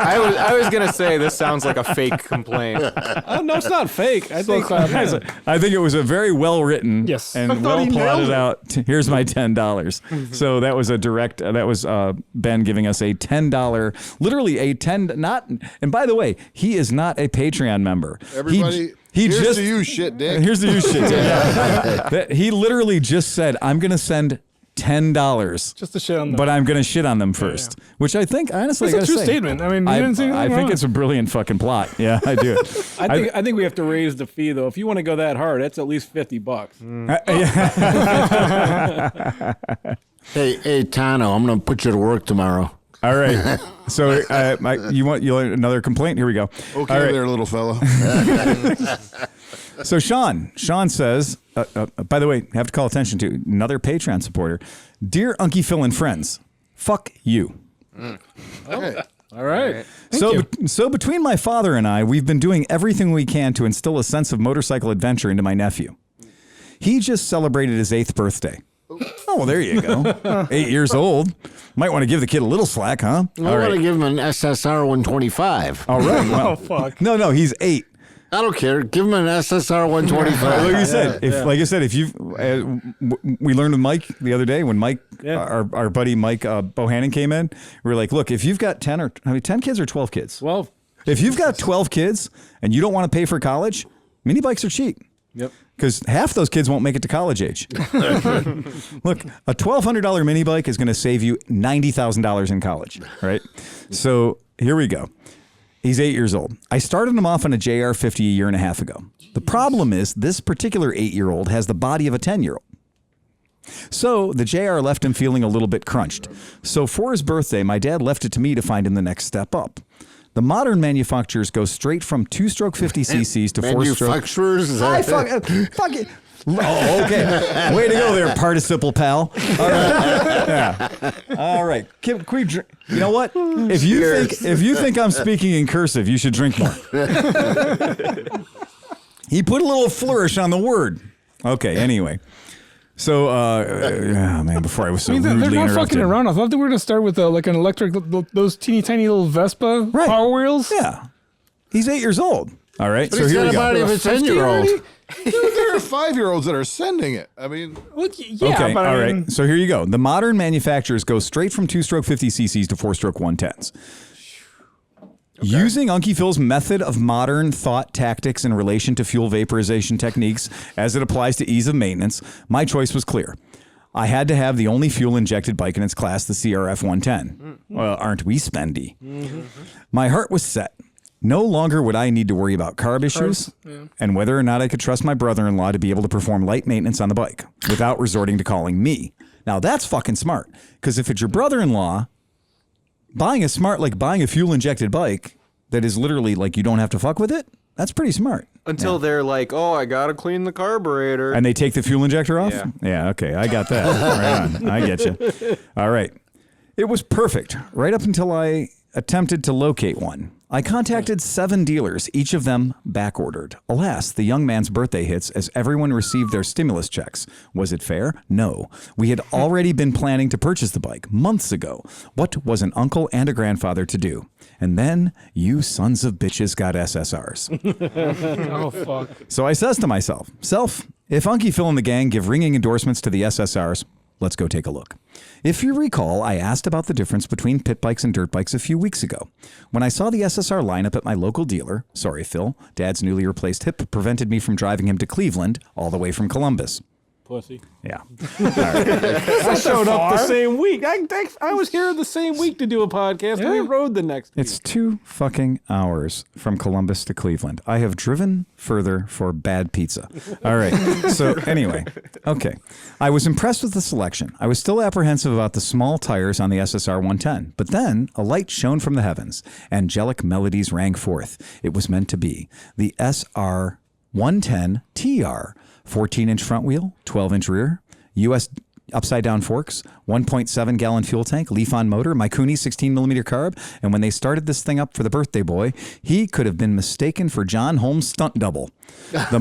I was gonna say this sounds like a fake complaint. Oh no, it's not fake. I think it was a very well written Yes. and I thought well he plotted nailed it. out. Here's my $10. So that was a direct. That was Ben giving us a $10, literally a 10. Not. And by the way, he is not a Patreon member. Everybody, He here's just to you, shit dick. Here's the use shit. He literally just said, "I'm going to send $10." Just to shit on them. But I'm going to shit on them first, which I think, honestly, It's I a gotta true say, statement. I mean, you didn't say I anything think wrong. it's a brilliant fucking plot. Yeah, I do. I think we have to raise the fee though. If you want to go that hard, that's at least $50. Hey, Tano, I'm going to put you to work tomorrow. All right. So you want another complaint? Here we go. Okay, All right. there, little fella. So Sean says, by the way, have to call attention to another Patreon supporter. Dear Unkie Phil and friends, fuck you. Okay. All right. So between my father and I, we've been doing everything we can to instill a sense of motorcycle adventure into my nephew. He just celebrated his 8th birthday. Oh, well, there you go. 8 years old. Might want to give the kid a little slack, huh? I want to give him an SSR 125. All right. Well, Oh, fuck. No, he's 8. I don't care. Give him an SSR 125. Like you said, if you, we learned with Mike the other day when Mike, our buddy Mike Bohannon came in, we were like, look, if you've got 10 kids or 12 kids? 12. If you've got 12 kids and you don't want to pay for college, mini bikes are cheap. Yep. Because half those kids won't make it to college age. Look, a $1,200 mini bike is going to save you $90,000 in college, right? So here we go. He's 8 years old. I started him off on a JR50 a year and a half ago. The problem is this particular 8-year-old has the body of a 10-year-old. So the JR left him feeling a little bit crunched. So for his birthday, my dad left it to me to find him the next step up. The modern manufacturers go straight from 2-stroke 50 cc's to 4-stroke. Manufacturers? Is that Fuck it. Oh, okay. Way to go there, participle pal. All right. Yeah. All right. Can we drink? You know what? If you think I'm speaking in cursive, you should drink more. He put a little flourish on the word. Okay. Anyway. So, man, before I was so rudely they're not interrupted. fucking around. I thought they were going to start with like an electric, those teeny tiny little Vespa Power Wheels. Yeah. He's 8 years old. All right. But So he's here got we a go. body of a 10-year-old. Dude, there are 5-year-olds that are sending it. I mean, Well, yeah, Okay, but all I right. mean, So here you go. The modern manufacturers go straight from 2-stroke 50 cc's to 4-stroke 110s. Using Unkie Phil's method of modern thought tactics in relation to fuel vaporization techniques as it applies to ease of maintenance, my choice was clear. I had to have the only fuel-injected bike in its class, the CRF 110. Well, aren't we spendy? My heart was set. No longer would I need to worry about carb issues and whether or not I could trust my brother-in-law to be able to perform light maintenance on the bike without resorting to calling me. Now, that's fucking smart, because if it's your brother-in-law, buying a fuel-injected bike that is literally like you don't have to fuck with it, that's pretty smart. Until they're like, oh, I gotta clean the carburetor. And they take the fuel injector off? Yeah. Okay, I got that. Right on. I get you. All right. It was perfect, right up until I attempted to locate one. I contacted 7 dealers, each of them back-ordered. Alas, the young man's birthday hits as everyone received their stimulus checks. Was it fair? No. We had already been planning to purchase the bike months ago. What was an uncle and a grandfather to do? And then you sons of bitches got SSRs. oh fuck. So I says to myself, if Unkie Phil and the gang give ringing endorsements to the SSRs, let's go take a look. If you recall, I asked about the difference between pit bikes and dirt bikes a few weeks ago. When I saw the SSR lineup at my local dealer, sorry Phil, Dad's newly replaced hip prevented me from driving him to Cleveland all the way from Columbus. Pussy. Yeah. I showed up the same week. I was here the same week to do a podcast, and we rode the next week. It's 2 fucking hours from Columbus to Cleveland. I have driven further for bad pizza. All right. So anyway, okay. I was impressed with the selection. I was still apprehensive about the small tires on the SSR 110, but then a light shone from the heavens. Angelic melodies rang forth. It was meant to be. The SR 110 TR, 14-inch front wheel, 12-inch rear, upside down forks, 1.7 gallon fuel tank, leaf-on motor, Mikuni 16 millimeter carb. And when they started this thing up for the birthday boy, he could have been mistaken for John Holmes' stunt double. The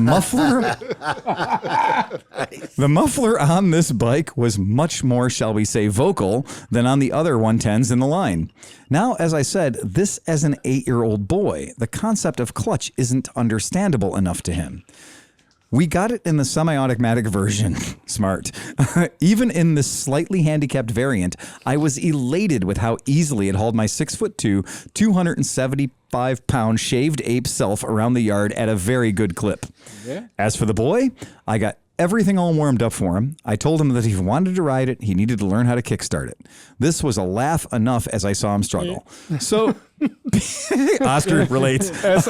muffler on this bike was much more, shall we say, vocal than on the other 110s in the line. Now, as I said, this as an 8-year-old boy, the concept of clutch isn't understandable enough to him. We got it in the semi-automatic version. Smart. Even in this slightly handicapped variant, I was elated with how easily it hauled my 6'2", 275-pound shaved ape self around the yard at a very good clip. Yeah. As for the boy, I got everything all warmed up for him. I told him that if he wanted to ride it, he needed to learn how to kickstart it. This was a laugh enough as I saw him struggle. So, Oscar relates. Yes,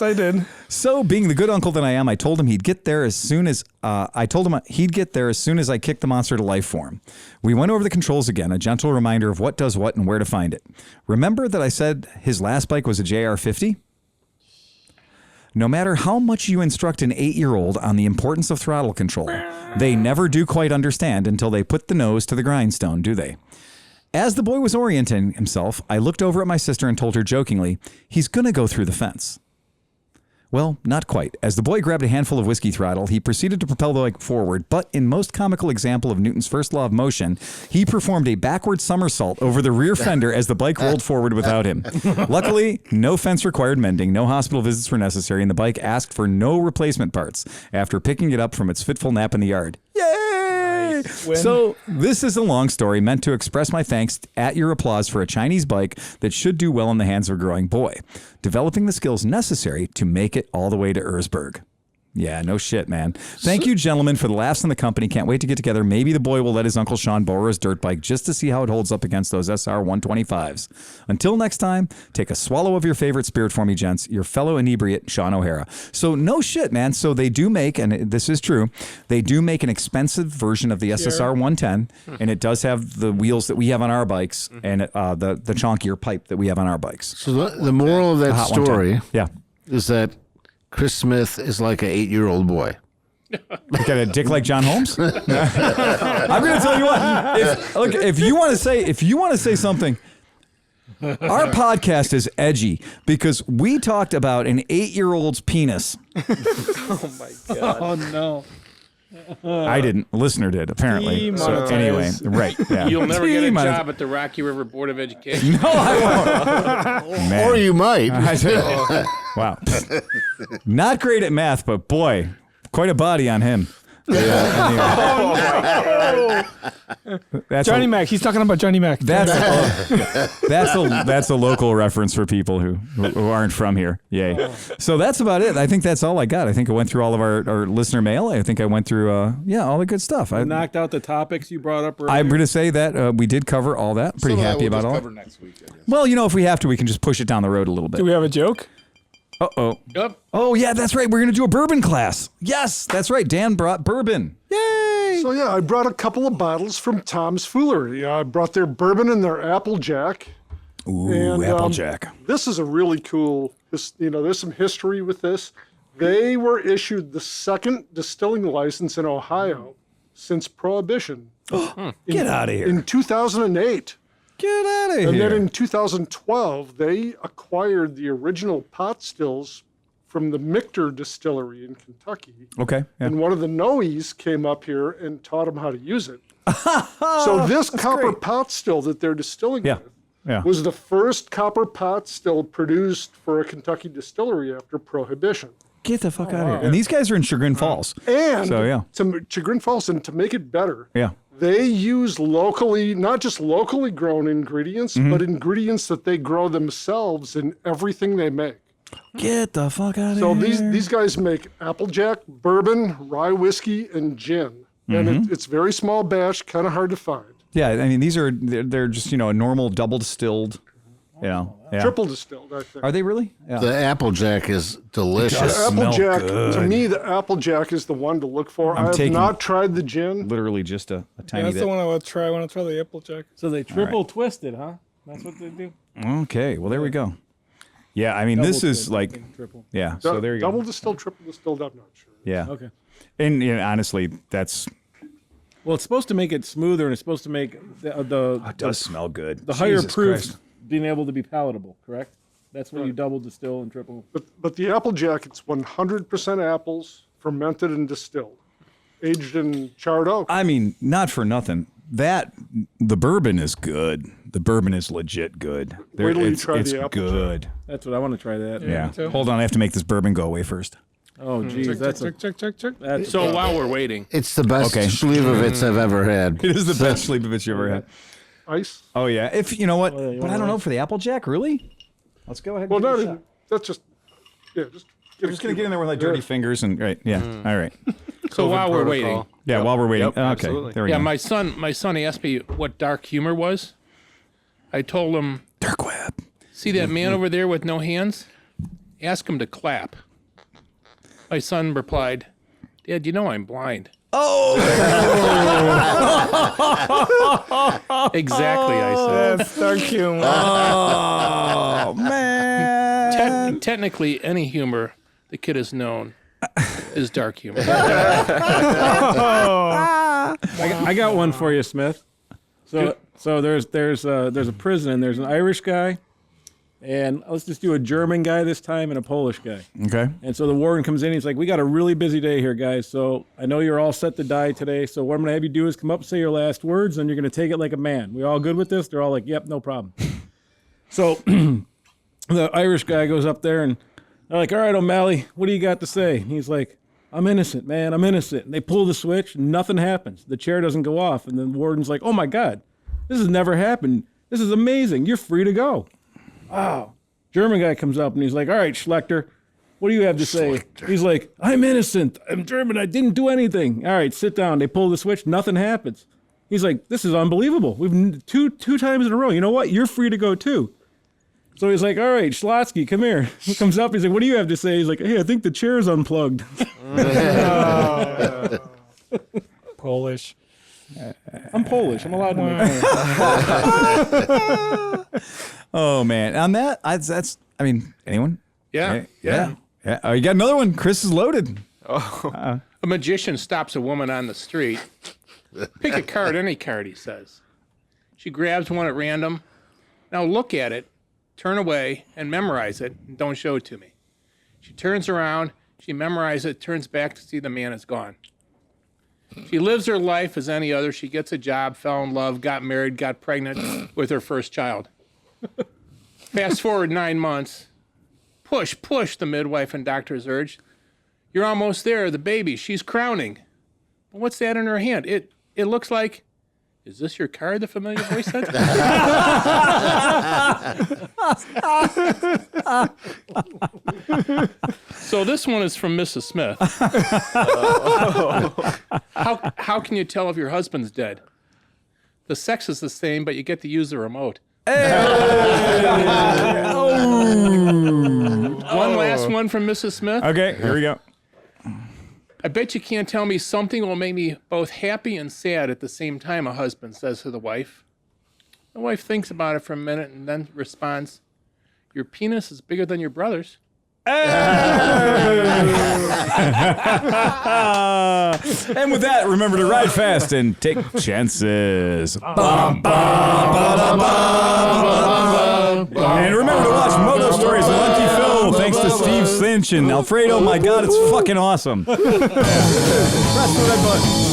I did. So, being the good uncle that I am, I told him he'd get there as soon as I kicked the monster to life for him. We went over the controls again, a gentle reminder of what does what and where to find it. Remember that I said his last bike was a JR50? No matter how much you instruct an 8-year-old on the importance of throttle control, they never do quite understand until they put the nose to the grindstone, do they? As the boy was orienting himself, I looked over at my sister and told her jokingly, he's going to go through the fence. Well, not quite. As the boy grabbed a handful of whiskey throttle, he proceeded to propel the bike forward, but in most comical example of Newton's first law of motion, he performed a backward somersault over the rear fender as the bike rolled forward without him. Luckily, no fence required mending, no hospital visits were necessary, and the bike asked for no replacement parts after picking it up from its fitful nap in the yard. Yay! So this is a long story meant to express my thanks at your applause for a Chinese bike that should do well in the hands of a growing boy, developing the skills necessary to make it all the way to Erzberg. Yeah, no shit, man. Thank you, gentlemen, for the laughs in the company. Can't wait to get together. Maybe the boy will let his Uncle Sean borrow his dirt bike just to see how it holds up against those SR 125s. Until next time, take a swallow of your favorite spirit for me, gents. Your fellow inebriate, Sean O'Hara. So no shit, man. So they do make, and this is true, they do make an expensive version of the SSR 110, and it does have the wheels that we have on our bikes and the chonkier pipe that we have on our bikes. So the moral of that story is that Chris Smith is like an 8-year-old boy. You got a dick like John Holmes? I'm going to tell you what. If you want to say something, our podcast is edgy because we talked about an 8-year-old's penis. Oh my god. Oh no. I didn't. A listener did, apparently. So anyway, right. Yeah. You'll never get a job at the Rocky River Board of Education. No, I won't. Man. Or you might. Wow. Not great at math, but boy, quite a body on him. Yeah. That's Johnny Mac. He's talking about Johnny Mac. That's a local reference for people who aren't from here. Yay. So that's about it. I think that's all I got. I think I went through all of our listener mail. I think I went through all the good stuff. I knocked out the topics you brought up earlier. I'm going to say that we did cover all that. Pretty happy about all. Cover next week, I guess. Well, if we have to, we can just push it down the road a little bit. Do we have a joke? Uh-oh. Yep. Oh, yeah, that's right. We're going to do a bourbon class. Yes, that's right. Dan brought bourbon. Yay! So, I brought a couple of bottles from Tom's Foolery. I brought their bourbon and their Applejack. Ooh, Applejack. This is a really cool, there's some history with this. They were issued the second distilling license in Ohio since Prohibition. Get out of here. In 2008. Get out of here. And then in 2012, they acquired the original pot stills from the Michter distillery in Kentucky. Okay. Yeah. And one of the Noes came up here and taught them how to use it. So this copper pot still that they're distilling with was the first copper pot still produced for a Kentucky distillery after Prohibition. Get the fuck out of here. And these guys are in Chagrin Falls. And to Chagrin Falls, and to make it better, they use not just locally grown ingredients, but ingredients that they grow themselves in everything they make. Get the fuck out of here. So these guys make Applejack, bourbon, rye whiskey, and gin. And it's very small batch, kind of hard to find. Yeah, I mean, they're just, a normal double distilled, Triple distilled, I think. Are they really? Yeah. The Applejack is delicious. To me, the Applejack is the one to look for. I have not tried the gin. Literally just a tiny bit. That's the one I want to try. I want to try the Applejack. So they triple twisted, huh? That's what they do? Okay, well, there we go. Yeah, I mean, Double this is twist, like, triple. yeah, so there you go. Double distilled, triple distilled, I'm not sure. Yeah. Okay. And honestly, that's Well, it's supposed to make it smoother, and it's supposed to make It does smell good. the higher Jesus proofs Christ. being able to be palatable, correct? That's when you double distill and triple. But the Applejack, it's 100% apples, fermented and distilled, aged in charred oak. I mean, not for nothing. The bourbon is good. The bourbon is legit good. Wait till you It's try the Applejack. good. That's what I want to try that. Yeah. me too. Hold on, I have to make this bourbon go away first. Oh, geez, Check. that's So while we're waiting, It's the best Okay. Slivovitz I've ever had. It is the best Slivovitz you ever had. Ice. Oh yeah. If you know what, you but I wanna don't know wait? for the Applejack, really. Let's go ahead. Well, And give it a no, shot. that's just, just I'm just gonna get in there with my dirty fingers and right. Yeah. All right. so while we're protocol. waiting, Yeah. While we're waiting. Yep, Okay. absolutely. There we yeah, go. my son asked me what dark humor was. I told him, Dark web. see that man over there with no hands? Ask him to clap. My son replied, Dad, you know I'm blind. Oh. Exactly, I said. That's dark humor. Oh man. Technically, any humor the kid has known is dark humor. I got one for you, Smith. So there's a prison and there's an Irish guy, and let's just do a German guy this time and a Polish guy. Okay. And so the warden comes in. He's like, "We got a really busy day here, guys. So I know you're all set to die today. So what I'm gonna have you do is come up, say your last words, and you're gonna take it like a man. We all good with this?" They're all like, "Yep, no problem." So the Irish guy goes up there and they're like, "All right, O'Malley, what do you got to say?" And he's like, "I'm innocent, man. I'm innocent." And they pull the switch, nothing happens. The chair doesn't go off, and then the warden's like, "Oh my God, this has never happened. This is amazing. You're free to go." Wow. German guy comes up and he's like, "All right, Schlechter, what do you have to say?" He's like, "I'm innocent. I'm German. I didn't do anything." "All right, sit down." They pull the switch. Nothing happens. He's like, "This is unbelievable. We've two times in a row. You know what? You're free to go too." So he's like, "All right, Schlotsky, come here." He comes up. He's like, "What do you have to say?" He's like, "Hey, I think the chair is unplugged." Polish. I'm Polish. I'm allowed to make fun. Oh man. On that, that's. I mean, anyone? Yeah. Yeah. Oh, you got another one. Chris is loaded. A magician stops a woman on the street. Pick a card, any card, he says. She grabs one at random. Now look at it, turn away, and memorize it, and don't show it to me. She turns around, she memorizes it, turns back to see the man is gone. She lives her life as any other. She gets a job, fell in love, got married, got pregnant with her first child. Fast forward 9 months. Push, the midwife and doctors urge. You're almost there, the baby, she's crowning. What's that in her hand? It looks like, is this your card, the familiar voice said? So this one is from Mrs. Smith. How can you tell if your husband's dead? The sex is the same, but you get to use the remote. One last one from Mrs. Smith. Okay, here we go. I bet you can't tell me something will make me both happy and sad at the same time, a husband says to the wife. The wife thinks about it for a minute and then responds, your penis is bigger than your brother's. And with that, remember to ride fast and take chances. And remember to watch Moto Stories with Unkie Phil. Thanks to Steve Cinch and Alfredo. My God, it's fucking awesome. Press the red button.